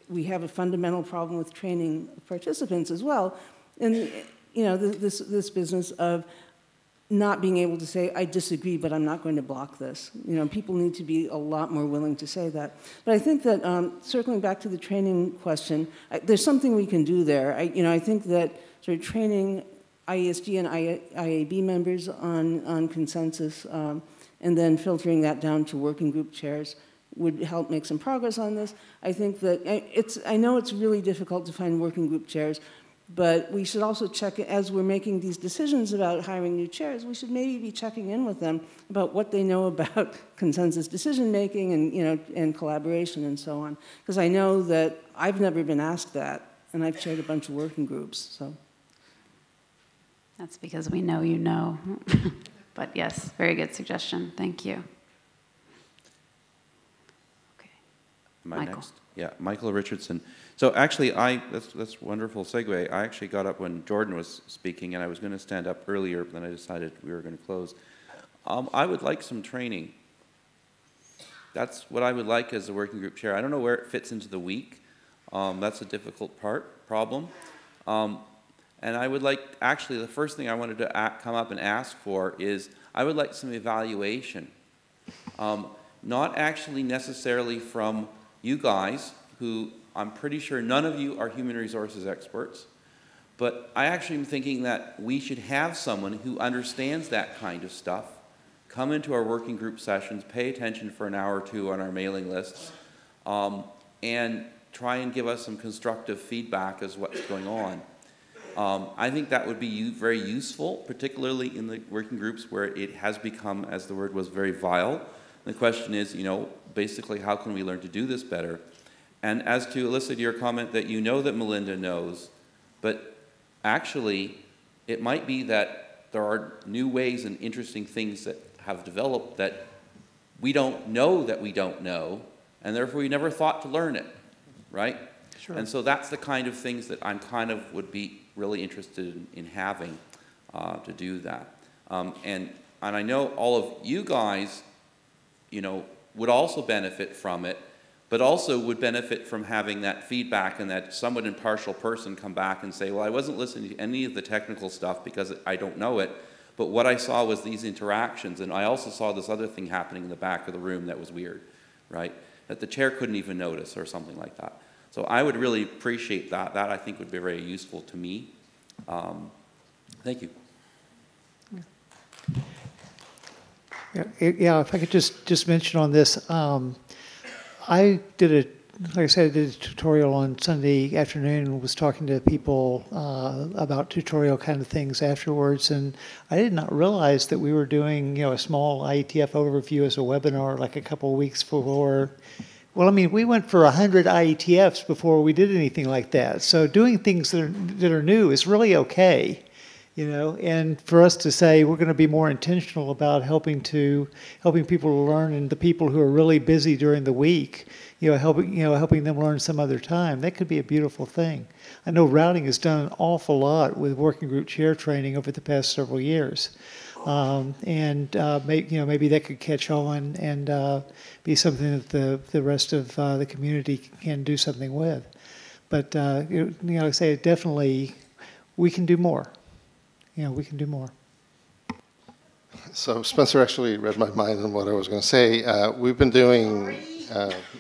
we have a fundamental problem with training participants as well. And this business of not being able to say, I disagree, but I'm not going to block this. You know, people need to be a lot more willing to say that. But I think that, circling back to the training question, there's something we can do there. I think that sort of training IESG and IAB members on consensus, and then filtering that down to working group chairs would help make some progress on this. I think that I know it's really difficult to find working group chairs, but we should also check, as we're making these decisions about hiring new chairs, we should maybe be checking in with them about what they know about consensus decision making and, and collaboration and so on. Because I know that I've never been asked that, and I've chaired a bunch of working groups, so. That's because we know you know. But yes, very good suggestion. Thank you. Okay. Am I Michael. next? Yeah, Michael Richardson. So actually, that's a wonderful segue. I actually got up when Jordan was speaking, and I was going to stand up earlier, but then I decided we were going to close. I would like some training. That's what I would like as a working group chair. I don't know where it fits into the week. That's a difficult problem. And I would like, actually, the first thing I wanted to come up and ask for is, I would like some evaluation. Not actually necessarily from you guys, who I'm pretty sure none of you are human resources experts, but I actually am thinking that we should have someone who understands that kind of stuff, come into our working group sessions, pay attention for an hour or two on our mailing lists, and try and give us some constructive feedback as what's going on. I think that would be very useful, particularly in the working groups where it has become, as the word was, very vile. The question is, basically, how can we learn to do this better? And as to elicit your comment that you know that Melinda knows, but actually, it might be that there are new ways and interesting things that have developed that we don't know that we don't know, and therefore we never thought to learn it, right? Sure. And so that's the kind of things that I'm would be really interested in having to do that. And I know all of you guys, would also benefit from it, but also would benefit from having that feedback and that somewhat impartial person come back and say, well, I wasn't listening to any of the technical stuff because I don't know it, but what I saw was these interactions, and I also saw this other thing happening in the back of the room that was weird, right? That the chair couldn't even notice or something like that. So I would really appreciate that. That, I think, would be very useful to me. Thank you. Yeah, if I could just mention on this, I did like I said, I did a tutorial on Sunday afternoon and was talking to people about tutorial kind of things afterwards, and I did not realize that we were doing, a small IETF overview as a webinar like a couple of weeks before. Well, I mean, we went for 100 IETFs before we did anything like that. So doing things that are new is really okay, And for us to say we're going to be more intentional about helping people to learn, and the people who are really busy during the week, helping them learn some other time, that could be a beautiful thing. I know routing has done an awful lot with working group chair training over the past several years. Maybe that could catch on and be something that the rest of the community can do something with. But like I say, definitely we can do more. We can do more. So Spencer actually read my mind on what I was going to say. We've been doing.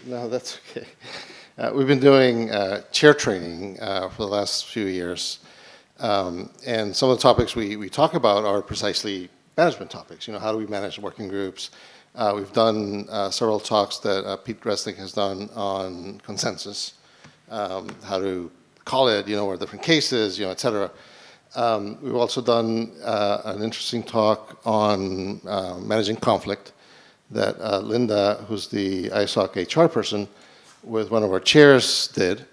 No, that's okay. We've been doing chair training for the last few years. And some of the topics we talk about are precisely management topics. How do we manage working groups? We've done several talks that Pete Resnick has done on consensus, how to call it, what are different cases, et cetera. We've also done an interesting talk on managing conflict that Linda, who's the ISOC HR person, with one of our chairs did.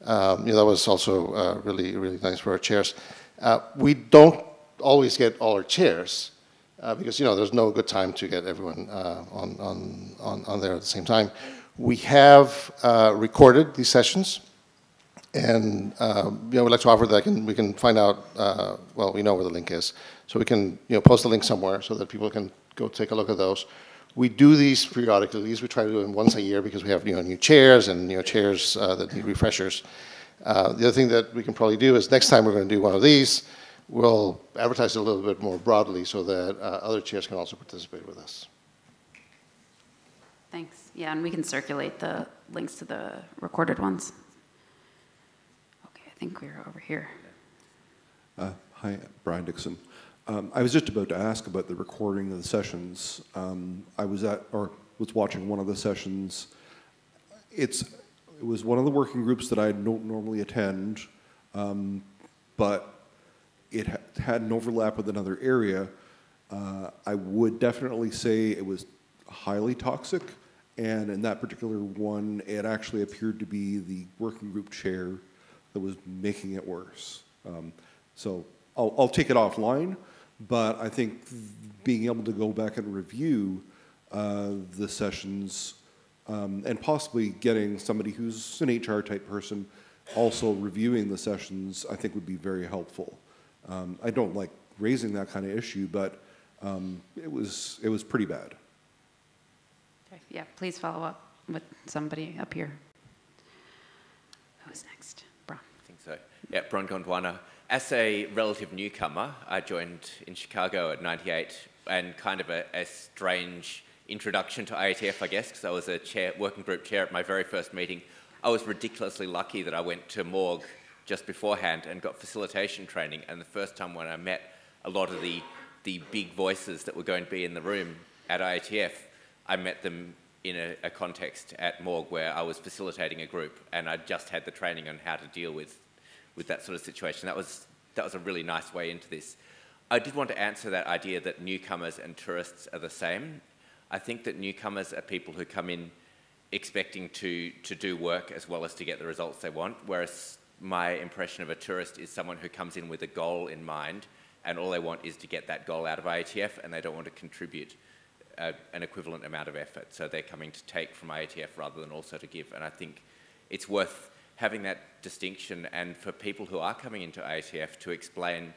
That was also really, really nice for our chairs. We don't always get all our chairs because there's no good time to get everyone on there at the same time. We have recorded these sessions, and we'd like to offer that we can find out. Well, we know where the link is, so we can post the link somewhere so that people can go take a look at those. We do these periodically. These we try to do them once a year because we have new chairs and chairs that need refreshers. The other thing that we can probably do is next time we're going to do one of these, we'll advertise it a little bit more broadly so that other chairs can also participate with us. Thanks. Yeah, and we can circulate the links to the recorded ones. Okay, I think we're over here. Hi, Brian Dixon. I was just about to ask about the recording of the sessions. I was watching one of the sessions. It was one of the working groups that I don't normally attend, but it had an overlap with another area. I would definitely say it was highly toxic, and in that particular one, it actually appeared to be the working group chair that was making it worse. So I'll take it offline, but I think being able to go back and review the sessions and possibly getting somebody who's an HR type person also reviewing the sessions, I think would be very helpful. I don't like raising that kind of issue, but it was pretty bad. Okay. Yeah, please follow up with somebody up here. Who's next? Bron. I think so. Yeah, Bron Gondwana. As a relative newcomer, I joined in Chicago at 98, and kind of a strange introduction to IETF, I guess, because I was a working group chair at my very first meeting. I was ridiculously lucky that I went to Morg just beforehand and got facilitation training, and the first time when I met a lot of the big voices that were going to be in the room at IETF, I met them in a context at Morg where I was facilitating a group, and I just had the training on how to deal with that sort of situation. That was a really nice way into this. I did want to answer that idea that newcomers and tourists are the same. I think that newcomers are people who come in expecting to do work as well as to get the results they want, whereas my impression of a tourist is someone who comes in with a goal in mind, and all they want is to get that goal out of IETF, and they don't want to contribute an equivalent amount of effort. So they're coming to take from IETF rather than also to give. And I think it's worth having that distinction, and for people who are coming into IETF to explain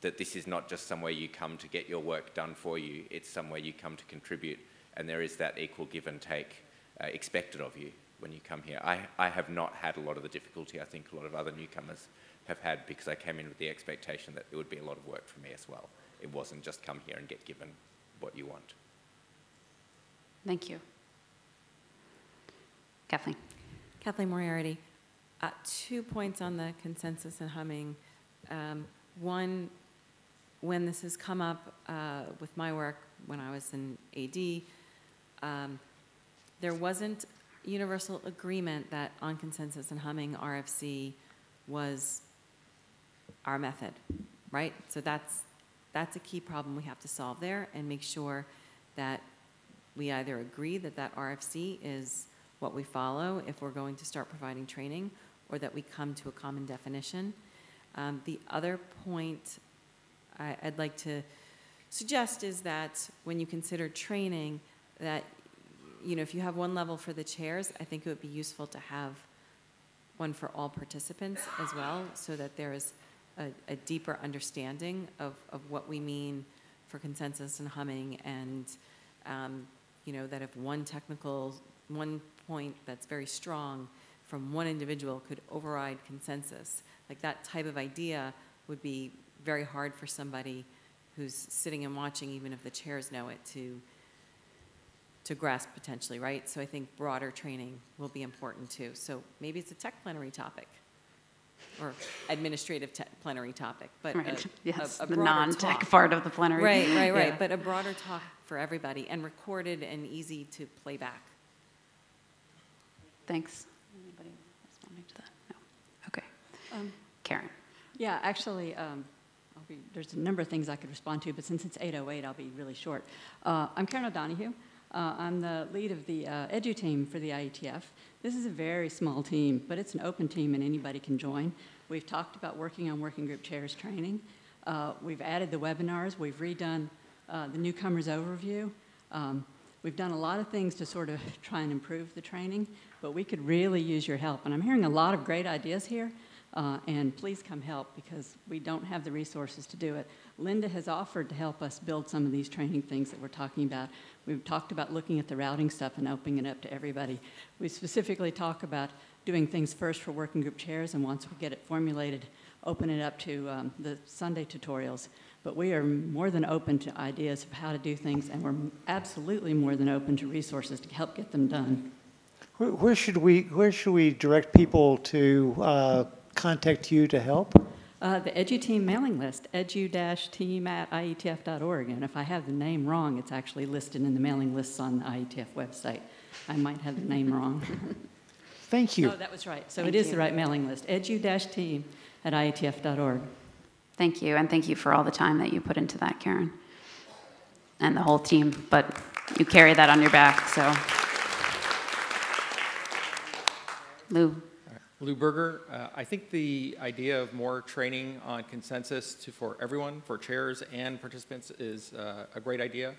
that this is not just somewhere you come to get your work done for you, it's somewhere you come to contribute, and there is that equal give and take expected of you when you come here. I have not had a lot of the difficulty I think a lot of other newcomers have had, because I came in with the expectation that it would be a lot of work for me as well. It wasn't just come here and get given what you want. Thank you. Kathleen. Kathleen Moriarty. 2 points on the consensus and humming. One, when this has come up with my work when I was in AD, there wasn't universal agreement that on consensus and humming RFC was our method, right? So that's a key problem we have to solve there, and make sure that we either agree that that RFC is what we follow if we're going to start providing training, or that we come to a common definition. The other point I'd like to suggest is that when you consider training, that if you have one level for the chairs, I think it would be useful to have one for all participants as well, so that there is a deeper understanding of what we mean for consensus and humming, and that if one point that's very strong from one individual could override consensus, like that type of idea would be very hard for somebody who's sitting and watching, even if the chairs know it, to grasp potentially, right? So I think broader training will be important too. So maybe it's a tech plenary topic or administrative plenary topic, but right. Yes, a the broader non-tech talk. part of the plenary. Right, Yeah. but a broader talk for everybody, and recorded and easy to play back. Thanks. Anybody responding to that? No. Okay. Karen. Yeah, actually, there's a number of things I could respond to, but since it's 8:08, I'll be really short. I'm Karen O'Donohue. I'm the lead of the edu team for the IETF. This is a very small team, but it's an open team and anybody can join. We've talked about working on working group chairs training. We've added the webinars. We've redone the newcomers overview. We've done a lot of things to sort of try and improve the training, but we could really use your help. And I'm hearing a lot of great ideas here, and please come help, because we don't have the resources to do it. Linda has offered to help us build some of these training things that we're talking about. We've talked about looking at the routing stuff and opening it up to everybody. We specifically talk about doing things first for working group chairs, and once we get it formulated, open it up to the Sunday tutorials. But we are more than open to ideas of how to do things, and we're absolutely more than open to resources to help get them done. Where should we direct people to contact you to help? The EduTeam mailing list, edu-team@ietf.org. And if I have the name wrong, it's actually listed in the mailing lists on the IETF website. I might have the name wrong. Thank you. Oh, that was right. So it is the right mailing list, edu-team@ietf.org. Thank you, and thank you for all the time that you put into that, Karen, and the whole team. But you carry that on your back, so. Lou. Lou Berger. I think the idea of more training on consensus for everyone, for chairs and participants, is a great idea.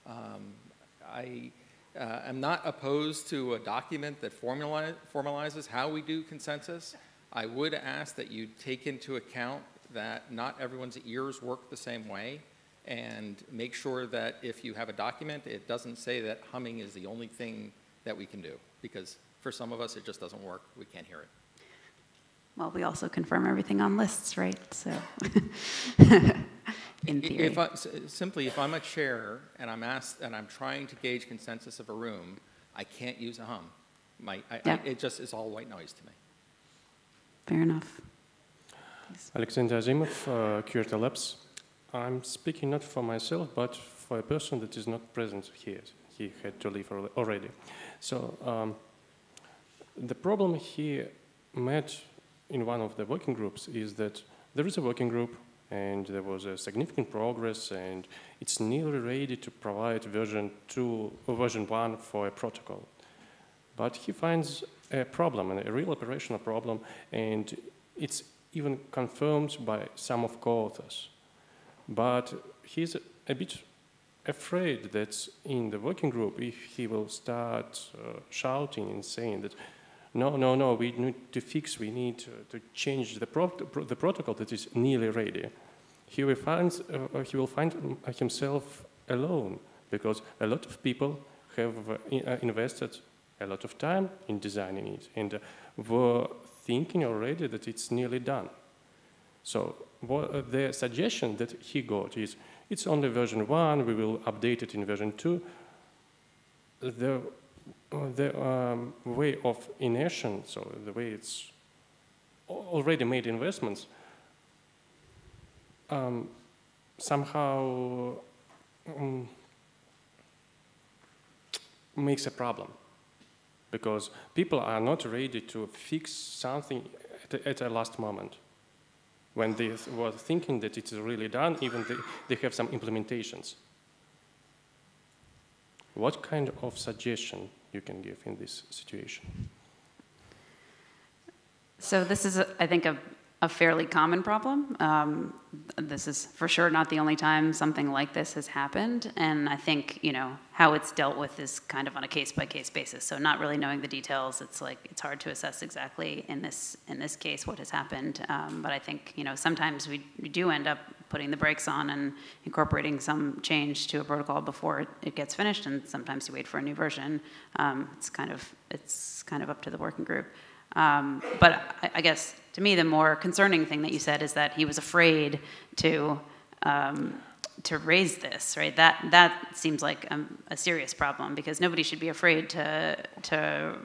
I am not opposed to a document that formalizes how we do consensus. I would ask that you take into account that not everyone's ears work the same way, and make sure that if you have a document, it doesn't say that humming is the only thing that we can do, because for some of us, it just doesn't work. We can't hear it. Well, we also confirm everything on lists, right? So, in theory. Simply, if I'm a chair and I'm asked and I'm trying to gauge consensus of a room, I can't use a hum. It just is all white noise to me. Fair enough. Alexander Azimov, QRT Labs. I'm speaking not for myself, but for a person that is not present here. He had to leave already. So the problem he met in one of the working groups is that there is a working group, and there was a significant progress, and it's nearly ready to provide version 2 or version 1 for a protocol. But he finds a problem, a real operational problem, and it's even confirmed by some of co-authors. But he's a bit afraid that in the working group, if he will start shouting and saying that, no, we need to fix, we need to change the protocol that is nearly ready, he will find himself alone, because a lot of people have invested a lot of time in designing it and were thinking already that it's nearly done. So the suggestion that he got is, it's only version 1, we will update it in version 2. The way of inertia, so the way it's already made investments, somehow makes a problem, because people are not ready to fix something at a last moment. When they were thinking that it's really done, even they have some implementations. What kind of suggestion you can give in this situation? So this is, I think, a fairly common problem. This is for sure not the only time something like this has happened, and I think how it's dealt with is kind of on a case-by-case basis. So not really knowing the details, it's hard to assess exactly in this case what has happened. But I think sometimes we do end up putting the brakes on and incorporating some change to a protocol before it gets finished, and sometimes you wait for a new version. It's kind of up to the working group. But I guess to me the more concerning thing that you said is that he was afraid to raise this, right? That seems like a serious problem, because nobody should be afraid to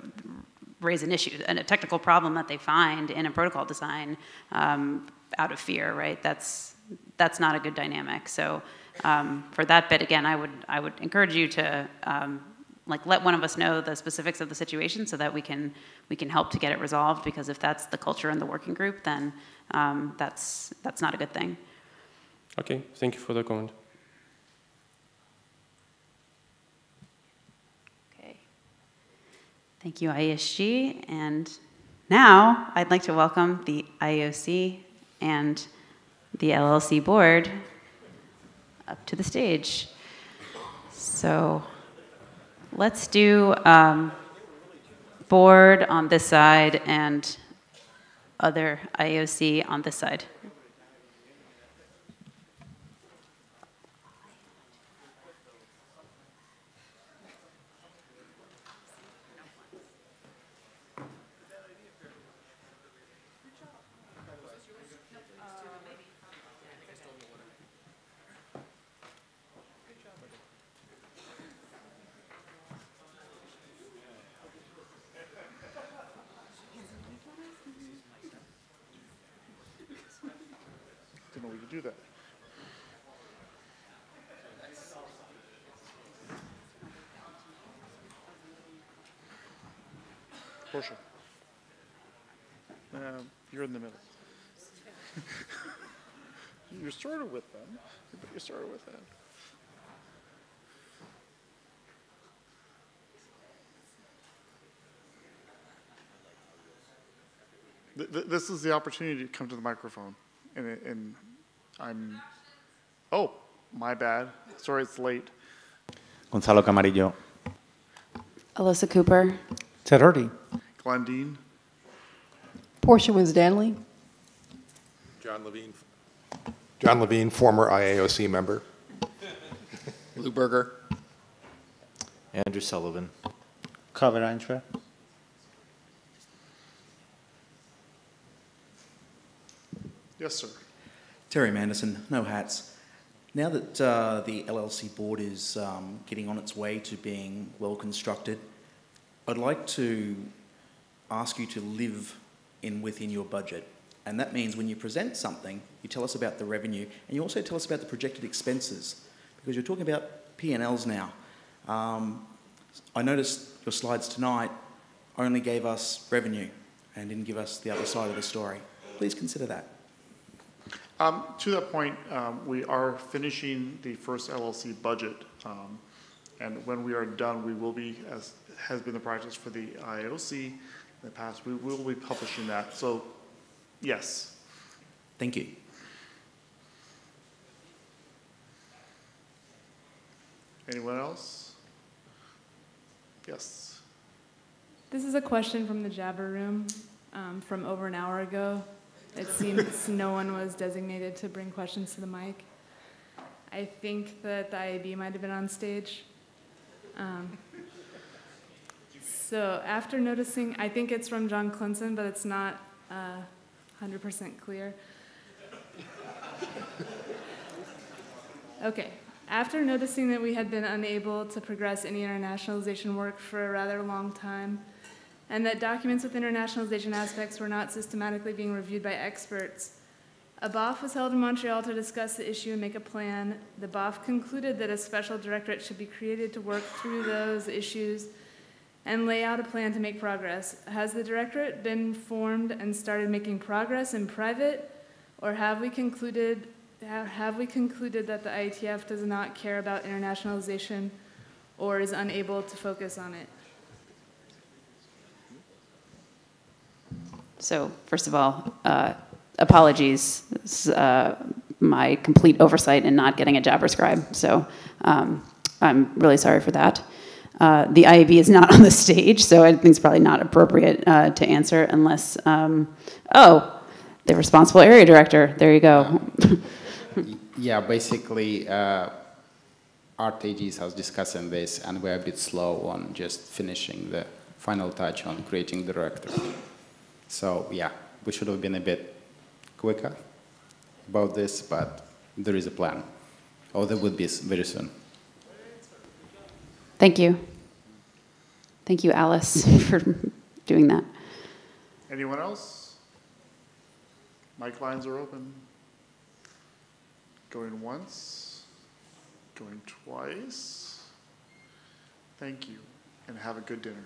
raise an issue, a technical problem that they find in a protocol design out of fear, right? That's not a good dynamic. So for that bit, again, I would encourage you to let one of us know the specifics of the situation so that we can help to get it resolved, because if that's the culture in the working group, then that's not a good thing. Okay, thank you for the comment. Okay. Thank you, IESG. And now I'd like to welcome the IOC and the LLC board up to the stage. So let's do board on this side and other IOC on this side. to do that. Portia. You're in the middle. You're sort of with them, but you're sort of with them. This is the opportunity to come to the microphone. And I'm, oh, my bad. Sorry, it's late. Gonzalo Camarillo. Alyssa Cooper. Ted Hardy. Glendine. Portia Winstanley. John Levine, former IAOC member. Lou Berger. Andrew Sullivan. Kaveh Reinschwer. Yes, sir. Terry Manderson, no hats. Now that the LLC board is getting on its way to being well constructed, I'd like to ask you to live within your budget. And that means when you present something, you tell us about the revenue, and you also tell us about the projected expenses, because you're talking about P&Ls now. I noticed your slides tonight only gave us revenue and didn't give us the other side of the story. Please consider that. To that point, we are finishing the first LLC budget, and when we are done, we will be, as has been the practice for the IOC in the past, we will be publishing that. So, yes. Thank you. Anyone else? Yes. This is a question from the Jabber Room from over an hour ago. It seems no one was designated to bring questions to the mic. I think that the IAB might have been on stage. So after noticing, I think it's from John Clinton, but it's not 100% clear. Okay. After noticing that we had been unable to progress any internationalization work for a rather long time, and that documents with internationalization aspects were not systematically being reviewed by experts, a BOF was held in Montreal to discuss the issue and make a plan. The BOF concluded that a special directorate should be created to work through those issues and lay out a plan to make progress. Has the directorate been formed and started making progress in private, or have we concluded that the IETF does not care about internationalization or is unable to focus on it? So first of all, apologies. This is my complete oversight in not getting a Jabber scribe. So I'm really sorry for that. The IAB is not on the stage, so I think it's probably not appropriate to answer unless, oh, the responsible area director. There you go. Yeah, basically, RTGs has discussing this, and we're a bit slow on just finishing the final touch on creating the director. So yeah, we should have been a bit quicker about this, but there is a plan. Or there would be very soon. Thank you. Thank you, Alice, for doing that. Anyone else? Mic lines are open. Going once, going twice. Thank you, and have a good dinner.